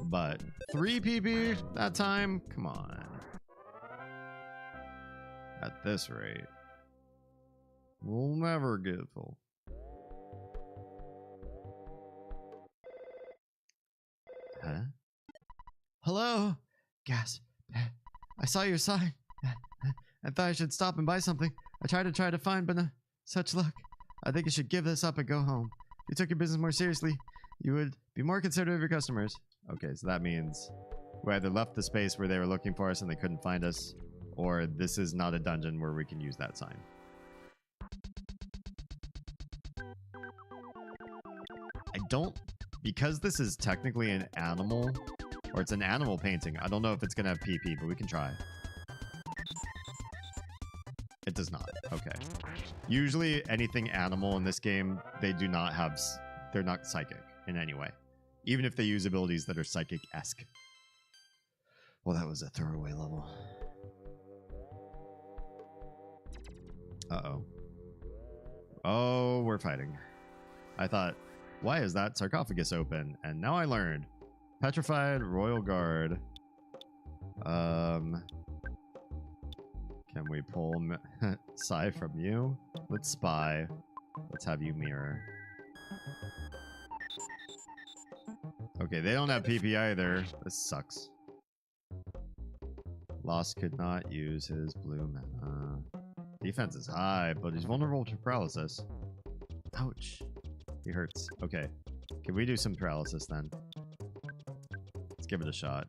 B: But 3 PP that time? Come on. At this rate, we'll never get full. Huh? Hello? Gasp. I saw your sign. I thought I should stop and buy something. I tried to find, but no such luck. I think you should give this up and go home. If you took your business more seriously, you would be more considerate of your customers. Okay, so that means we either left the space where they were looking for us and they couldn't find us, or this is not a dungeon where we can use that sign. I don't... Because this is technically an animal, or it's an animal painting, I don't know if it's going to have PP, but we can try. It does not. Okay. Usually anything animal in this game, they do not have... They're not psychic in any way. Even if they use abilities that are psychic-esque. Well, that was a throwaway level. Uh-oh. Oh, we're fighting. I thought... Why is that sarcophagus open? And now I learned. Petrified Royal Guard. Can we pull Sai from you? Let's spy. Let's have you mirror. Okay, they don't have PP either. This sucks. Lost could not use his blue mana. Defense is high, but he's vulnerable to paralysis. Ouch. He hurts. Okay. Can we do some paralysis then? Let's give it a shot.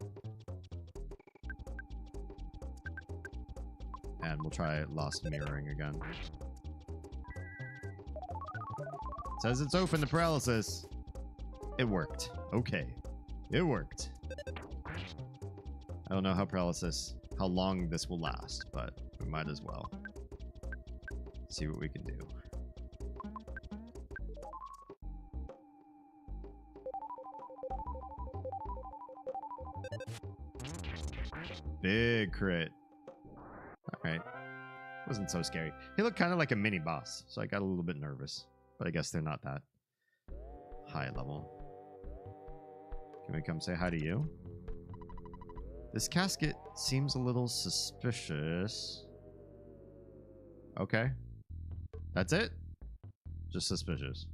B: And we'll try Lost Mirroring again. It says it's open to paralysis. It worked. Okay. It worked. I don't know how long this will last, but we might as well see what we can do. Big crit. Alright. Wasn't so scary. He looked kind of like a mini boss, so I got a little bit nervous. But I guess they're not that high level. Can we come say hi to you? This casket seems a little suspicious. Okay. That's it? Just suspicious.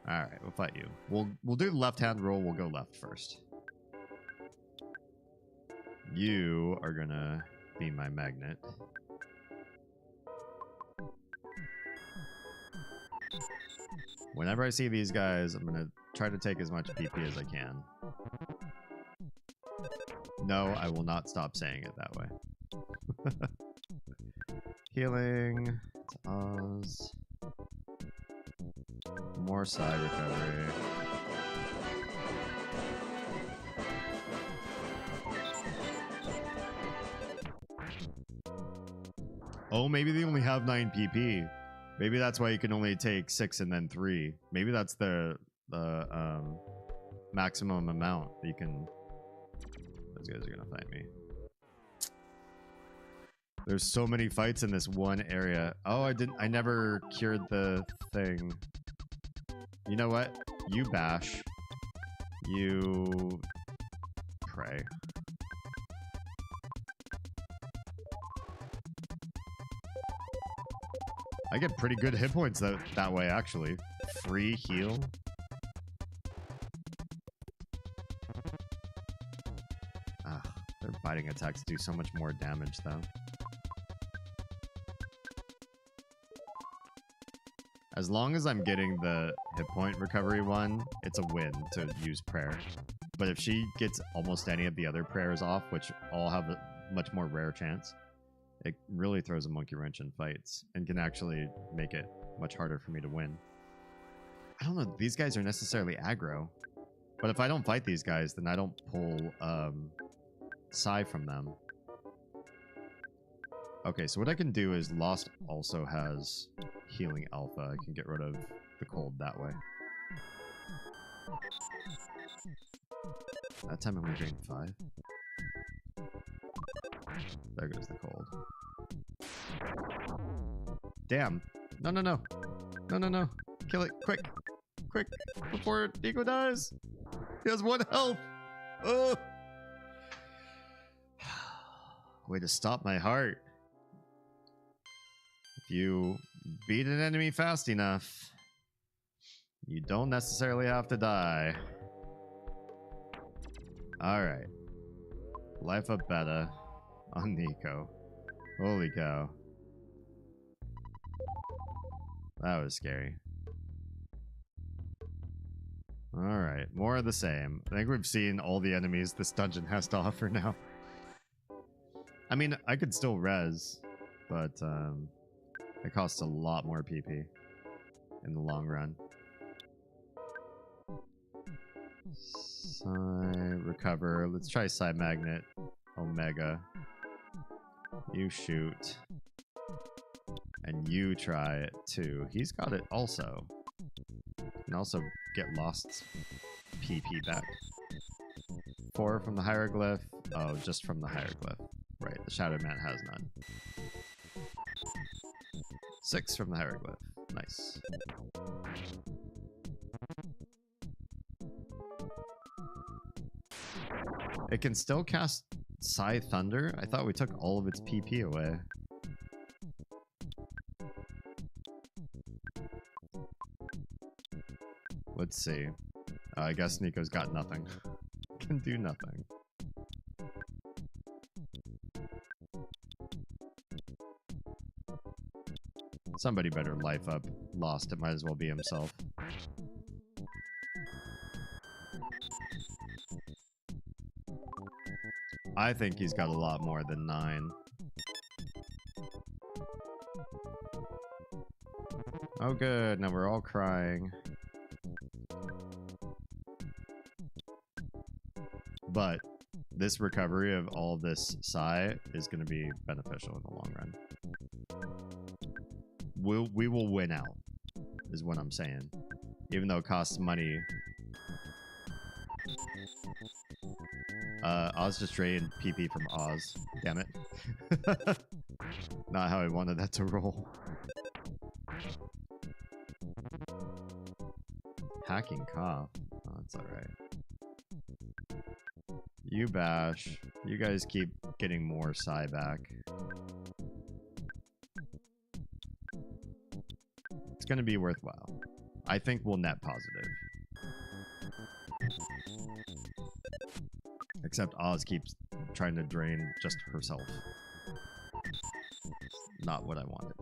B: Alright, we'll fight you. We'll do the left-hand roll, we'll go left first. You are gonna be my magnet. Whenever I see these guys, I'm gonna try to take as much PP as I can. No, I will not stop saying it that way. Healing to Oz. More side recovery. Oh, maybe they only have 9 PP. Maybe that's why you can only take 6 and then 3. Maybe that's the maximum amount that you can Those guys are gonna fight me. There's so many fights in this one area. Oh, I never cured the thing. You know what? You bash. You pray. I get pretty good hit points that way, actually. Free heal. Their biting attacks do so much more damage, though. As long as I'm getting the hit point recovery one, it's a win to use prayer. But if she gets almost any of the other prayers off, which all have a much more rare chance, it really throws a monkey wrench in fights and can actually make it much harder for me to win. I don't know, these guys are necessarily aggro. But if I don't fight these guys, then I don't pull Psy from them. Okay, so what I can do is Lost also has healing alpha. I can get rid of the cold that way. That time I'm gonna drain 5. There goes the cold. Damn. No, no, no. No, no, no. Kill it. Quick. Quick. Before Nico dies. He has 1 health. Oh. Way to stop my heart. If you beat an enemy fast enough, you don't necessarily have to die. Alright. Life up beta on Nico. Holy cow. That was scary. Alright, more of the same. I think we've seen all the enemies this dungeon has to offer now. I mean, I could still res, but it costs a lot more PP in the long run. Recover. Let's try Side Magnet. Omega. You shoot. And you try it too. He's got it also. And also get Lost PP back. 4 from the hieroglyph. Oh, just from the hieroglyph. Right, the Shadow Man has none. 6 from the hieroglyph. Nice. It can still cast Psy Thunder? I thought we took all of its PP away. Let's see. I guess Nico's got nothing. Can do nothing. Somebody better life up Lost. It might as well be himself. I think he's got a lot more than 9. Oh good, now we're all crying. But this recovery of all this Psy is going to be beneficial in the long run. We will win out, is what I'm saying. Even though it costs money. Oz just drained PP from Oz. Damn it. Not how I wanted that to roll. Hacking cough. Oh, that's alright. You bash. You guys keep getting more Psy back. It's gonna be worthwhile. I think we'll net positive. Except Oz keeps trying to drain just herself. Not what I wanted.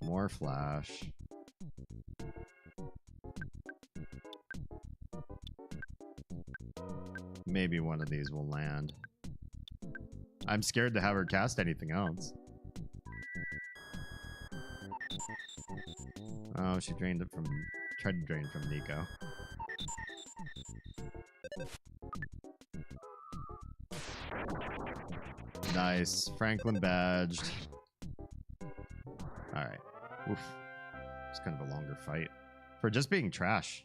B: More flash. Maybe one of these will land. I'm scared to have her cast anything else. Oh, she drained it from... tried to drain from Nico. Nice. Franklin badged. Alright. Oof. It's kind of a longer fight. For just being trash.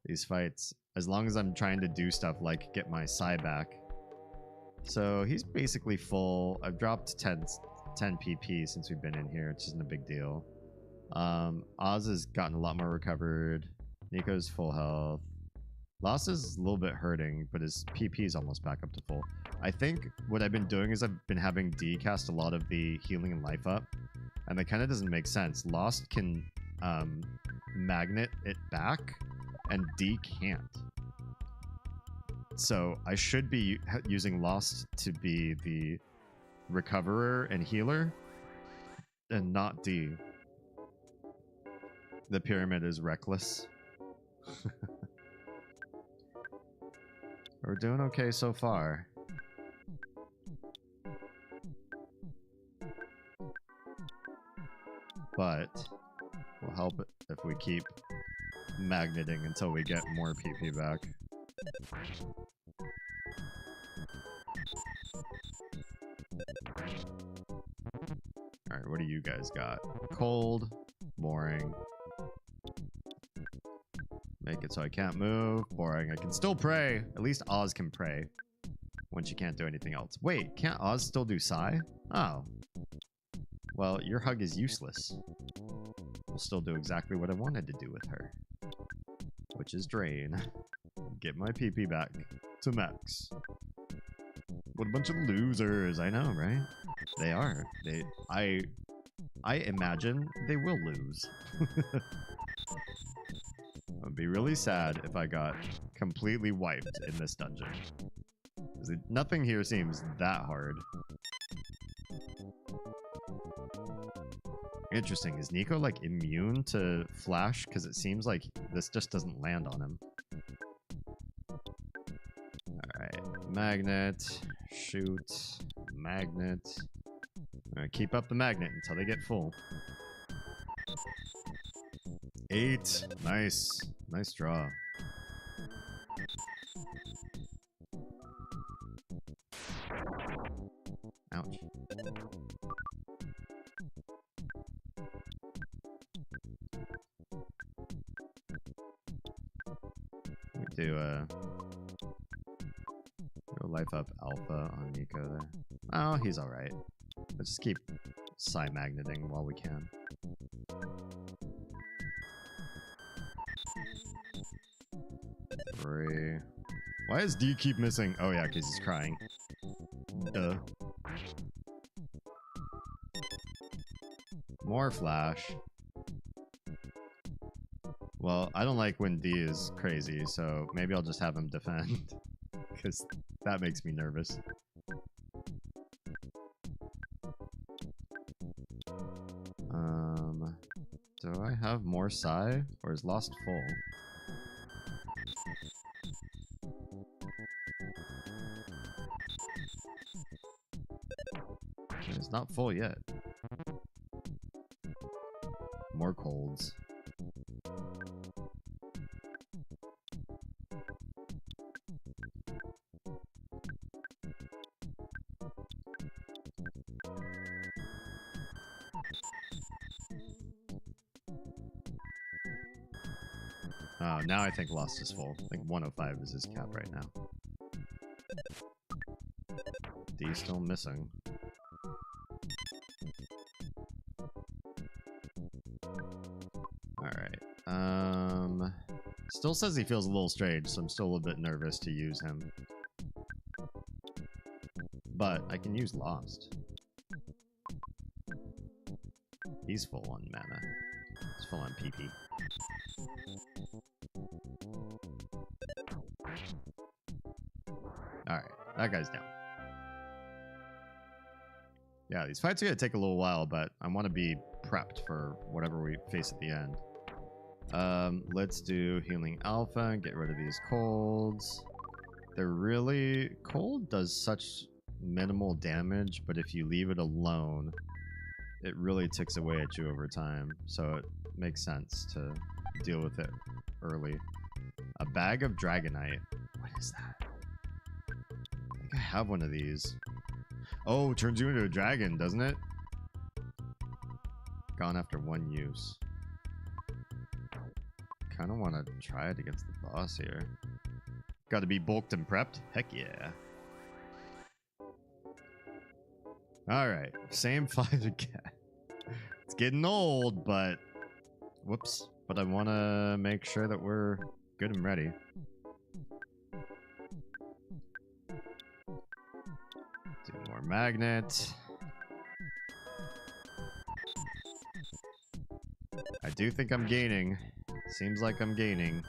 B: these fights. As long as I'm trying to do stuff like get my Psy back. So he's basically full. I've dropped 10 PP since we've been in here, which isn't a big deal. Oz has gotten a lot more recovered. Nico's full health. Lost is a little bit hurting, but his PP is almost back up to full. I think what I've been doing is I've been having D cast a lot of the healing and life up, and that kind of doesn't make sense. Lost can magnet it back, and D can't. So I should be using Lost to be the recoverer and healer, and not D. The pyramid is reckless. We're doing okay so far. But we'll help it if we keep magneting until we get more PP back. Alright, what do you guys got? Cold, boring. Make it so I can't move. Boring. I can still pray. At least Oz can pray when she can't do anything else. Wait, can't Oz still do Psy? Oh. Well, your hug is useless. We'll still do exactly what I wanted to do with her. Which is drain. Get my PP back to max. What a bunch of losers. I know, right? They are. I imagine they will lose. I'd be really sad if I got completely wiped in this dungeon. Nothing here seems that hard. Interesting. Is Nico like immune to flash? Because it seems like this just doesn't land on him. Alright. Magnet. Shoot. Magnet. I'm gonna keep up the magnet until they get full. 8. Nice. Nice draw. Ouch. We do go life up alpha on Nico there. Oh, he's alright. Let's just keep Psy magneting while we can. Why does D keep missing? Oh yeah, because he's crying. Duh. More flash. Well, I don't like when D is crazy, so maybe I'll just have him defend. Because that makes me nervous. Do I have more Psy? Or is Lost full? It's not full yet. More colds. Oh, now I think Lost is full. I think 105 is his cap right now. D still missing. Alright. Still says he feels a little strange, so I'm still a little bit nervous to use him. But I can use Lost. He's full on mana. He's full on PP. Alright, that guy's down. Yeah, these fights are going to take a little while, but I want to be prepped for whatever we face at the end. Let's do Healing Alpha and get rid of these colds. They're really... Cold does such minimal damage, but if you leave it alone, it really ticks away at you over time. So it makes sense to deal with it early. A bag of Dragonite. What is that? I think I have one of these. Oh, it turns you into a dragon, doesn't it? Gone after one use. kind of want to try it against the boss here. Got to be bulked and prepped? Heck yeah. Alright, same fight again. It's getting old, but... Whoops. But I want to make sure that we're good and ready. Do more magnet. I do think I'm gaining. Seems like I'm gaining.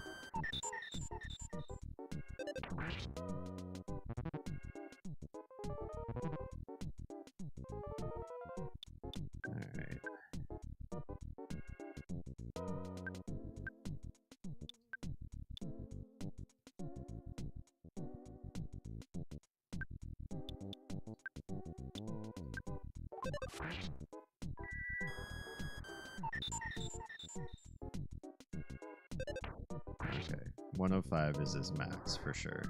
B: Alright. Okay, 105 is his max for sure.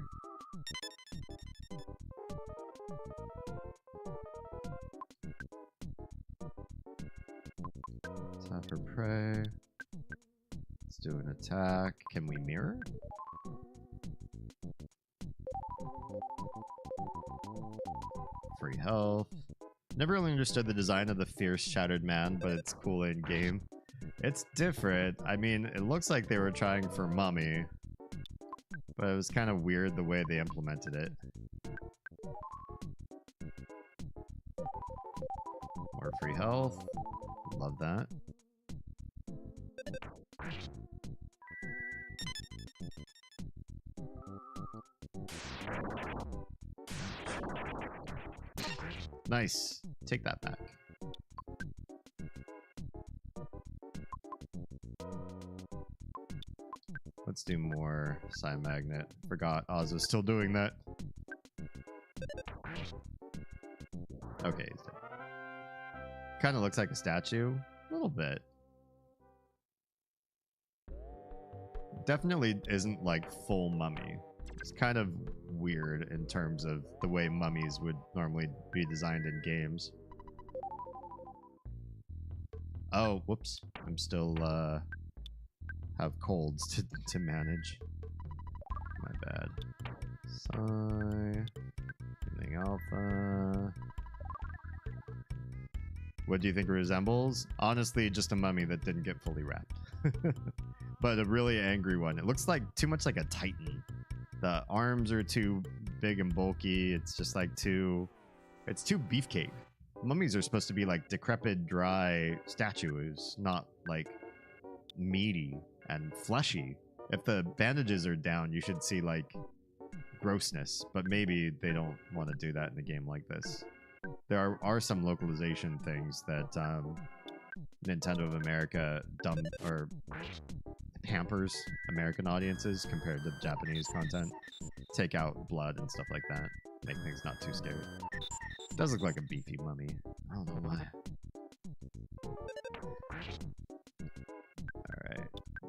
B: Tap for prey. Let's do an attack. Can we mirror? Free health. Never really understood the design of the fierce shattered man, but it's cool in game. It's different. I mean, it looks like they were trying for Mummy, but it was kind of weird the way they implemented it. More free health. Love that. Nice. Take that back. Let's do more Sign Magnet. Forgot Oz was still doing that. Okay, he's dead. Kind of looks like a statue. A little bit. Definitely isn't like full mummy. It's kind of weird in terms of the way mummies would normally be designed in games. Oh, whoops. I'm still, have colds to manage. My bad. Psi. Healing Alpha. What do you think it resembles? Honestly, just a mummy that didn't get fully wrapped. But a really angry one. It looks like too much like a titan. The arms are too big and bulky. It's just like it's too beefcake. Mummies are supposed to be like decrepit, dry statues, not like meaty and fleshy. If the bandages are down, you should see like grossness, but maybe they don't want to do that in a game like this. There are some localization things that Nintendo of America hampers American audiences compared to Japanese content. Take out blood and stuff like that. Make things not too scary. It does look like a beefy mummy. I don't know why. Alright.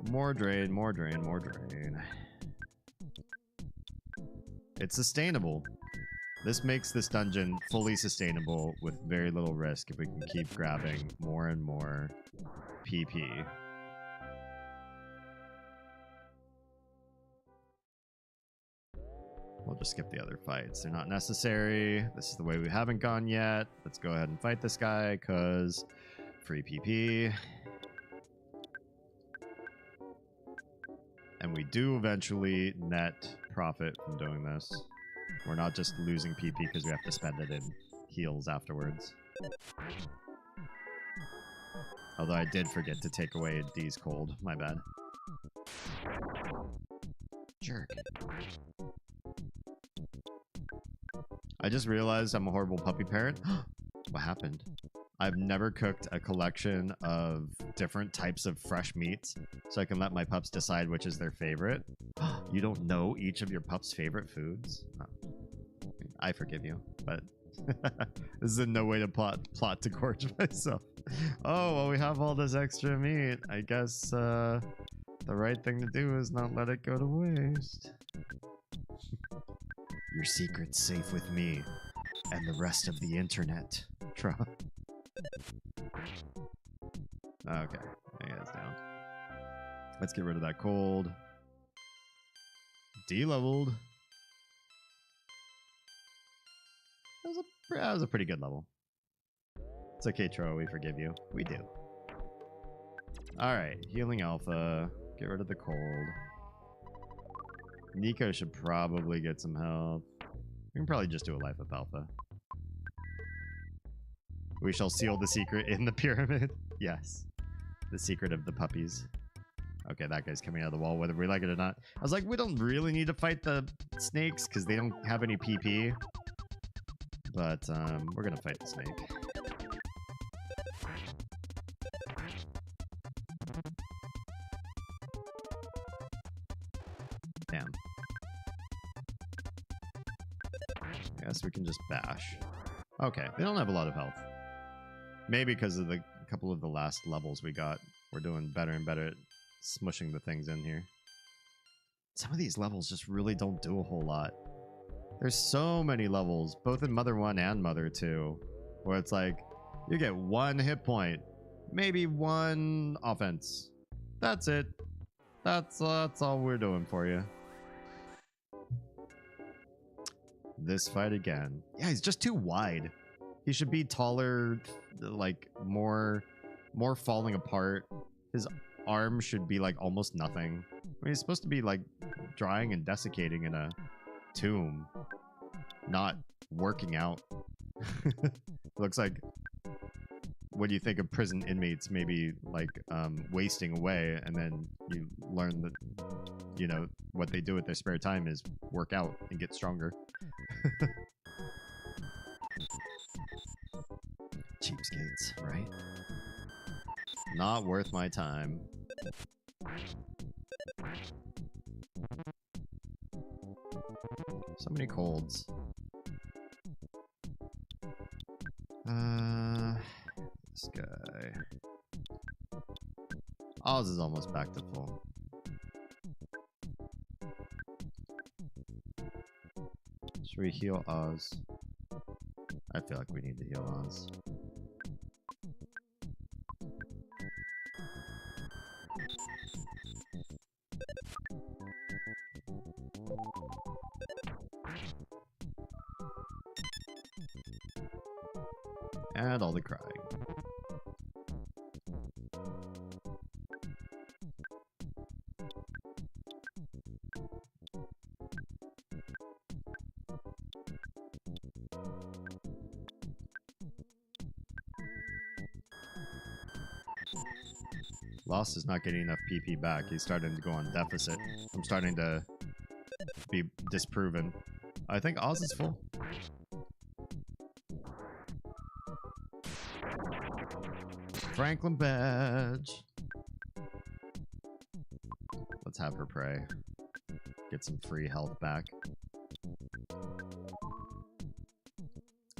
B: More drain, more drain, more drain. It's sustainable. This makes this dungeon fully sustainable with very little risk if we can keep grabbing more and more PP. We'll just skip the other fights. They're not necessary. This is the way we haven't gone yet. Let's go ahead and fight this guy, because free PP. And we do eventually net profit from doing this. We're not just losing PP because we have to spend it in heals afterwards. Although I did forget to take away D's cold. My bad. Jerk. I just realized I'm a horrible puppy parent. What happened? I've never cooked a collection of different types of fresh meats so I can let my pups decide which is their favorite. You don't know each of your pups' favorite foods? Oh. I forgive you, but this is in no way to plot to gorge myself. Oh, well, we have all this extra meat. I guess the right thing to do is not let it go to waste. Your secret's safe with me and the rest of the internet. Okay, I guess down. Let's get rid of that cold. De-leveled. That was a pretty good level. It's okay, Tro. We forgive you. We do. Alright. Healing Alpha. Get rid of the cold. Nico should probably get some health. We can probably just do a Life of Alpha. We shall seal the secret in the pyramid. Yes. The secret of the puppies. Okay, that guy's coming out of the wall whether we like it or not. I was like, we don't really need to fight the snakes because they don't have any PP. But we're going to fight the snake. Damn. I guess we can just bash. Okay, they don't have a lot of health. Maybe because of the couple of the last levels we got. We're doing better and better at smushing the things in here. Some of these levels just really don't do a whole lot. There's so many levels, both in Mother 1 and Mother 2, where it's like, you get 1 hit point, maybe 1 offense. That's it. That's all we're doing for you. This fight again. Yeah, he's just too wide. He should be taller, like more falling apart. His arm should be like almost nothing. I mean, he's supposed to be like drying and desiccating in a tomb, not working out. Looks like when you think of prison inmates, maybe like wasting away, and then you learn that, you know, what they do with their spare time is work out and get stronger. Cheapskates, right? Not worth my time. So many colds. This guy. Oz is almost back to full. Should we heal Oz? I feel like we need to heal Oz. And all the crying. Lost is not getting enough PP back. He's starting to go on deficit. I'm starting to be disproven. I think Oz is full. Franklin badge. Let's have her pray. Get some free health back.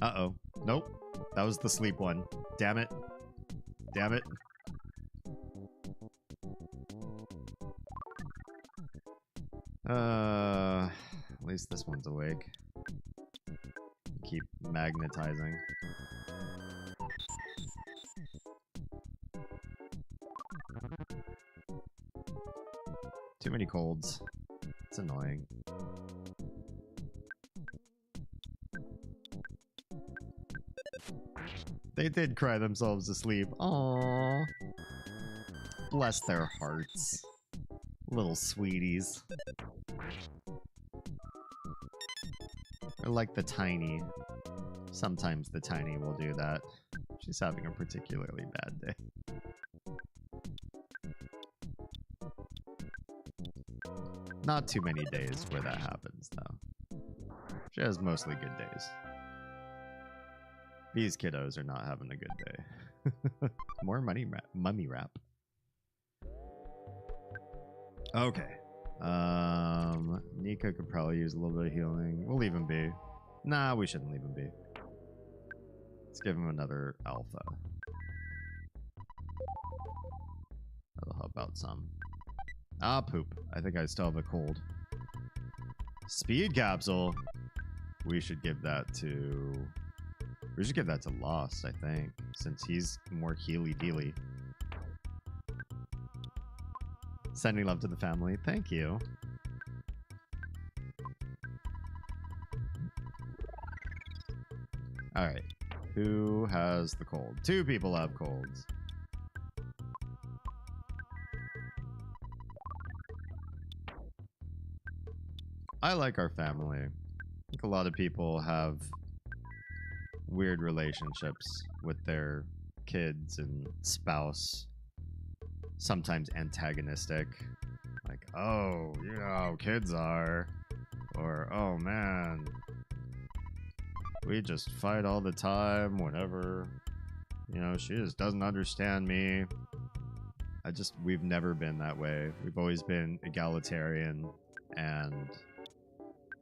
B: Uh-oh. Nope. That was the sleep one. Damn it. Damn it. At least this one's awake. Keep magnetizing. Too many colds. It's annoying. They did cry themselves to sleep. Aww. Bless their hearts. Little sweeties. They're like the tiny. Sometimes the tiny will do that. She's having a particularly bad day. Not too many days where that happens, though. She has mostly good days. These kiddos are not having a good day. More mummy wrap. Okay. Nico could probably use a little bit of healing. We'll leave him be. Nah, we shouldn't leave him be. Let's give him another alpha. That'll help out some. Ah, poop. I think I still have a cold. Speed capsule. We should give that to... We should give that to Lost, I think. Since he's more healy-dealy. Sending love to the family. Thank you. Alright. Who has the cold? 2 people have colds. I like our family. I think a lot of people have weird relationships with their kids and spouse. Sometimes antagonistic. Like, oh, you know how kids are. Or, oh man, we just fight all the time whenever, you know, she just doesn't understand me. We've never been that way. We've always been egalitarian, and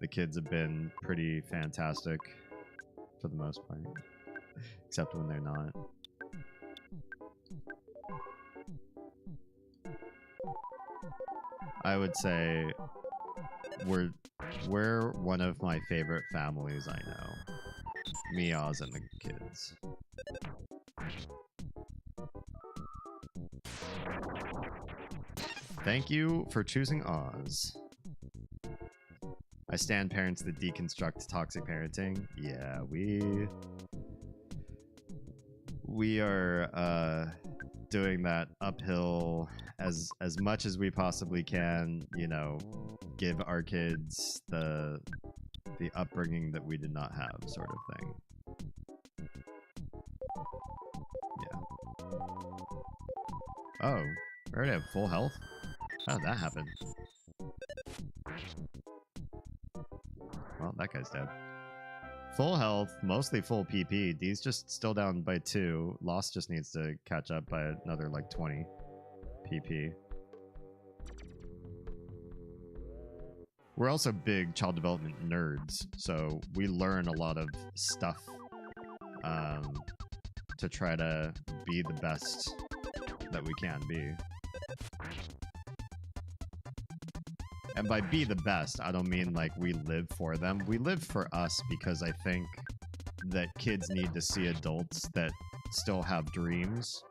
B: the kids have been pretty fantastic for the most part. Except when they're not. I would say we're one of my favorite families I know. Me, Oz, and the kids. Thank you for choosing Oz. I stand parents that deconstruct toxic parenting. Yeah, we are doing that uphill as much as we possibly can, you know, give our kids the upbringing that we did not have, sort of thing. Yeah. Oh, we already have full health? How did that happen? Well, that guy's dead. Full health, mostly full PP. D's just still down by 2. Lost just needs to catch up by another like 20 PP. We're also big child development nerds, so we learn a lot of stuff to try to be the best that we can be. And by be the best, I don't mean like we live for them. We live for us because I think that kids need to see adults that still have dreams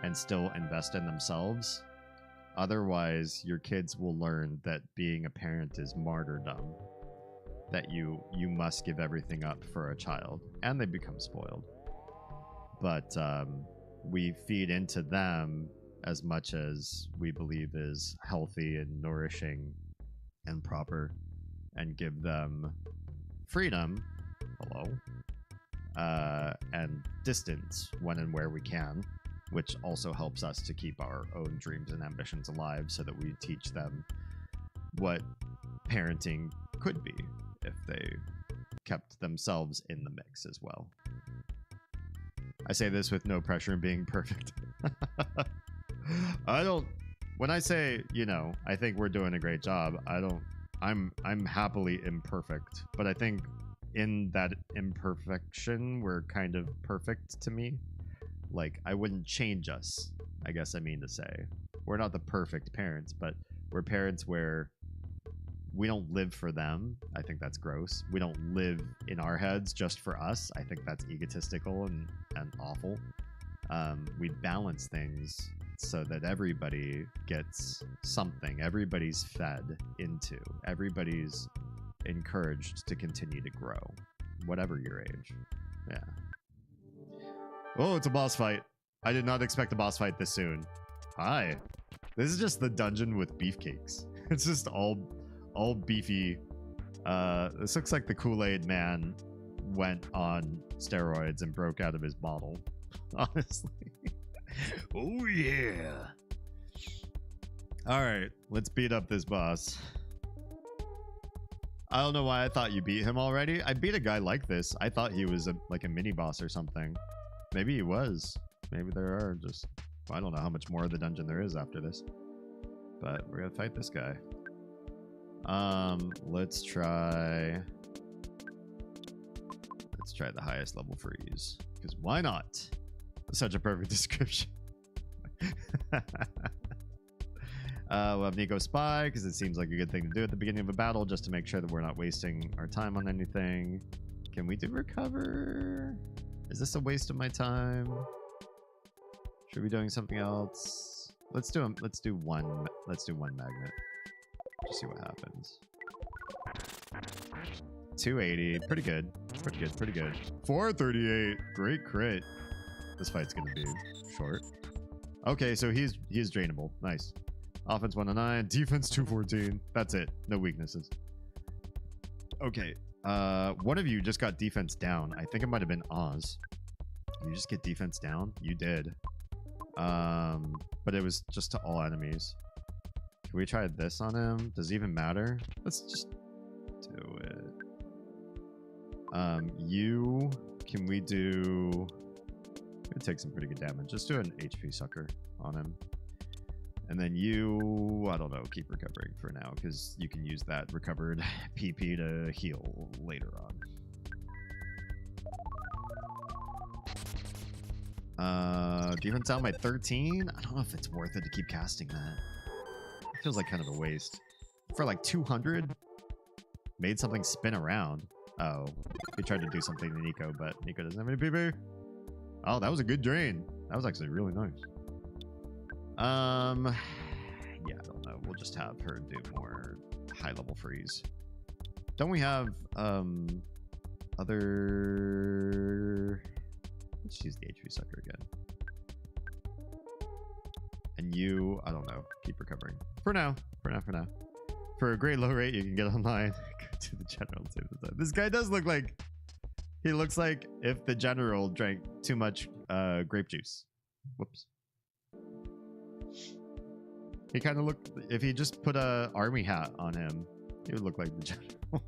B: and still invest in themselves. Otherwise, your kids will learn that being a parent is martyrdom. That you must give everything up for a child. And they become spoiled. But we feed into them as much as we believe is healthy and nourishing and proper, and give them freedom, and distance when and where we can, which also helps us to keep our own dreams and ambitions alive, so that we teach them what parenting could be if they kept themselves in the mix as well. I say this with no pressure in being perfect. When I say, you know, I think we're doing a great job, I'm happily imperfect, but I think in that imperfection, we're kind of perfect to me. Like, I wouldn't change us, I guess I mean to say. We're not the perfect parents, but we're parents where we don't live for them. I think that's gross. We don't live in our heads just for us. I think that's egotistical and awful. We balance things so that everybody gets something. Everybody's fed into. Everybody's encouraged to continue to grow, whatever your age. Yeah. Oh, it's a boss fight. I did not expect a boss fight this soon. Hi. This is just the dungeon with beefcakes. It's just all beefy. This looks like the Kool-Aid man went on steroids and broke out of his bottle. Honestly. Oh yeah. All right, let's beat up this boss. I don't know why I thought you beat him already. I beat a guy like this. I thought he was like a mini boss or something. Maybe he was. Maybe there are just, I don't know how much more of the dungeon there is after this. But we're gonna fight this guy. Let's try the highest level freeze. Because why not? Such a perfect description. We'll have Nico spy because it seems like a good thing to do at the beginning of a battle, just to make sure that we're not wasting our time on anything. Can we do recover? Is this a waste of my time? Should we be doing something else? Let's do one. Let's do one magnet. Just see what happens. 280. Pretty good. Pretty good. Pretty good. 438. Great crit. This fight's gonna be short. Okay, so he's drainable. Nice. Offense 109. Defense 214. That's it. No weaknesses. Okay. One of you just got defense down. I think it might have been Oz. You just get defense down? You did. But it was just to all enemies. Can we try this on him? Does it even matter? Let's just do it. Can we do... It takes some pretty good damage. Just do an HP sucker on him. And then you, I don't know, keep recovering for now, because you can use that recovered PP to heal later on. Defense down by 13? I don't know if it's worth it to keep casting that. It feels like kind of a waste. For like 200? Made something spin around. Oh, he tried to do something to Nico, but Nico doesn't have any PP. Oh, that was a good drain. That was actually really nice. Yeah, I don't know. We'll just have her do more high level freeze. Don't we have other... Let's use the HP sucker again. And you, I don't know, keep recovering. For now. For a great low rate, you can get online. Go to the general. This guy does look like... He looks like if the general drank too much grape juice. Whoops. He kind of looked... If he just put a army hat on him, he would look like the general.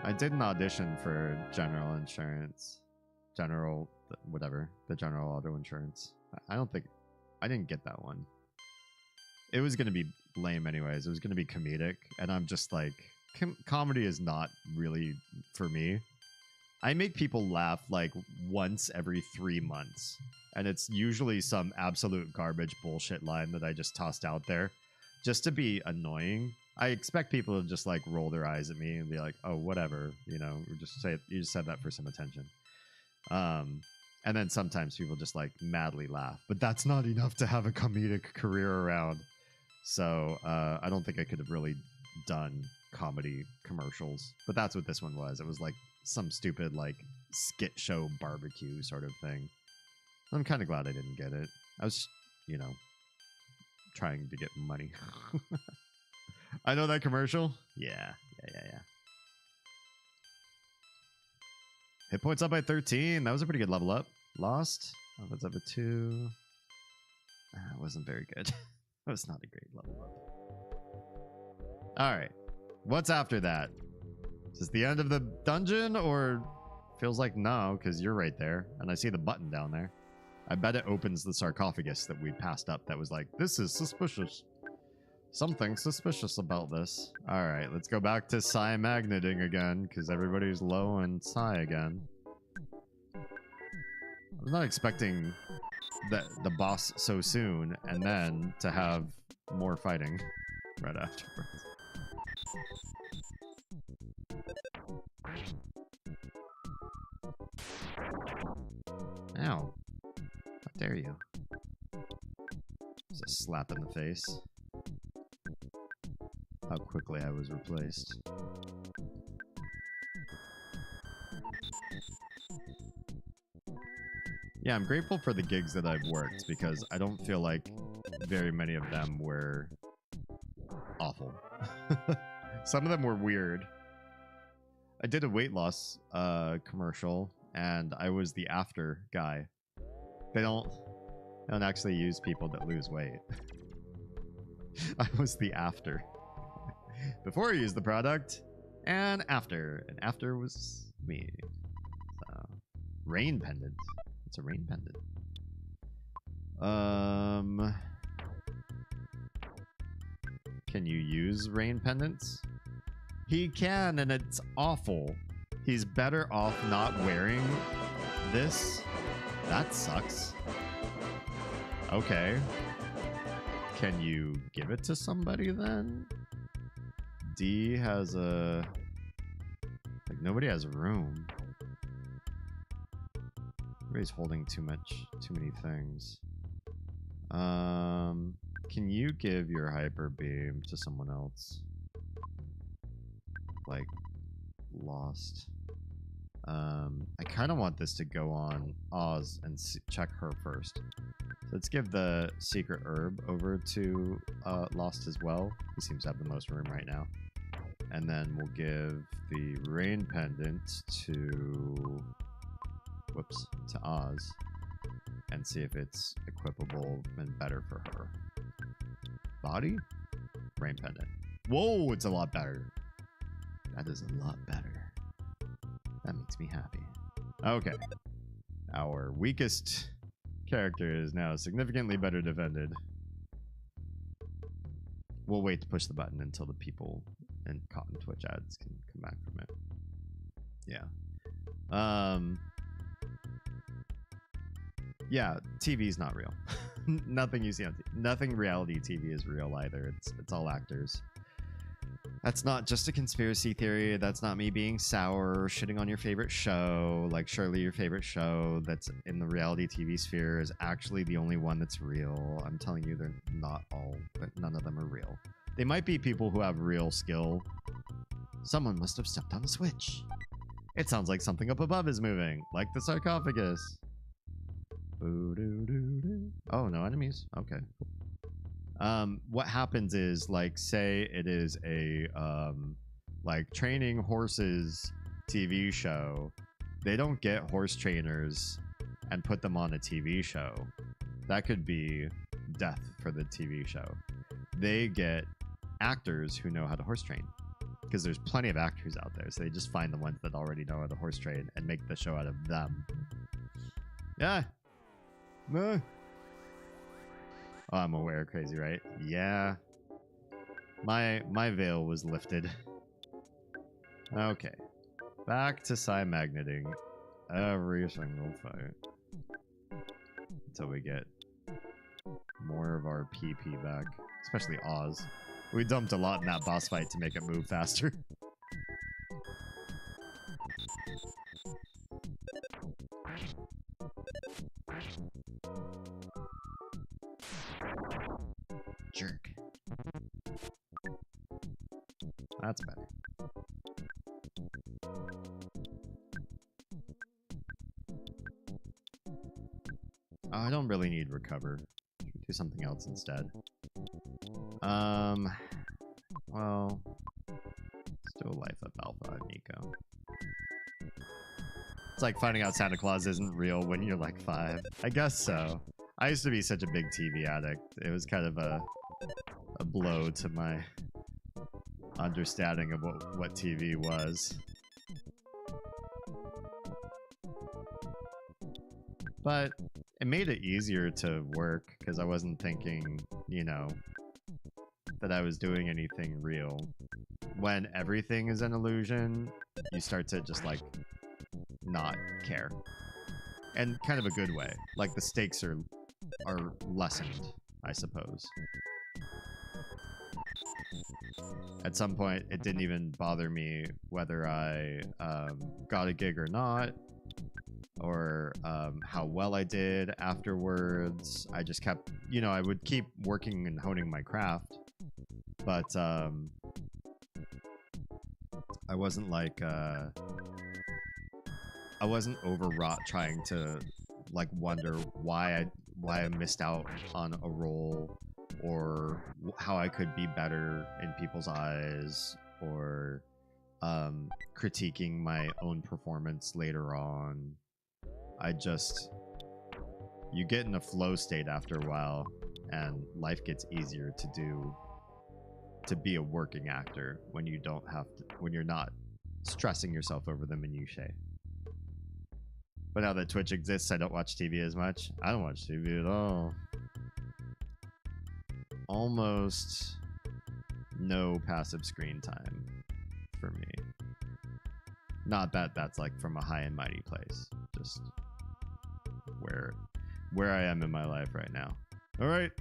B: I did an audition for general insurance. General... whatever. The general auto insurance. I don't think... I didn't get that one. It was going to be lame anyways. It was going to be comedic. And I'm just like... comedy is not really for me. I make people laugh like once every 3 months. And it's usually some absolute garbage bullshit line that I just tossed out there. Just to be annoying. I expect people to just like roll their eyes at me and be like, oh, whatever. You know, or just say, you just said that for some attention. And then sometimes people just like madly laugh. But that's not enough to have a comedic career around. So I don't think I could have really done comedy commercials. But that's what this one was. It was like some stupid like skit show barbecue sort of thing. I'm kind of glad I didn't get it. I was, you know, trying to get money. I know that commercial. Yeah. Hit points up by 13. That was a pretty good level up. Lost. Offense up at 2. That wasn't very good. That was not a great level up. All right. What's after that? Is this the end of the dungeon, or feels like no, because you're right there, and I see the button down there. I bet it opens the sarcophagus that we passed up that was like, this is suspicious. Something suspicious about this. All right, let's go back to psi magneting again, because everybody's low and psi again. I'm not expecting the boss so soon, and then to have more fighting right afterwards. Ow. How dare you? Just a slap in the face. How quickly I was replaced. Yeah, I'm grateful for the gigs that I've worked because I don't feel like very many of them were awful. Some of them were weird. I did a weight loss commercial and I was the after guy. They don't actually use people that lose weight. I was the after. Before I used the product and after was me. So, rain pendant. It's a rain pendant. Can you use rain pendants? He can, and it's awful. He's better off not wearing this. That sucks. Okay. Can you give it to somebody then? D has a nobody has room. Everybody's holding too many things. Can you give your hyper beam to someone else? Like, Lost. I kind of want this to go on Oz and check her first. So let's give the secret herb over to Lost as well. He seems to have the most room right now. And then we'll give the rain pendant to Oz and see if it's equipable and better for her. Body? Rain pendant. Whoa, it's a lot better. That is a lot better. That makes me happy. Okay. Our weakest character is now significantly better defended. We'll wait to push the button until the people and Cotton Twitch ads can come back from it. Yeah. Yeah, TV's not real. Nothing you see on TV. Nothing reality TV is real either. It's all actors. That's not just a conspiracy theory. That's not me being sour or shitting on your favorite show. Like, surely your favorite show that's in the reality TV sphere is actually the only one that's real. I'm telling you, they're not all, but none of them are real. They might be people who have real skill. Someone must have stepped on a switch. It sounds like something up above is moving, like the sarcophagus. Oh, no enemies? Okay. What happens is, like, say it is a like training horses TV show. They don't get horse trainers and put them on a TV show. That could be death for the TV show. They get actors who know how to horse train, because there's plenty of actors out there, so they just find the ones that already know how to horse train and make the show out of them. Yeah. Oh, I'm aware, crazy, right? Yeah. My veil was lifted. Okay. Back to Psy-magneting every single fight. Until we get more of our PP back. Especially Oz. We dumped a lot in that boss fight to make it move faster. Jerk. That's better. Oh, I don't really need recover. Do something else instead. Well, let's do a life up Alpha and Nico. It's like finding out Santa Claus isn't real when you're like 5. I guess so. I used to be such a big TV addict. It was kind of a blow to my understanding of what TV was. But it made it easier to work because I wasn't thinking, you know, that I was doing anything real. When everything is an illusion, you start to just like not care. And kind of a good way. Like the stakes are lessened, I suppose. At some point, it didn't even bother me whether I got a gig or not, or how well I did afterwards. I just kept, you know, I would keep working and honing my craft, but I wasn't like, I wasn't overwrought trying to like wonder why I missed out on a role, or how I could be better in people's eyes, or critiquing my own performance later on. You get in a flow state after a while, and life gets easier to be a working actor when you don't have to, when you're not stressing yourself over the minutiae. But now that Twitch exists, I don't watch TV as much. I don't watch TV at all. Almost no passive screen time for me. Not that that's like from a high and mighty place. Just where I am in my life right now. All right,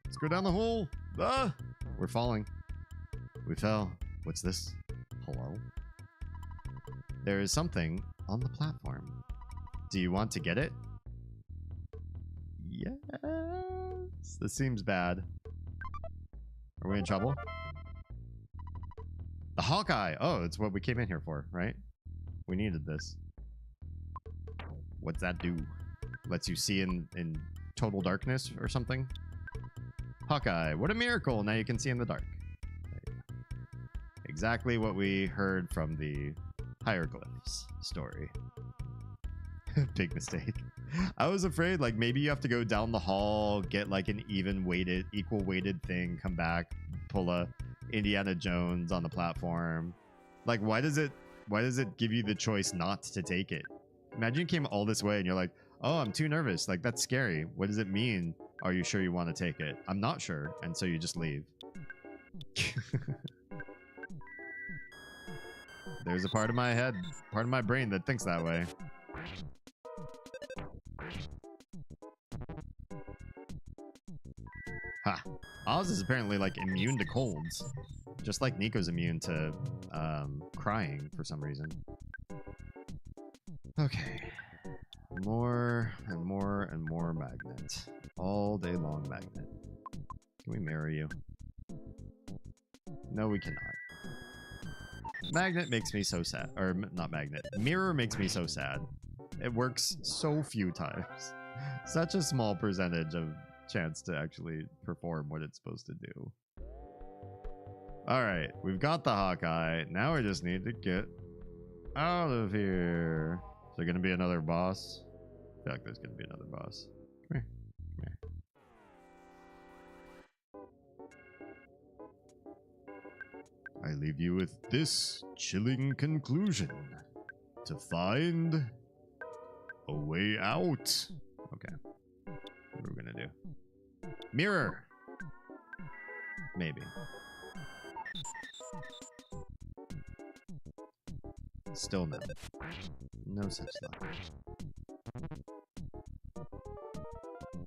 B: let's go down the hole. Ah, we're falling. We fell. What's this? Hello? There is something on the platform. Do you want to get it? Yes. This seems bad. Are we in trouble? The Hawkeye! Oh, it's what we came in here for, right? We needed this. What's that do? Lets you see in total darkness or something? Hawkeye, what a miracle! Now you can see in the dark. Exactly what we heard from the hieroglyphs story. Big mistake. I was afraid like maybe you have to go down the hall, get like an equal weighted thing, come back, pull a Indiana Jones on the platform. Like why does it give you the choice not to take it? Imagine you came all this way and you're like, oh, I'm too nervous. Like that's scary. What does it mean? Are you sure you want to take it? I'm not sure. And so you just leave. There's a part of my head, part of my brain that thinks that way. Ha! Oz is apparently like immune to colds. Just like Nico's immune to crying for some reason. Okay. More and more and more magnet. All day long magnet. Can we mirror you? No, we cannot. Magnet makes me so sad. Or not magnet. Mirror makes me so sad. It works so few times. Such a small percentage of chance to actually perform what it's supposed to do. Alright, we've got the Hawkeye. Now we just need to get out of here. Is there going to be another boss? I feel like there's going to be another boss. Come here. Come here. I leave you with this chilling conclusion. To find a way out. Okay. What are we going to do? Mirror! Maybe. Still no. No such luck.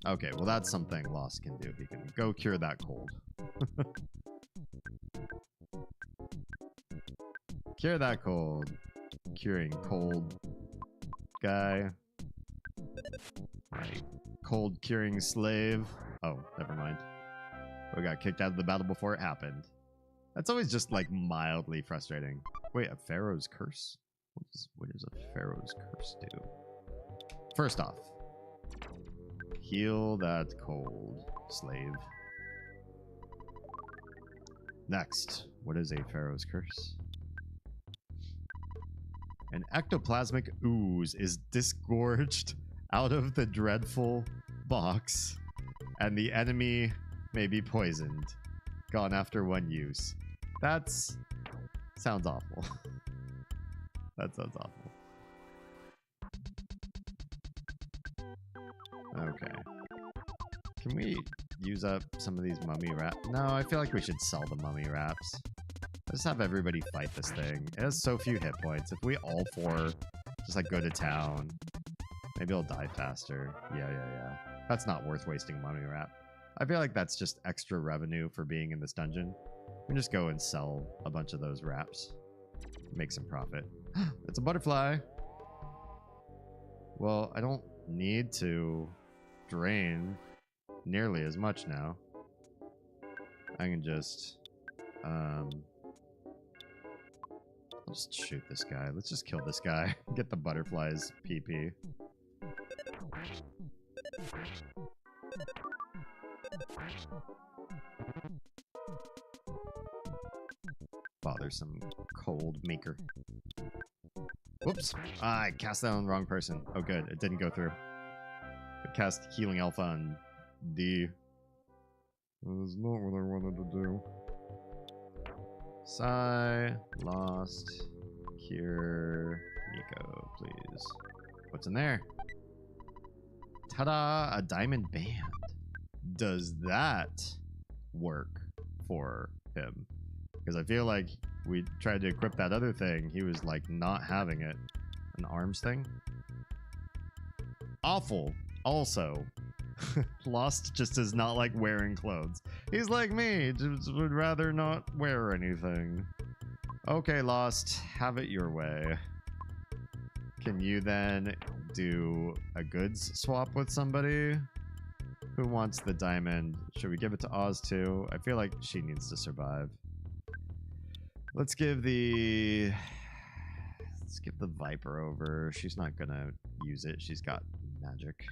B: Okay, well that's something Lost can do. He can go cure that cold. Cure that cold. Curing cold guy. Right. Cold curing slave. Oh, never mind. We got kicked out of the battle before it happened. That's always just like mildly frustrating. Wait, a Pharaoh's curse? What does a Pharaoh's curse do? First off, heal that cold slave. Next, what is a Pharaoh's curse? An ectoplasmic ooze is disgorged out of the dreadful box, and the enemy may be poisoned. Gone after one use. That's... sounds awful. That sounds awful. Okay. Can we use up some of these mummy wraps? No, I feel like we should sell the mummy wraps. Let's have everybody fight this thing. It has so few hit points. If we all four just like go to town, maybe it'll die faster. Yeah. That's not worth wasting a mummy wrap. I feel like that's just extra revenue for being in this dungeon. We can just go and sell a bunch of those wraps. Make some profit. It's a butterfly. Well, I don't need to drain nearly as much now. I can just I'll just shoot this guy. Let's just kill this guy. Get the butterfly's PP. Bothersome cold maker. Whoops. I cast that on the wrong person. Oh good, it didn't go through. I cast Healing Alpha on D. That's not what I wanted to do. Sigh, Lost, Cure, Nico, please. What's in there? Ta-da! A diamond band. Does that work for him? Because I feel like we tried to equip that other thing. He was like not having it. An arms thing? Awful. Also, Lost just does not like wearing clothes. He's like me, just would rather not wear anything. Okay, Lost, have it your way. Can you then do a goods swap with somebody? Who wants the diamond? Should we give it to Oz too? I feel like she needs to survive. Let's give the Viper over. She's not gonna use it. She's got magic.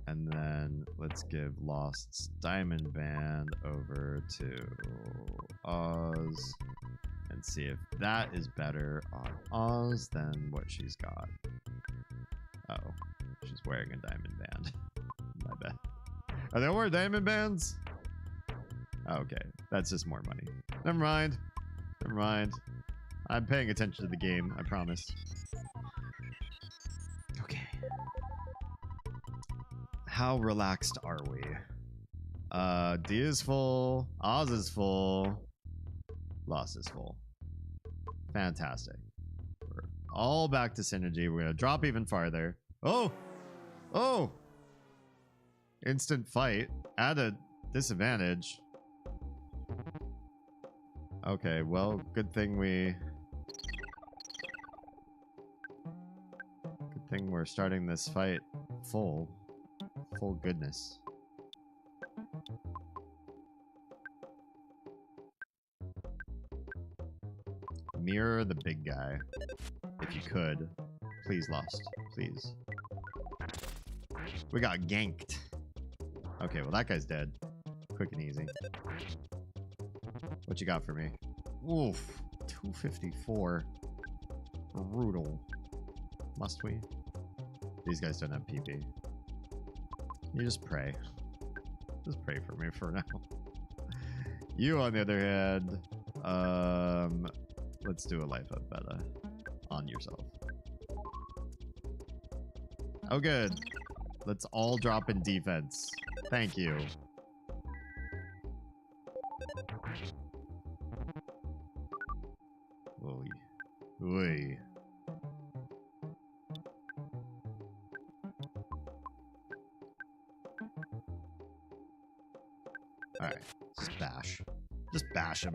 B: And then let's give Lost's diamond band over to Oz and see if that is better on Oz than what she's got. Oh, she's wearing a diamond band. My bad. Are there more diamond bands? Okay, that's just more money. Never mind. Never mind. I'm paying attention to the game, I promise. Okay. How relaxed are we? D is full. Oz is full. Lost is full. Fantastic. We're all back to synergy. We're gonna drop even farther. Oh! Oh! Instant fight. At a disadvantage. Okay, well, good thing we're starting this fight full goodness. Mirror the big guy. If you could. Please, Lost. Please. We got ganked. Okay, well that guy's dead. Quick and easy. What you got for me? Oof. 254. Brutal. Must we? These guys don't have PP. You just pray. Just pray for me for now. You, on the other hand, let's do a life up beta on yourself. Oh, good. Let's all drop in defense. Thank you. Oy. Oy. Alright, just bash. Just bash him.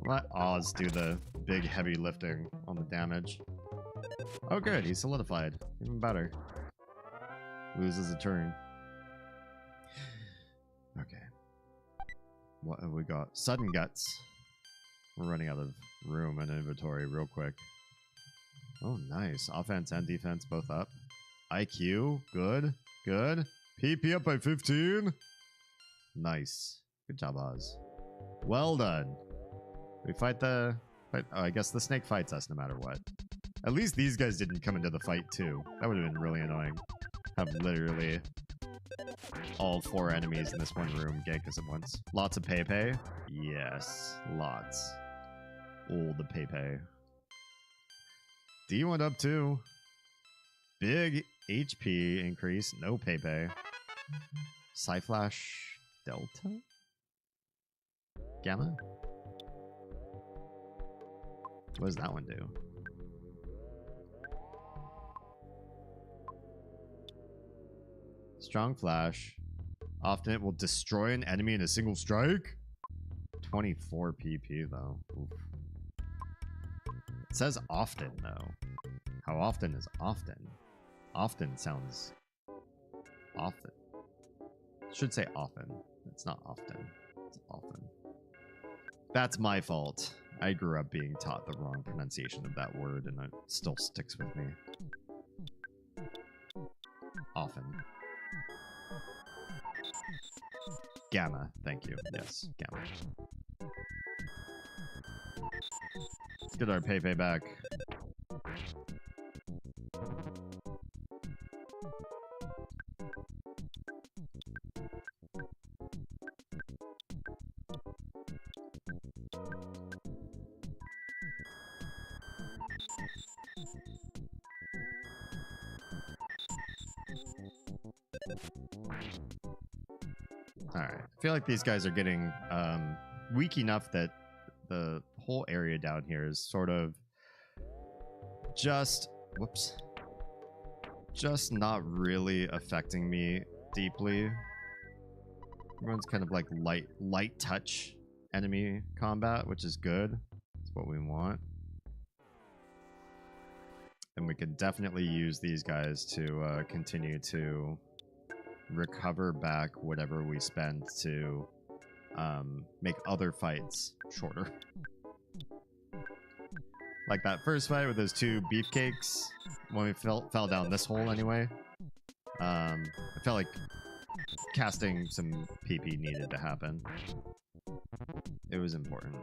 B: Let Oz do the big heavy lifting on the damage. Oh good, he's solidified. Even better. Loses a turn. Okay. What have we got? Sudden Guts. We're running out of room and inventory real quick. Oh nice. Offense and defense both up. IQ, good. Good. PP up by 15. Nice. Good job, Oz. Well done. We fight the... Oh, I guess the snake fights us no matter what. At least these guys didn't come into the fight, too. That would have been really annoying. Have literally all 4 enemies in this one room gank us at once. Lots of Pepe. Yes. Lots. All the Pepe. D went up, too. Big HP increase. No Pepe. Psyflash... Delta? Gamma? What does that one do? Strong flash. Often it will destroy an enemy in a single strike. 24 PP though. Oof. It says often though. How often is often? Often sounds often. Should say often. It's not often. It's often. That's my fault. I grew up being taught the wrong pronunciation of that word, and it still sticks with me. Often. Gamma. Thank you. Yes, gamma. Let's get our Pepe back. Alright, I feel like these guys are getting weak enough that the whole area down here is sort of just, whoops, just not really affecting me deeply. Everyone's kind of like light touch enemy combat, which is good. That's what we want. And we could definitely use these guys to continue to recover back whatever we spend to make other fights shorter. Like that first fight with those two beefcakes, when we fell down this hole anyway. I felt like casting some PP needed to happen. It was important.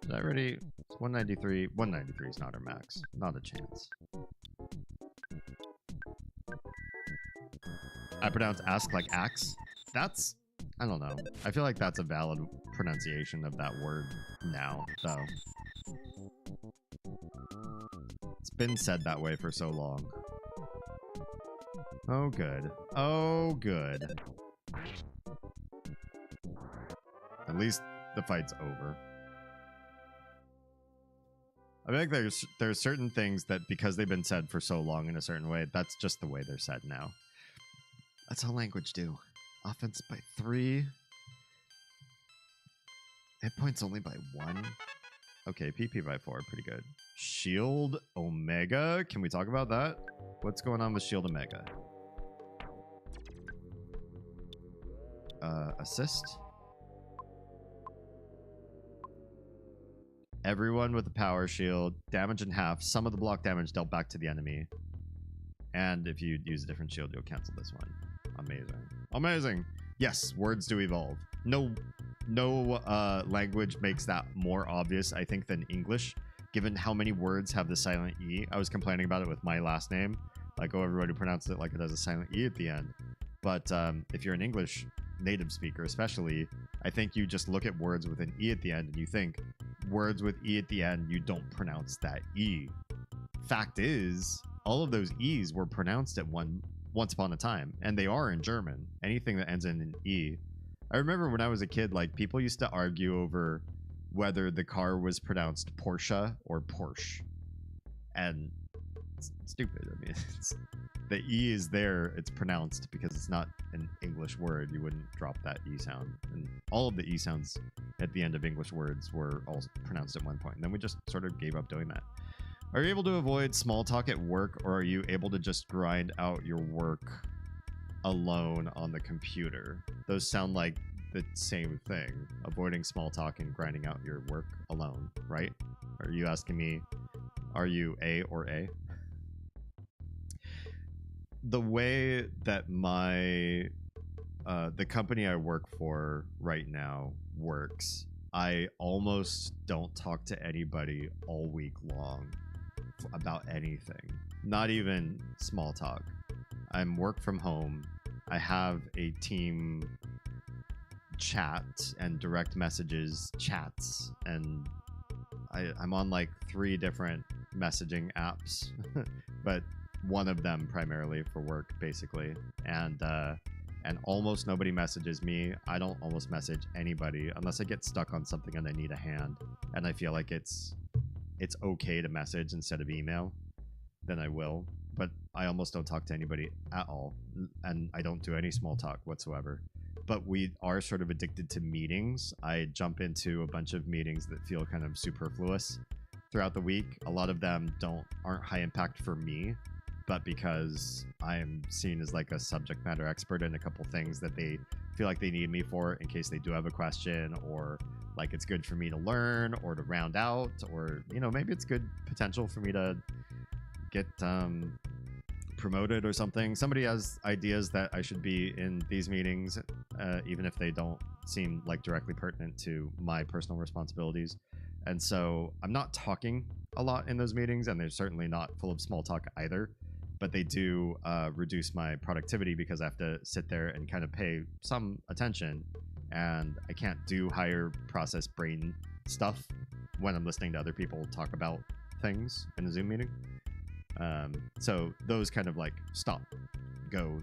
B: Is that ready? It's 193. 193 is not our max. Not a chance. I pronounce ask like axe. That's... I don't know. I feel like that's a valid pronunciation of that word now, though. It's been said that way for so long. Oh, good. Oh, good. At least the fight's over. I feel like there's certain things that, because they've been said for so long in a certain way, that's just the way they're said now. That's how language do. Offense by 3. Hit points only by 1. Okay, PP by 4. Pretty good. Shield Omega. Can we talk about that? What's going on with Shield Omega? Assist. Everyone with a power shield. Damage in half. Some of the block damage dealt back to the enemy. And if you use a different shield, you'll cancel this one. Amazing. Amazing. Yes, words do evolve. No language makes that more obvious, I think, than English, given how many words have the silent E. I was complaining about it with my last name. Like, oh, everybody pronounces it like it has a silent E at the end. But if you're an English native speaker, especially, I think you just look at words with an E at the end and you think, words with E at the end, you don't pronounce that E. Fact is, all of those E's were pronounced at once upon a time, and they are in German. Anything that ends in an E. I remember when I was a kid, like, people used to argue over whether the car was pronounced Porsche or Porsche. And it's stupid. I mean, the E is there, it's pronounced because it's not an English word. You wouldn't drop that E sound. And all of the E sounds at the end of English words were all pronounced at one point. And then we just sort of gave up doing that. Are you able to avoid small talk at work, or are you able to just grind out your work alone on the computer? Those sound like the same thing. Avoiding small talk and grinding out your work alone, right? Are you asking me, are you A or A? The way that the company I work for right now works, I almost don't talk to anybody all week long about anything. Not even small talk. I'm work from home. I have a team chat and direct messages chats, and I'm on like 3 different messaging apps, but one of them primarily for work, basically. And almost nobody messages me. I don't almost message anybody unless I get stuck on something and I need a hand, and I feel like it's okay to message instead of email, then I will. But I almost don't talk to anybody at all, and I don't do any small talk whatsoever. But we are sort of addicted to meetings. I jump into a bunch of meetings that feel kind of superfluous throughout the week. A lot of them aren't high impact for me, but because I am seen as like a subject matter expert in a couple things that they feel like they need me for in case they do have a question, or like it's good for me to learn or to round out, or, you know, maybe it's good potential for me to get promoted or something. Somebody has ideas that I should be in these meetings, even if they don't seem like directly pertinent to my personal responsibilities. And so I'm not talking a lot in those meetings, and they're certainly not full of small talk either, but they do reduce my productivity because I have to sit there and kind of pay some attention, and I can't do higher process brain stuff when I'm listening to other people talk about things in a Zoom meeting. So those kind of like stop, go,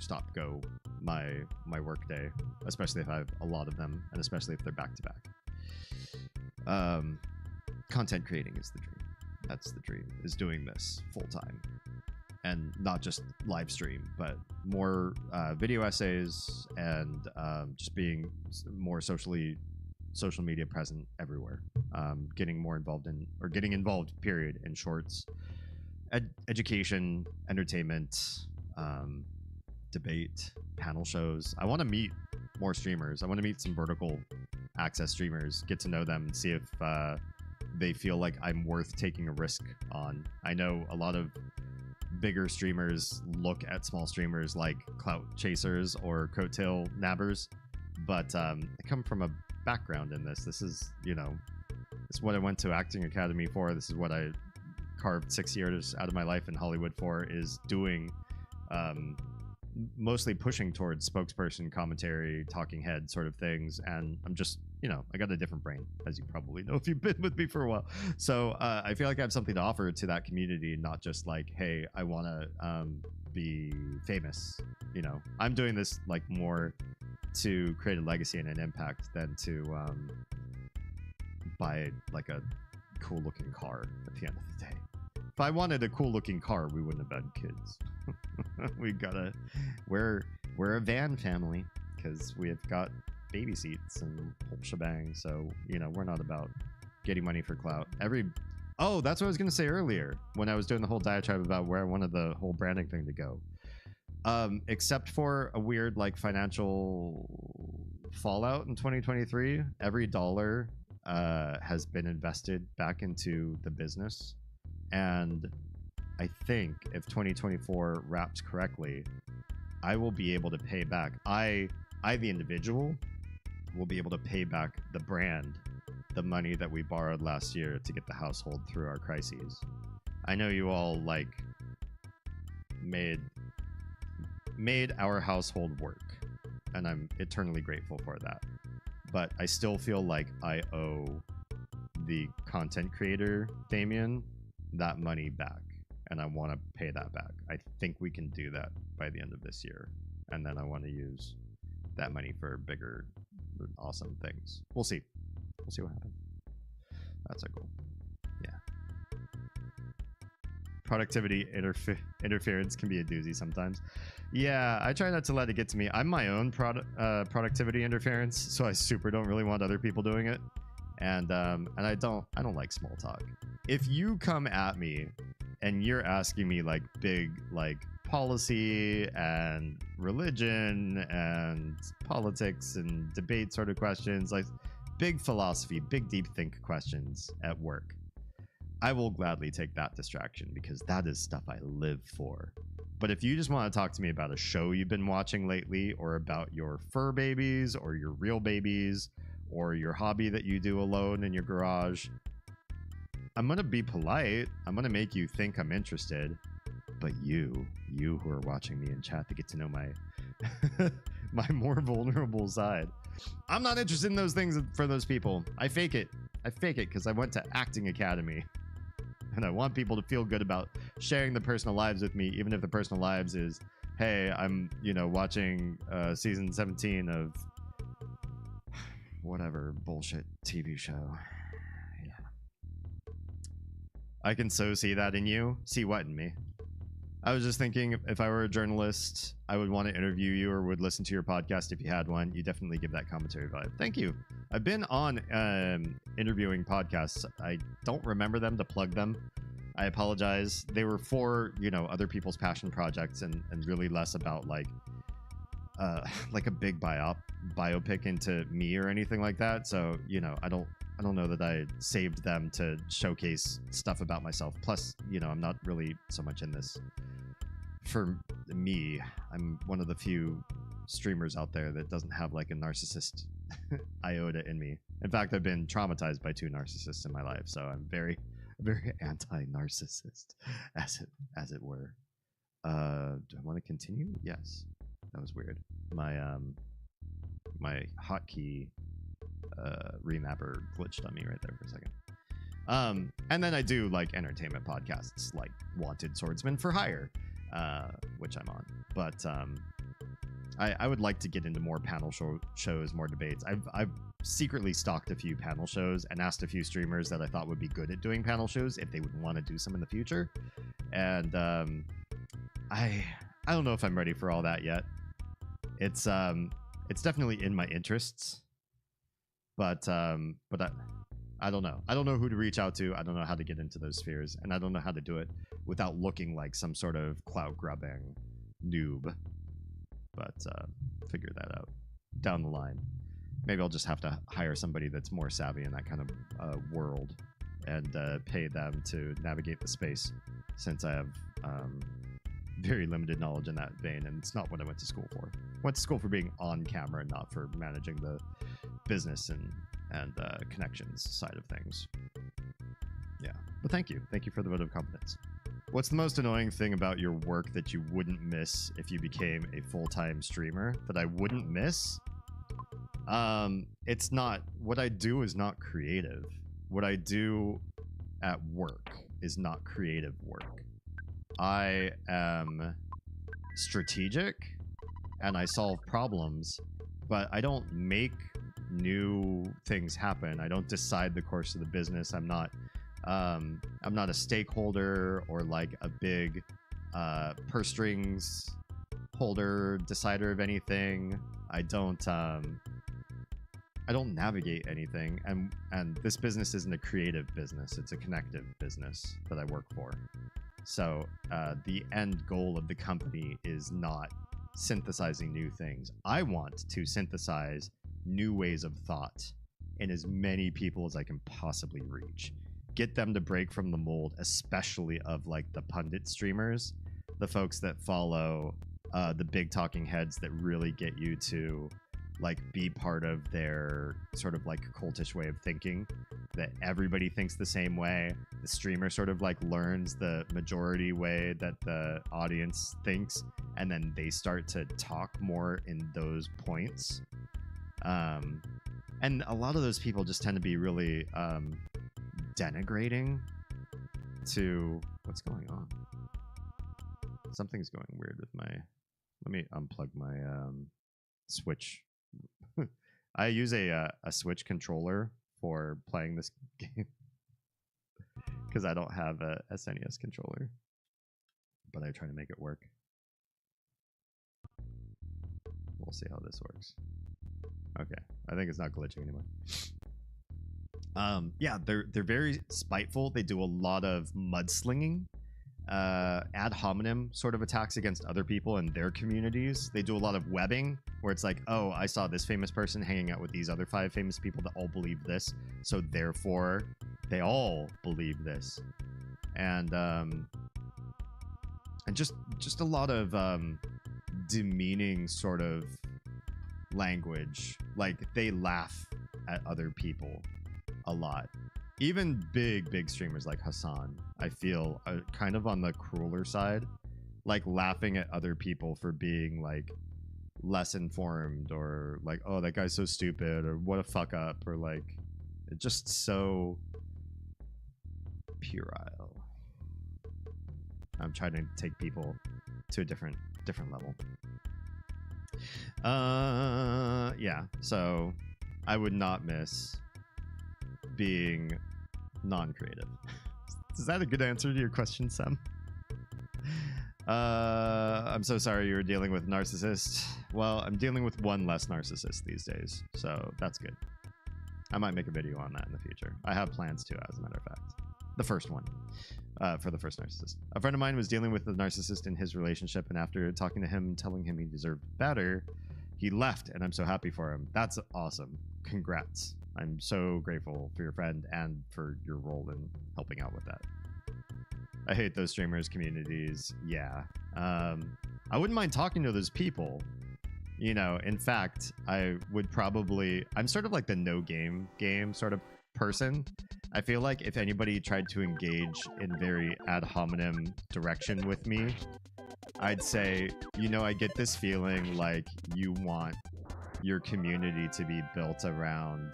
B: my work day, especially if I have a lot of them, and especially if they're back to back. Content creating is the dream. That's the dream, is doing this full time, and not just live stream, but more video essays, and just being more socially social media present everywhere. Getting more involved in, or getting involved, period, in shorts, education, entertainment, debate, panel shows. I want to meet more streamers. I want to meet some vertical access streamers, get to know them, and see if they feel like I'm worth taking a risk on. I know a lot of bigger streamers look at small streamers like clout chasers or coattail nabbers, but I come from a background in this. This is, you know, this is what I went to acting academy for. This is what I carved 6 years out of my life in Hollywood for, is doing mostly pushing towards spokesperson, commentary, talking head sort of things. And I'm just, you know, I got a different brain, as you probably know if you've been with me for a while. So I feel like I have something to offer to that community, not just like, hey, I want to be famous. You know, I'm doing this like more to create a legacy and an impact than to buy like a cool looking car at the end of the day. If I wanted a cool looking car, we wouldn't have had kids. We're a van family because we've got baby seats and whole shebang. So, you know, we're not about getting money for clout. Oh, that's what I was going to say earlier when I was doing the whole diatribe about where I wanted the whole branding thing to go. Except for a weird like financial fallout in 2023, every dollar has been invested back into the business. And I think if 2024 wraps correctly, I will be able to pay back. I the individual, will be able to pay back the brand the money that we borrowed last year to get the household through our crises. I know you all like made our household work, and I'm eternally grateful for that. But I still feel like I owe the content creator Damien that money back, and I want to pay that back. I think we can do that by the end of this year, and then I want to use that money for bigger, awesome things. We'll see what happens. That's our goal. Yeah. Productivity interference can be a doozy sometimes. Yeah, I try not to let it get to me. I'm my own productivity interference, so I super don't really want other people doing it. And I don't like small talk. If you come at me and you're asking me like big like policy and religion and politics and debate sort of questions, like big philosophy, big deep think questions at work, I will gladly take that distraction because that is stuff I live for. But if you just want to talk to me about a show you've been watching lately, or about your fur babies or your real babies, or your hobby that you do alone in your garage, I'm going to be polite. I'm going to make you think I'm interested. But you who are watching me in chat to get to know my my more vulnerable side, I'm not interested in those things for those people. I fake it because I went to acting academy, and I want people to feel good about sharing the personal lives with me, even if the personal lives is, hey, I'm, you know, watching season 17 of whatever bullshit TV show. Yeah. I can so see that in you. See what in me? I was just thinking, if I were a journalist, I would want to interview you or would listen to your podcast if you had one. You definitely give that commentary vibe. Thank you. I've been on interviewing podcasts. I don't remember them to plug them. I apologize. They were for, you know, other people's passion projects and really less about like a big biopic into me or anything like that. So, you know, I don't know that I saved them to showcase stuff about myself. Plus, you know, I'm not really so much in this for me. I'm one of the few streamers out there that doesn't have like a narcissist iota in me. In fact, I've been traumatized by 2 narcissists in my life, so I'm very anti-narcissist, as it were. Do I want to continue? Yes. That was weird. My hotkey remapper glitched on me right there for a second. And then I do like entertainment podcasts like Wanted Swordsman for Hire, which I'm on. But I would like to get into more panel shows, more debates. I've secretly stalked a few panel shows and asked a few streamers that I thought would be good at doing panel shows if they would want to do some in the future. And I don't know if I'm ready for all that yet. It's definitely in my interests. But I don't know. I don't know who to reach out to. I don't know how to get into those spheres, and I don't know how to do it without looking like some sort of clout grubbing noob. But figure that out down the line. Maybe I'll just have to hire somebody that's more savvy in that kind of world and pay them to navigate the space, since I have very limited knowledge in that vein, and it's not what I went to school for. I went to school for being on camera, not for managing the business and connections side of things. Yeah, but thank you for the vote of confidence. What's the most annoying thing about your work that you wouldn't miss if you became a full-time streamer? That I wouldn't miss? It's not, what I do is not creative. What I do at work is not creative work. I am strategic and I solve problems, but I don't make new things happen. I don't decide the course of the business. I'm not a stakeholder or like a big purse strings holder, decider of anything. I don't navigate anything, and this business isn't a creative business. It's a connective business that I work for. So the end goal of the company is not synthesizing new things. I want to synthesize new ways of thought in as many people as I can possibly reach. Get them to break from the mold, especially of like the pundit streamers, the folks that follow the big talking heads that really get you to like be part of their sort of like cultish way of thinking, that everybody thinks the same way. The streamer sort of like learns the majority way that the audience thinks, and then they start to talk more in those points. And a lot of those people just tend to be really denigrating to what's going on. Something's going weird with my, let me unplug my Switch. I use a Switch controller for playing this game because I don't have a SNES controller, but I try to make it work. We'll see how this works. Okay, I think it's not glitching anymore. Yeah, they're very spiteful. They do a lot of mudslinging, ad hominem sort of attacks against other people in their communities. They do a lot of webbing, where it's like, oh, I saw this famous person hanging out with these other 5 famous people that all believe this, so therefore they all believe this. And just a lot of demeaning sort of language. Like, they laugh at other people a lot. Even big streamers like Hassan, I feel, are kind of on the crueler side, like laughing at other people for being like less informed, or like, oh, that guy's so stupid, or what a fuck up, or like, it's just so puerile. I'm trying to take people to a different level. Yeah, so I would not miss being non-creative. Is that a good answer to your question, Sam? I'm so sorry you were dealing with narcissist. Well, I'm dealing with one less narcissist these days, so that's good. I might make a video on that in the future. I have plans to, as a matter of fact. The first one, for the first narcissist. A friend of mine was dealing with the narcissist in his relationship, and after talking to him, telling him he deserved better, he left, and I'm so happy for him. That's awesome. Congrats. I'm so grateful for your friend and for your role in helping out with that. I hate those streamers, communities. Yeah. I wouldn't mind talking to those people. You know, in fact, I would probably... I'm sort of like the no game sort of person. I feel like if anybody tried to engage in very ad hominem direction with me, I'd say, you know, I get this feeling like you want your community to be built around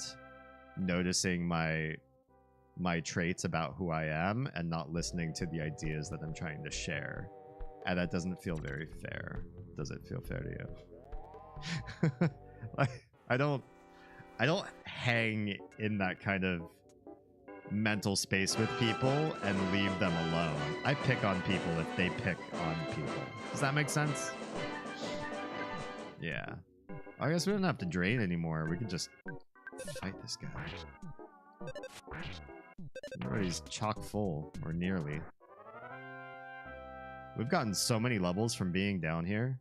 B: noticing my traits about who I am and not listening to the ideas that I'm trying to share. And that doesn't feel very fair. Does it feel fair to you? Like, I don't hang in that kind of mental space with people and leave them alone. I pick on people if they pick on people. Does that make sense? Yeah. I guess we don't have to drain anymore. We can just fight this guy. He's chock full, or nearly. We've gotten so many levels from being down here.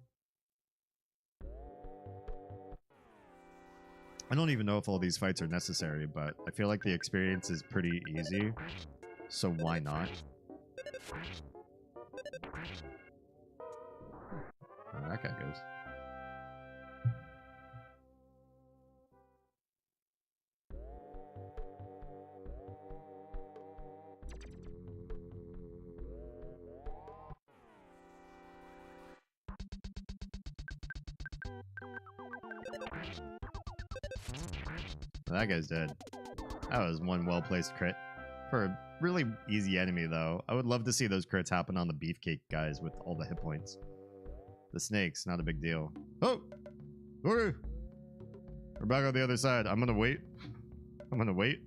B: I don't even know if all these fights are necessary, but I feel like the experience is pretty easy. So why not? Where that guy goes. That guy's dead. That was one well-placed crit. For a really easy enemy, though. I would love to see those crits happen on the beefcake guys with all the hit points. The snakes, not a big deal. Oh! Okay. We're back on the other side. I'm gonna wait. I'm gonna wait.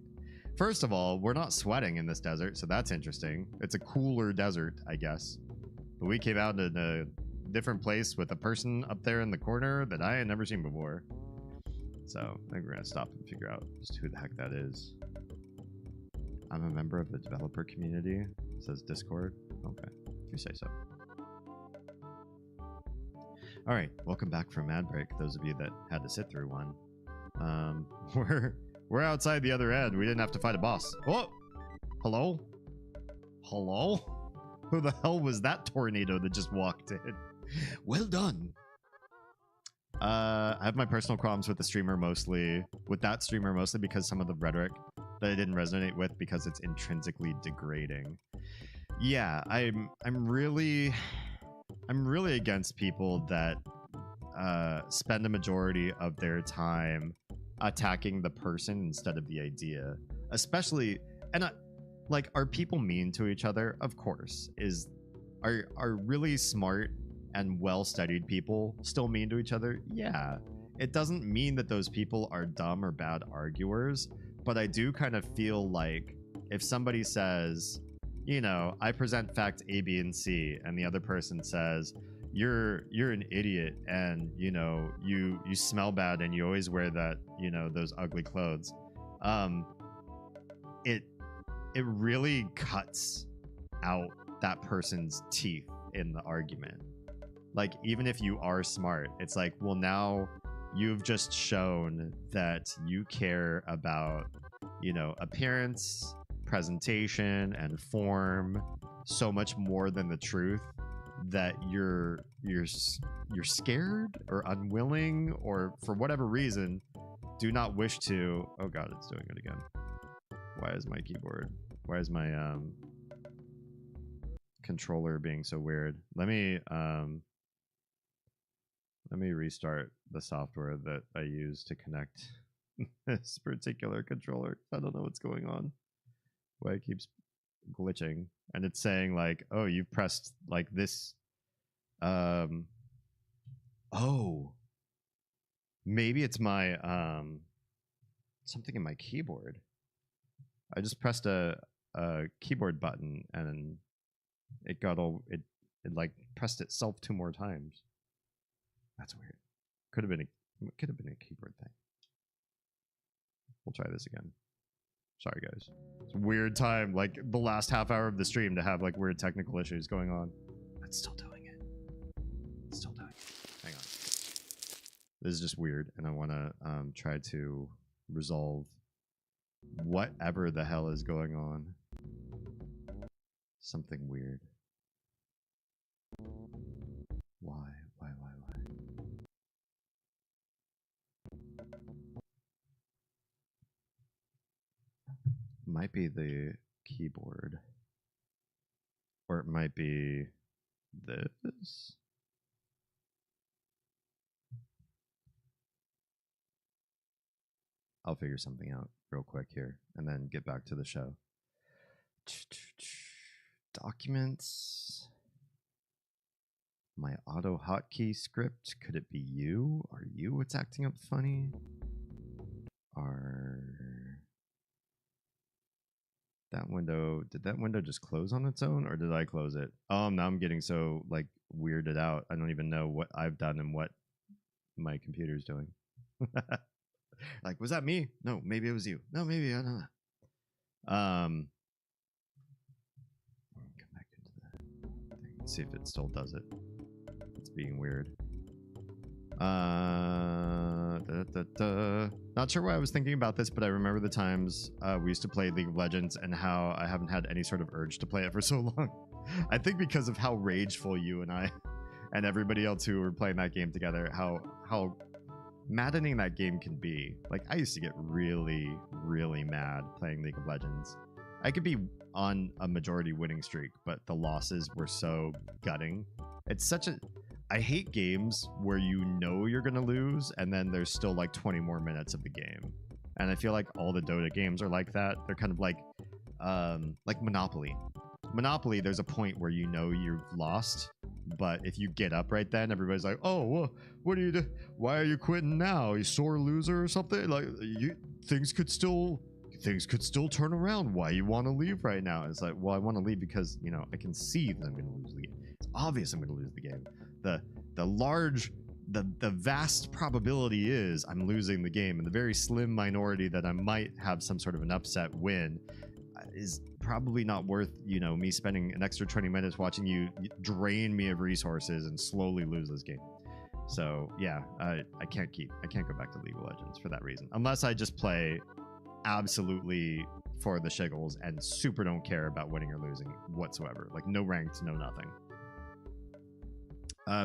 B: First of all, we're not sweating in this desert, so that's interesting. It's a cooler desert, I guess. But we came out in a different place with a person up there in the corner that I had never seen before. So I think we're gonna stop and figure out just who the heck that is. I'm a member of the developer community. It says Discord. Okay, if you say so. All right, welcome back from ad break. Those of you that had to sit through one. We're outside the other end. We didn't have to fight a boss. Oh, hello, hello. Who the hell was that tornado that just walked in? Well done. I have my personal problems with the streamer mostly, because some of the rhetoric that I didn't resonate with because it's intrinsically degrading. Yeah, I'm really against people that spend a majority of their time attacking the person instead of the idea. Especially, and like, are people mean to each other? Of course. Are really smart and well-studied people still mean to each other? Yeah. It doesn't mean that those people are dumb or bad arguers, but I do kind of feel like if somebody says, you know, I present fact A, B, and C, and the other person says, you're an idiot, and you know, you smell bad, and you always wear that, you know, those ugly clothes. It really cuts out that person's teeth in the argument. Like, even if you are smart, it's like, well, now you've just shown that you care about, you know, appearance, presentation, and form so much more than the truth, that you're scared or unwilling, or for whatever reason do not wish to. Oh god, it's doing it again. Why is my controller being so weird? Let me restart the software that I use to connect this particular controller. I don't know what's going on. Why it keeps glitching, and it's saying like, oh, you've pressed like this. Oh, maybe it's my something in my keyboard. I just pressed a keyboard button and it got all it like pressed itself 2 more times. That's weird. Could have been a keyboard thing. We'll try this again. Sorry guys. It's a weird time, like the last half hour of the stream, to have like weird technical issues going on. It's still doing it. It's still doing it. Hang on. This is just weird, and I want to try to resolve whatever the hell is going on. Something weird. Why? Might be the keyboard. Or it might be this. I'll figure something out real quick here and then get back to the show. Documents. My auto hotkey script. Could it be you? Are you what's acting up funny? That window, did that window just close on its own, or did I close it? Oh, now I'm getting so like weirded out. I don't even know what I've done and what my computer's doing. Like, was that me? No, maybe it was you. No, maybe I don't know. Come back into that thing. See if it still does it. It's being weird. Not sure why I was thinking about this, but I remember the times we used to play League of Legends and how I haven't had any sort of urge to play it for so long. I think because of how rageful you and I and everybody else who were playing that game together, how maddening that game can be. Like, I used to get really, really mad playing League of Legends. I could be on a majority winning streak, but the losses were so gutting. It's such a... I hate games where you know you're going to lose, and then there's still like 20 more minutes of the game. And I feel like all the Dota games are like that. They're kind of like Monopoly. Monopoly, there's a point where you know you've lost, but if you get up right then, everybody's like, "Oh, well, what are you do? Why are you quitting now? You sore loser or something? Like, things could still turn around. Why you want to leave right now?" It's like, well, I want to leave because, you know, I can see that I'm going to lose the game. It's obvious I'm going to lose the game. The vast probability is I'm losing the game, and the very slim minority that I might have some sort of an upset win is probably not worth, you know, me spending an extra 20 minutes watching you drain me of resources and slowly lose this game. So yeah, I can't go back to League of Legends for that reason, unless I just play absolutely for the shiggles and super don't care about winning or losing whatsoever. Like, no ranked, no nothing.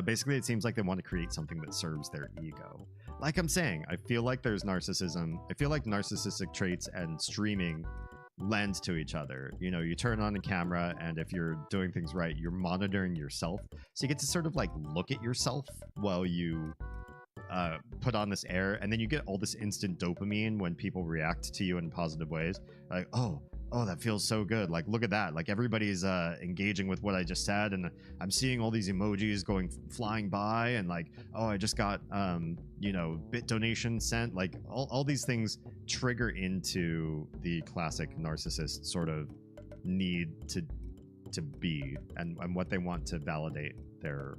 B: Basically, it seems like they want to create something that serves their ego. Like I'm saying, I feel like there's narcissism. I feel like narcissistic traits and streaming lend to each other. You know, you turn on a camera, and if you're doing things right, you're monitoring yourself. So you get to sort of like look at yourself while you put on this air, and then you get all this instant dopamine when people react to you in positive ways. Like, oh, that feels so good. Like, look at that. Like, everybody's engaging with what I just said, and I'm seeing all these emojis flying by, and like, oh, I just got you know, bit donation sent. Like, all these things trigger into the classic narcissist sort of need to be, and what they want to validate their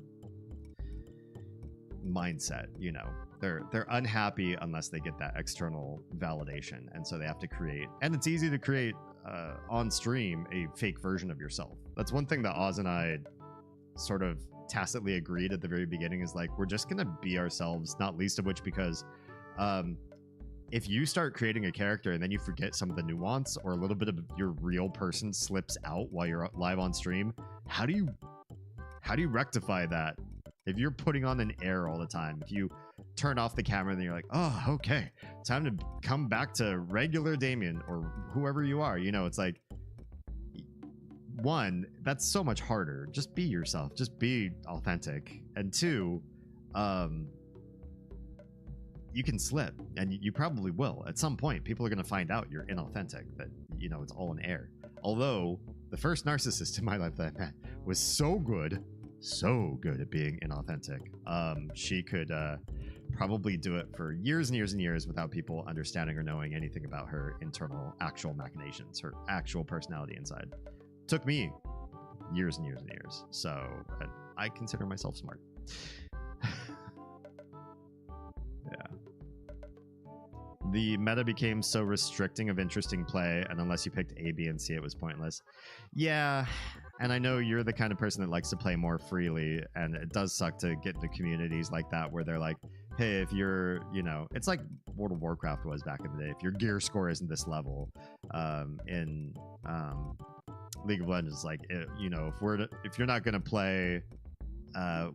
B: mindset. You know, they're unhappy unless they get that external validation, and so they have to create. And it's easy to create on stream a fake version of yourself. That's one thing that Oz and I sort of tacitly agreed at the very beginning, is like, we're just gonna be ourselves, not least of which because if you start creating a character and then you forget some of the nuance, or a little bit of your real person slips out while you're live on stream, how do you rectify that? If you're putting on an air all the time, if you turn off the camera and then you're like, oh, okay, time to come back to regular Damien or whoever you are, you know, it's like, one, that's so much harder. Just be yourself, just be authentic. And two, you can slip, and you probably will. At some point, people are going to find out you're inauthentic, that, you know, it's all an air. Although, the first narcissist in my life that I met was so good at being inauthentic. She could probably do it for years and years and years without people understanding or knowing anything about her internal actual machinations, her actual personality inside. Took me years and years and years. So I consider myself smart. Yeah. The meta became so restricting of interesting play, and unless you picked A, B, and C, it was pointless. Yeah, and I know you're the kind of person that likes to play more freely, and it does suck to get into communities like that where they're like, hey, if you're, you know, it's like World of Warcraft was back in the day. If your gear score isn't this level, in League of Legends, like, you know, if you're not going to play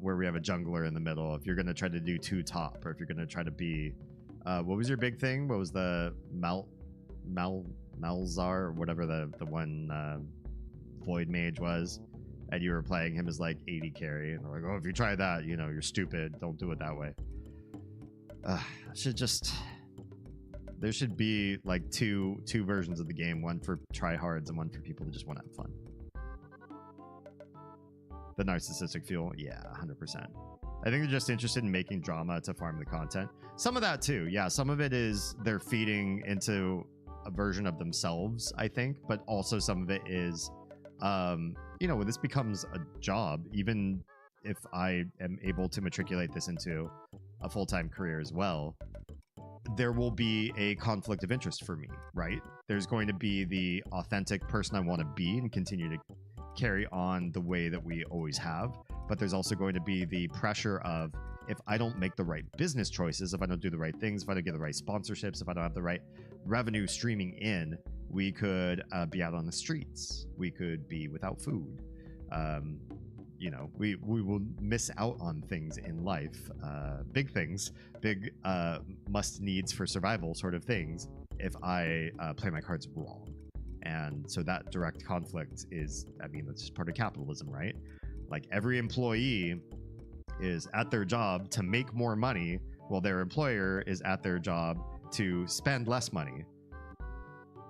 B: where we have a jungler in the middle, if you're going to try to do 2 top, or if you're going to try to be what was your big thing? What was the Malzar, or whatever the one Void Mage was, and you were playing him as like 80 carry, and they're like, oh, if you try that, you know, you're stupid, don't do it that way. There should be like two versions of the game, one for tryhards and one for people who just want to have fun. The narcissistic fuel, yeah, 100%. I think they're just interested in making drama to farm the content. Some of that too, yeah. Some of it is they're feeding into a version of themselves, I think, but also some of it is, you know, when this becomes a job, even if I am able to matriculate this into a full-time career as well, there will be a conflict of interest for me, right? There's going to be the authentic person I want to be and continue to carry on the way that we always have. But there's also going to be the pressure of, if I don't make the right business choices, if I don't do the right things, if I don't get the right sponsorships, if I don't have the right revenue streaming in, we could be out on the streets. We could be without food. You know, we will miss out on things in life, big things, big must needs for survival sort of things, if I play my cards wrong. And so that direct conflict is, I mean, that's just part of capitalism, right? Like, every employee is at their job to make more money, while their employer is at their job to spend less money.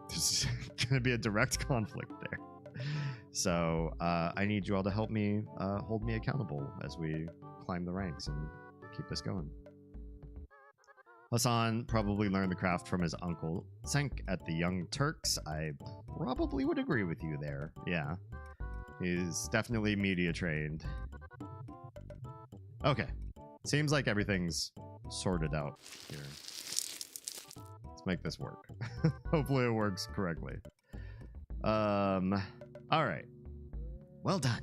B: There's going to be a direct conflict there. So I need you all to help me hold me accountable as we climb the ranks and keep this going. Hassan probably learned the craft from his uncle Senk at the Young Turks. I probably would agree with you there. Yeah. He's definitely media trained. Okay. Seems like everything's sorted out here. Let's make this work. Hopefully it works correctly. All right. Well done.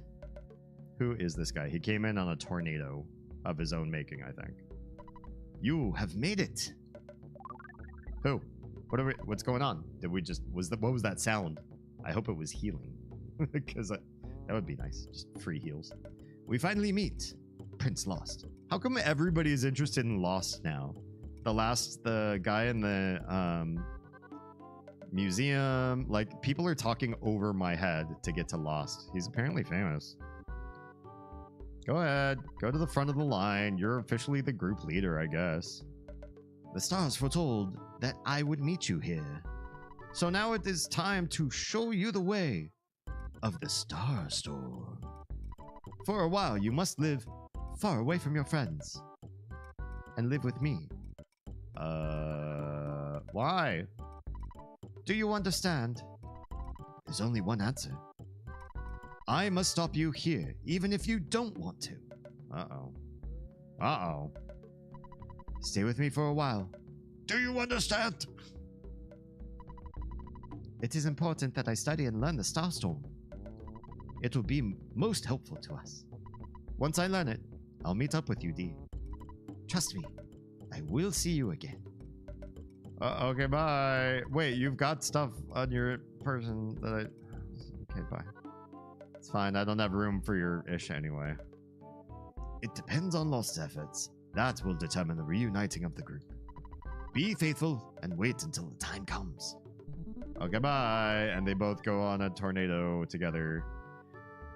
B: Who is this guy? He came in on a tornado of his own making, I think. You have made it. Who? What's going on? Did we just, what was that sound? I hope it was healing. Because that would be nice. Just free heals. We finally meet. Prince Lost. How come everybody is interested in Lost now? The guy in the museum, like, people are talking over my head to get to Lost. He's apparently famous. Go ahead, go to the front of the line. You're officially the group leader, I guess. The stars foretold that I would meet you here. So now it is time to show you the way of the Star Storm. For a while, you must live far away from your friends and live with me. Why? Do you understand? There's only one answer. I must stop you here, even if you don't want to. Uh-oh. Uh-oh. Stay with me for a while. Do you understand? It is important that I study and learn the Starstorm. It will be most helpful to us. Once I learn it, I'll meet up with you, D. Trust me, I will see you again. Okay, bye. Wait, you've got stuff on your person that I... Okay, bye. It's fine, I don't have room for your ish anyway. It depends on lost efforts. That will determine the reuniting of the group. Be faithful and wait until the time comes. Okay, bye. And they both go on a tornado together.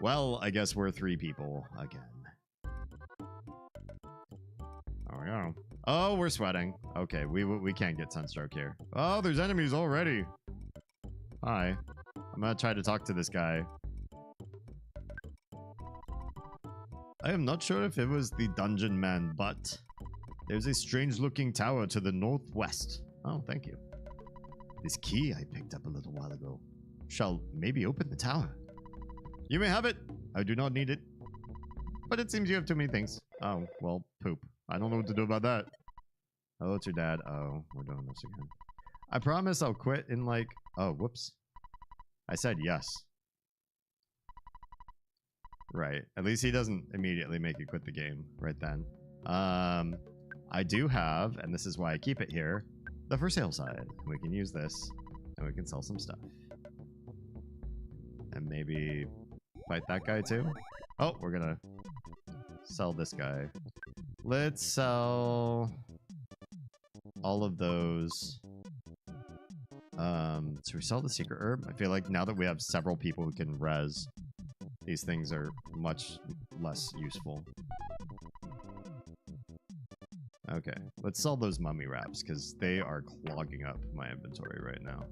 B: Well, I guess we're 3 people again. There we go. Oh, we're sweating. Okay, we can't get sunstroke here. Oh, there's enemies already. Hi. I'm gonna try to talk to this guy. I am not sure if it was the dungeon man, but there's a strange looking tower to the northwest. Oh, thank you. This key I picked up a little while ago shall maybe open the tower. You may have it. I do not need it. But it seems you have too many things. Oh, well, poop. I don't know what to do about that. Hello, it's your dad. Oh, we're doing this again. I promise I'll quit in like... Oh, whoops. I said yes. Right. At least he doesn't immediately make you quit the game right then. I do have, and this is why I keep it here, the for sale side. We can use this, and we can sell some stuff. And maybe fight that guy too? Oh, we're gonna sell this guy. Let's sell all of those. So we sell the secret herb. I feel like now that we have several people who can res, these things are much less useful. Okay, let's sell those mummy wraps because they are clogging up my inventory right now.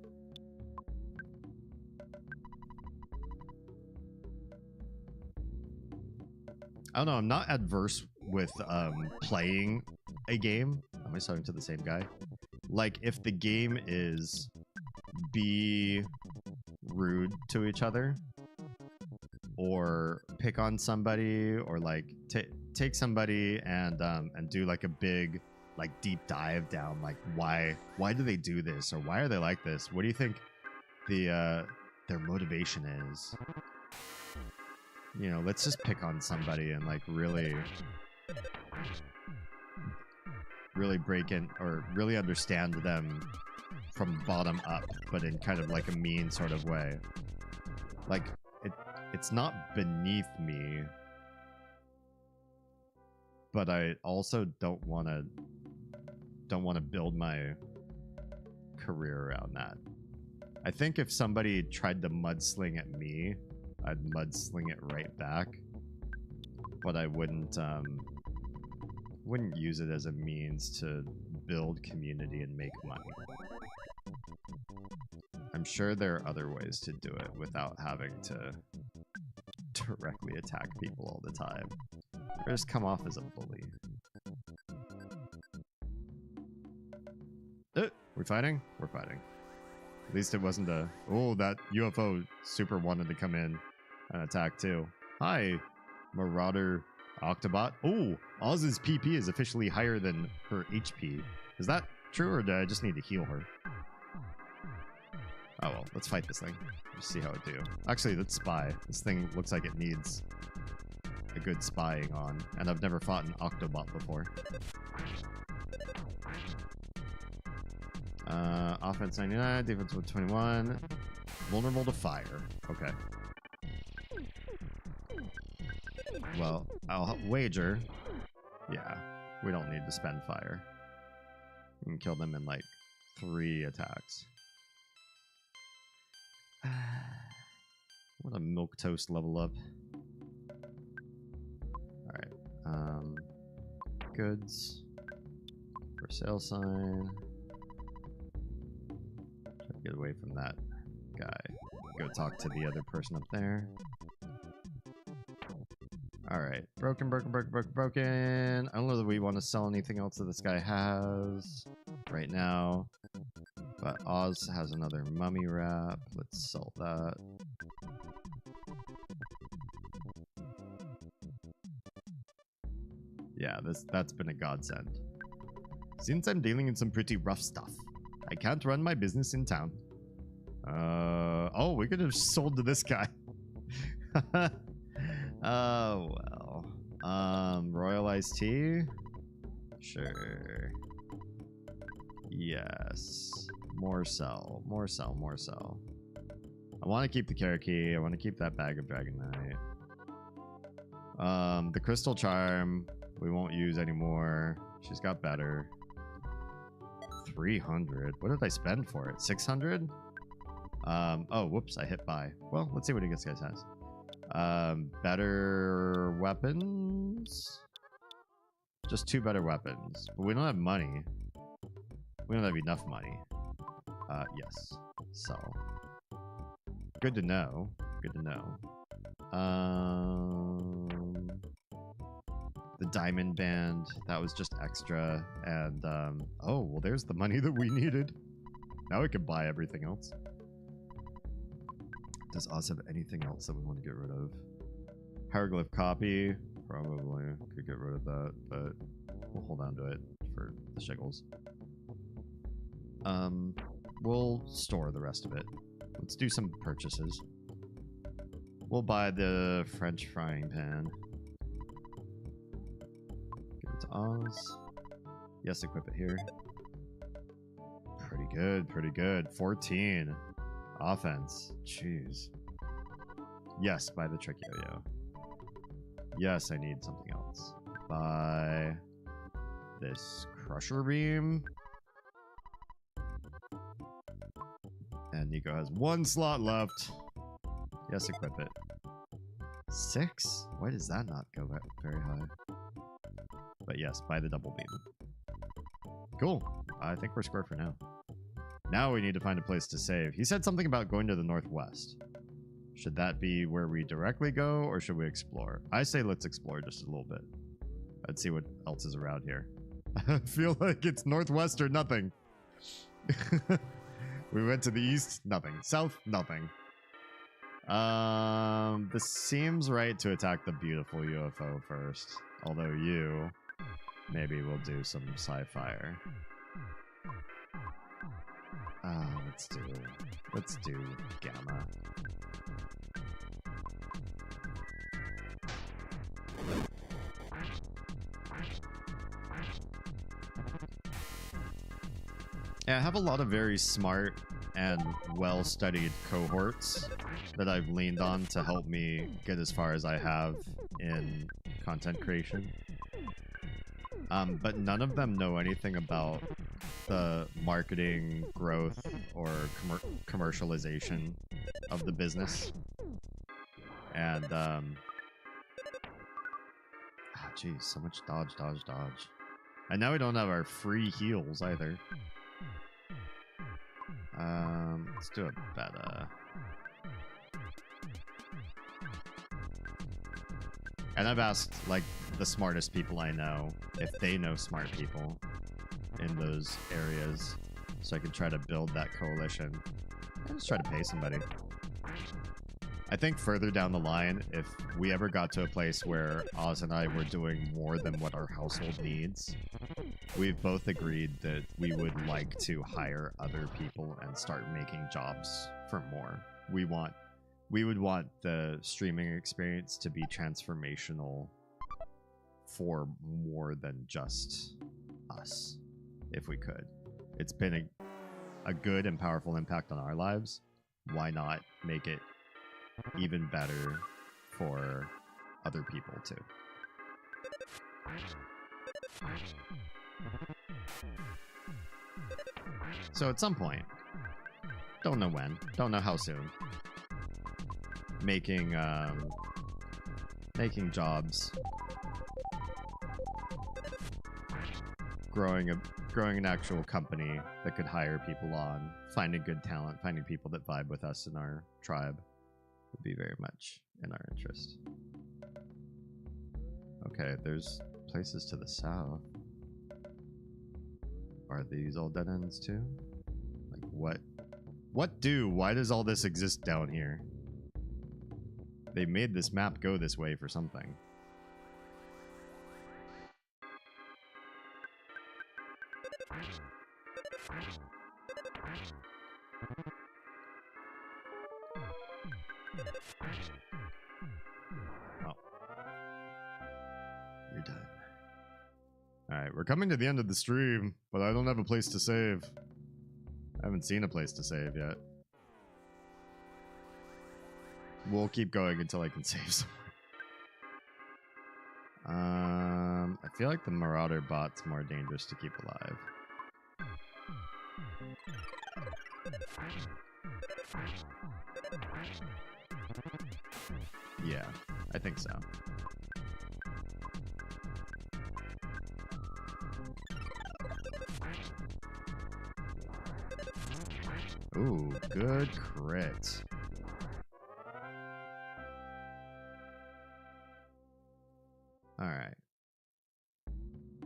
B: I don't know, I'm not adverse with playing a game. Am I talking to the same guy? Like, if the game is be rude to each other, or pick on somebody, or like take somebody and do like a big like deep dive down like why do they do this or why are they like this? What do you think their motivation is? You know, let's just pick on somebody and like really break in or really understand them from bottom up, but in kind of like a mean sort of way. Like it's not beneath me, but I also don't want to build my career around that. I think if somebody tried to mudsling at me, I'd mudsling it right back, but I wouldn't use it as a means to build community and make money. I'm sure there are other ways to do it without having to directly attack people all the time. Or just come off as a bully. We're fighting? We're fighting. At least it wasn't a... Oh, that UFO super wanted to come in and attack too. Hi, Marauder Octobot. Oh, Oz's PP is officially higher than her HP. Is that true, or do I just need to heal her? Oh well, let's fight this thing. Just see how it do. Actually, let's spy. This thing looks like it needs a good spying on, and I've never fought an Octobot before. Offense 99, defense 121. Vulnerable to fire. Okay. Well, I'll wager. Yeah, we don't need to spend fire. We can kill them in like 3 attacks. What a milquetoast level up. Alright. Goods. For sale sign. Try to get away from that guy. Go talk to the other person up there. Alright. Broken. I don't know that we want to sell anything else that this guy has right now. But Oz has another mummy wrap. Let's sell that. Yeah, that's been a godsend. Since I'm dealing in some pretty rough stuff, I can't run my business in town. Oh, we could have sold to this guy. Oh, well. Royal iced tea? Sure. Yes. More sell. I want to keep the carrot key. I want to keep that bag of Dragonite. The crystal charm we won't use anymore. She's got better. 300. What did I spend for it? 600? Oh, whoops, I hit buy. Well, let's see what this guy has. Better weapons? Just 2 better weapons. But we don't have money. We don't have enough money. Yes. So. Good to know. The diamond band, that was just extra. And, oh, well, there's the money that we needed. Now we can buy everything else. Does Oz have anything else that we want to get rid of? Hieroglyph copy. Probably. Could get rid of that, but we'll hold on to it for the shiggles. We'll store the rest of it. Let's do some purchases. We'll buy the French frying pan. Give it to Oz. Yes, equip it here. Pretty good. 14. Offense. Jeez. Yes, buy the trick yo-yo. Yes, I need something else. Buy this crusher beam. And Nico has 1 slot left. Yes, equip it. 6? Why does that not go very high? But yes, buy the double beam. Cool. I think we're square for now. Now we need to find a place to save. He said something about going to the northwest. Should that be where we directly go, or should we explore? I say let's explore just a little bit. Let's see what else is around here. I feel like it's northwest or nothing. We went to the east, nothing. South, nothing. This seems right to attack the beautiful UFO first. Although you maybe we'll do some sci-fi. Let's do Gamma. Yeah, I have a lot of very smart and well-studied cohorts that I've leaned on to help me get as far as I have in content creation. But none of them know anything about the marketing, growth, or commercialization of the business. And, geez, so much dodge. And now we don't have our free heals either. Let's do a beta. And I've asked, like, the smartest people I know if they know smart people in those areas, so I can try to build that coalition. And just try to pay somebody. I think further down the line, if we ever got to a place where Oz and I were doing more than what our household needs, we've both agreed that we would like to hire other people and start making jobs for more. We would want the streaming experience to be transformational for more than just us, if we could. It's been a good and powerful impact on our lives. Why not make it even better for other people too? So at some point, don't know when, don't know how soon, making jobs, growing an actual company that could hire people on, finding good talent, finding people that vibe with us in our tribe would be very much in our interest. Okay, there's places to the south. Are these all dead ends too? Like what? Why does all this exist down here? They made this map go this way for something. Oh. You're done. Alright, we're coming to the end of the stream, but I don't have a place to save. I haven't seen a place to save yet. We'll keep going until I can save somewhere. I feel like the Marauder bot's more dangerous to keep alive. Yeah, I think so. Ooh, good crit. Alright.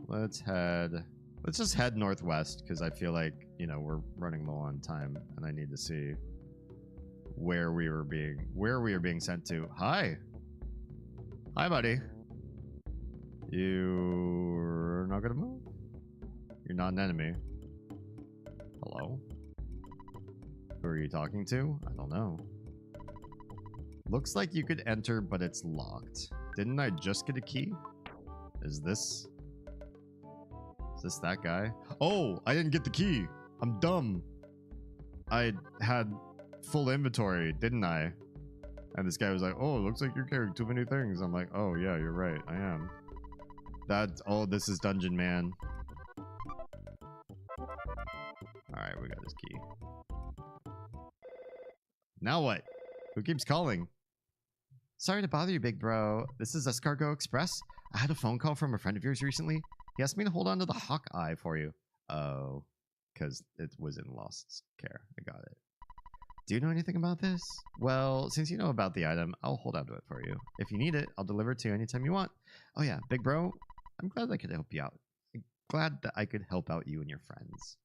B: Let's just head northwest, because I feel like, you know, we're running low on time, and I need to see where we are being sent to. Hi! Hi, buddy. You're not gonna move? You're not an enemy. Hello? Who are you talking to? I don't know. Looks like you could enter, but it's locked. Didn't I just get a key? Is this that guy? Oh, I didn't get the key. I'm dumb. I had full inventory, didn't I? And this guy was like, oh, it looks like you're carrying too many things. I'm like, oh yeah, you're right. I am. Oh, this is Dungeon Man. Alright, we got his key. Now what? Who keeps calling? Sorry to bother you, big bro. This is Escargot Express. I had a phone call from a friend of yours recently. He asked me to hold on to the Hawkeye for you. Oh, because it was in Lost's care. I got it. Do you know anything about this? Well, since you know about the item, I'll hold on to it for you. If you need it, I'll deliver it to you anytime you want. Oh yeah, big bro, I'm glad I could help you out. I'm glad that I could help out you and your friends.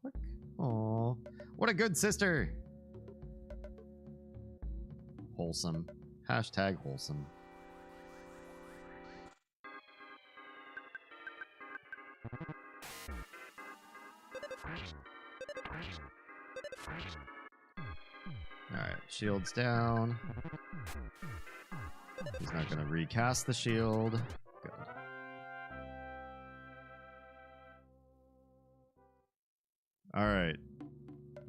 B: Click. Aww. What a good sister. Wholesome. Hashtag wholesome. Alright, shields down. He's not gonna recast the shield. Good. Alright.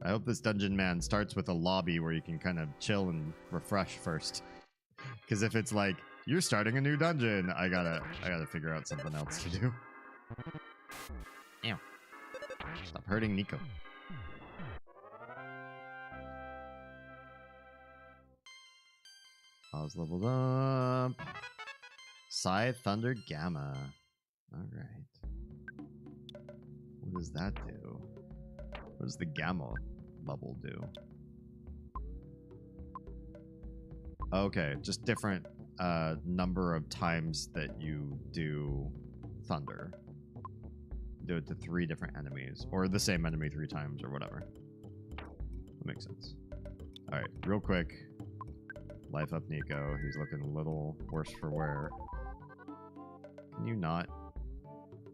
B: I hope this dungeon man starts with a lobby where you can kind of chill and refresh first. Because if it's like, you're starting a new dungeon, I gotta figure out something else to do. Ew. Stop hurting Nico. I was leveled up. Scythe Thunder Gamma. Alright. What does that do? What does the Gamma level do? Okay, just different number of times that you do Thunder. Do it to 3 different enemies. Or the same enemy 3 times or whatever. That makes sense. Alright, real quick. Life up Nico. He's looking a little worse for wear. Can you not?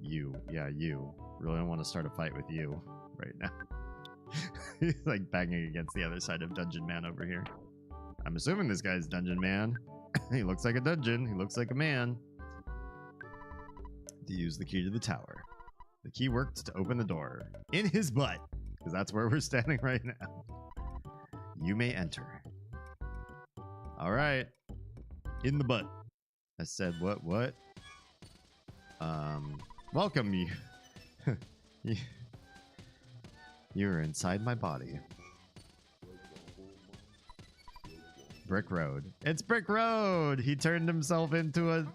B: You. Yeah, you. Really don't want to start a fight with you right now. He's like banging against the other side of Dungeon Man over here. I'm assuming this guy's Dungeon Man. He looks like a dungeon. He looks like a man. To use the key to the tower. The key worked to open the door. In his butt. Because that's where we're standing right now. You may enter. Alright. In the butt. I said what? Welcome you. You're inside my body. Brick Road. It's Brick Road! He turned himself into a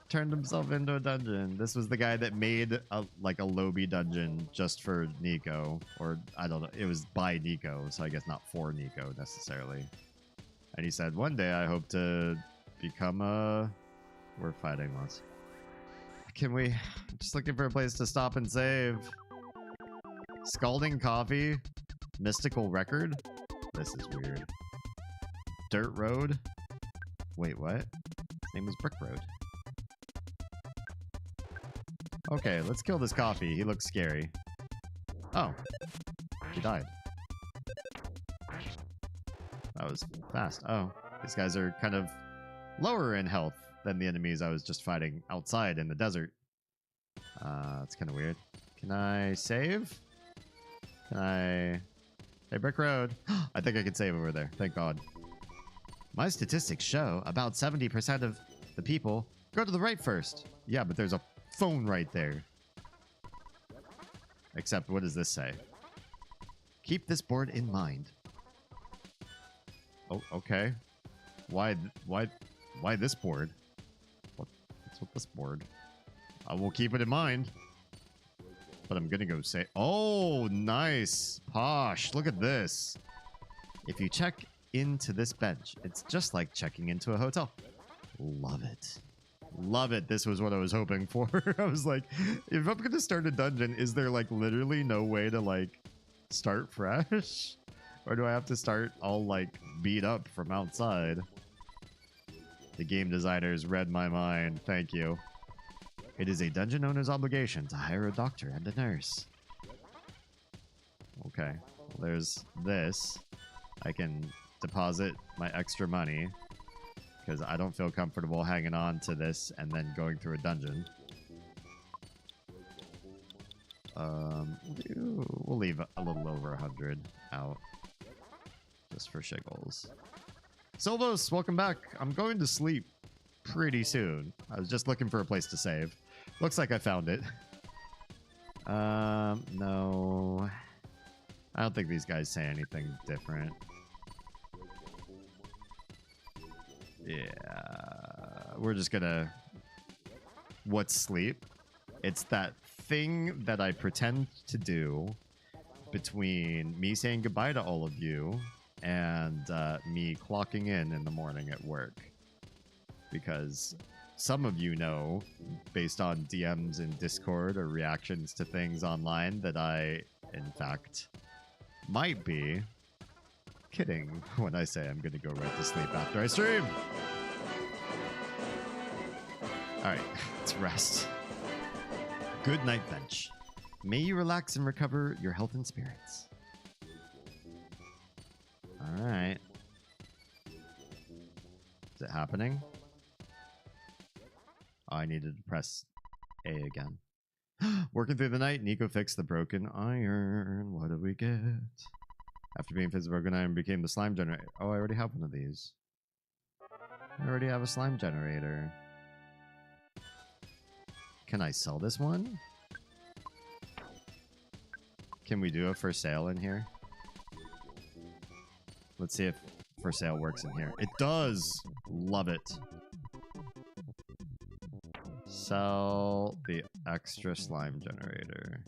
B: dungeon. This was the guy that made a lobby dungeon just for Nico. Or, I don't know. It was by Nico, so I guess not for Nico necessarily. And he said, one day I hope to become a... We're fighting once. Can we... I'm just looking for a place to stop and save. Scalding Coffee. Mystical Record. This is weird. Dirt Road. Wait, what? His name was Brick Road. Okay, let's kill this coffee. He looks scary. Oh. He died. That was fast. Oh. These guys are kind of lower in health than the enemies I was just fighting outside in the desert. That's kind of weird. Can I save? Can I... Hey, Brick Road. I think I can save over there. Thank God. My statistics show about 70% of the people go to the right first. Yeah, but there's a phone right there. Except, what does this say? Keep this board in mind. Oh, okay. Why this board? What's with this board? I will keep it in mind. But I'm gonna go say... Oh, nice. Posh. Look at this. If you check into this bench, it's just like checking into a hotel. Love it. Love it. This was what I was hoping for. I was like, if I'm gonna start a dungeon, is there like literally no way to like start fresh? Or do I have to start all like beat up from outside? The game designers read my mind. Thank you. It is a dungeon owner's obligation to hire a doctor and a nurse. Okay. Well, there's this. I can deposit my extra money because I don't feel comfortable hanging on to this and then going through a dungeon. We'll leave a little over 100 out just for shiggles. Silvos, welcome back. I'm going to sleep pretty soon. I was just looking for a place to save. Looks like I found it. No. I don't think these guys say anything different. Yeah. We're just gonna... What's sleep? It's that thing that I pretend to do between me saying goodbye to all of you and me clocking in the morning at work. Because some of you know, based on DMs in Discord or reactions to things online, that I, in fact, might be kidding when I say I'm going to go right to sleep after I stream. Alright, let's rest. Good night, bench. May you relax and recover your health and spirits. All right. Is it happening? Oh, I needed to press A again. Working through the night, Nico fixed the broken iron. What did we get? After being fixed the broken iron, became the slime generator. Oh, I already have one of these. I already have a slime generator. Can I sell this one? Can we do a for sale in here? Let's see if for sale works in here. It does! Love it. Sell the extra slime generator.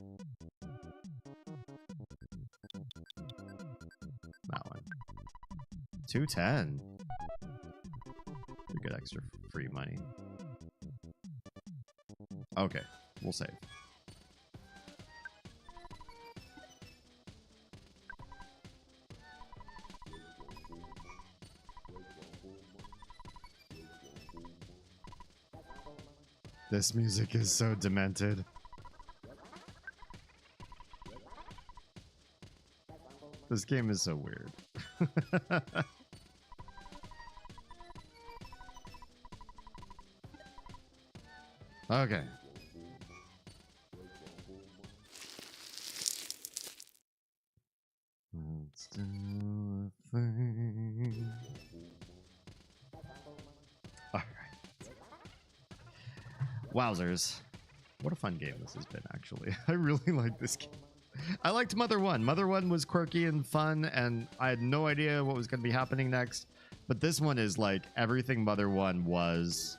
B: That one. 210. You get extra free money. Okay, we'll save. This music is so demented. This game is so weird. Okay. Let's do a thing. All right. Wowzers. What a fun game this has been, actually. I really like this game. I liked Mother 1. Mother 1 was quirky and fun, and I had no idea what was going to be happening next. But this one is like everything Mother 1 was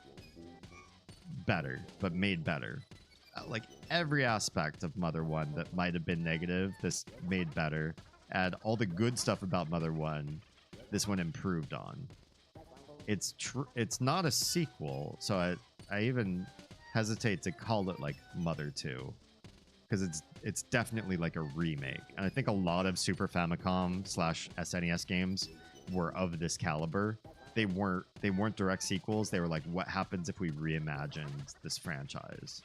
B: better, but made better. Like every aspect of Mother 1 that might have been negative, this made better. And all the good stuff about Mother 1, this one improved on. It's not a sequel, so I even hesitate to call it like Mother 2, because it's definitely like a remake. And I think a lot of Super Famicom / SNES games were of this caliber. They weren't direct sequels. They were like, what happens if we reimagined this franchise?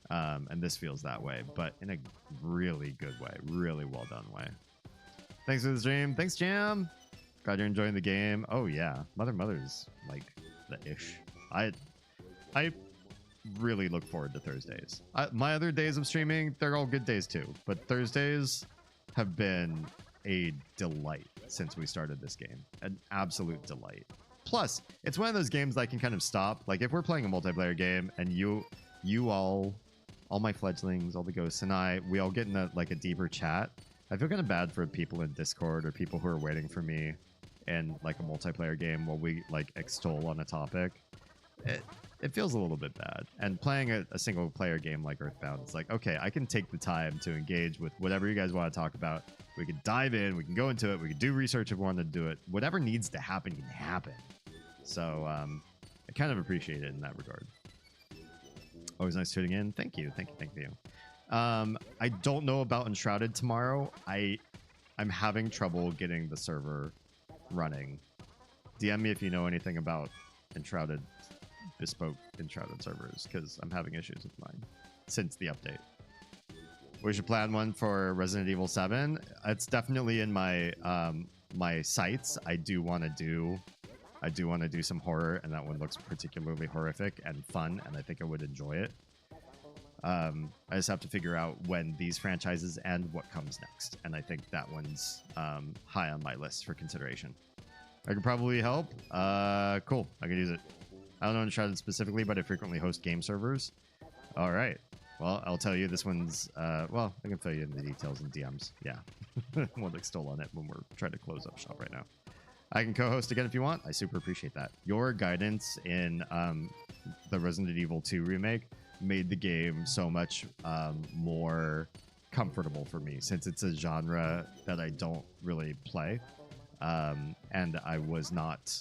B: And this feels that way, but in a really good way, really well done way. Thanks for the stream. Thanks, Jam. Glad you're enjoying the game. Oh yeah, Mother's like the ish. I really look forward to Thursdays. My other days of streaming, they're all good days too, but Thursdays have been a delight since we started this game. An absolute delight. Plus, it's one of those games that I can kind of stop. Like if we're playing a multiplayer game and you all my fledglings, all the ghosts and we all get in a deeper chat. I feel kind of bad for people in Discord or people who are waiting for me in like a multiplayer game while we like extol on a topic. It feels a little bit bad. And playing a single player game like Earthbound, it's like, okay, I can take the time to engage with whatever you guys want to talk about. We can dive in, we can go into it, we can do research if we want to do it. Whatever needs to happen can happen. So I kind of appreciate it in that regard. Always nice tuning in. Thank you. I don't know about Enshrouded tomorrow. I'm having trouble getting the server running. DM me if you know anything about Enshrouded, bespoke Enshrouded servers, because I'm having issues with mine since the update. We should plan one for Resident Evil 7. It's definitely in my my sights. I do want to do some horror, and that one looks particularly horrific and fun, and I think I would enjoy it. I just have to figure out when these franchises end, what comes next, and I think that one's high on my list for consideration. I could probably help. Cool, I could use it. I don't know Uncharted specifically, but I frequently host game servers. All right. Well, I'll tell you this one's, well, I can fill you in the details in DMs. Yeah. We'll extol on it when we're trying to close up shop right now. I can co-host again if you want. I super appreciate that. Your guidance in the Resident Evil 2 remake made the game so much more comfortable for me, since it's a genre that I don't really play. And I was not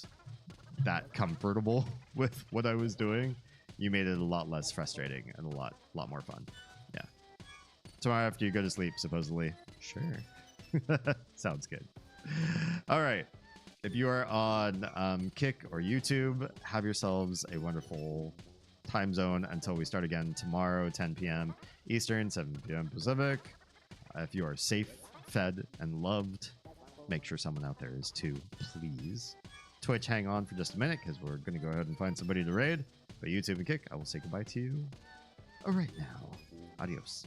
B: that comfortable with what I was doing. You made it a lot less frustrating and a lot more fun. Yeah. Tomorrow after you go to sleep, supposedly. Sure. Sounds good. All right. If you are on Kick or YouTube, have yourselves a wonderful time zone until we start again tomorrow, 10 p.m. Eastern, 7 p.m. Pacific. If you are safe, fed, and loved, make sure someone out there is too, please. Twitch, hang on for just a minute because we're going to go ahead and find somebody to raid. But YouTube and Kick, I will say goodbye to you right now. Adios.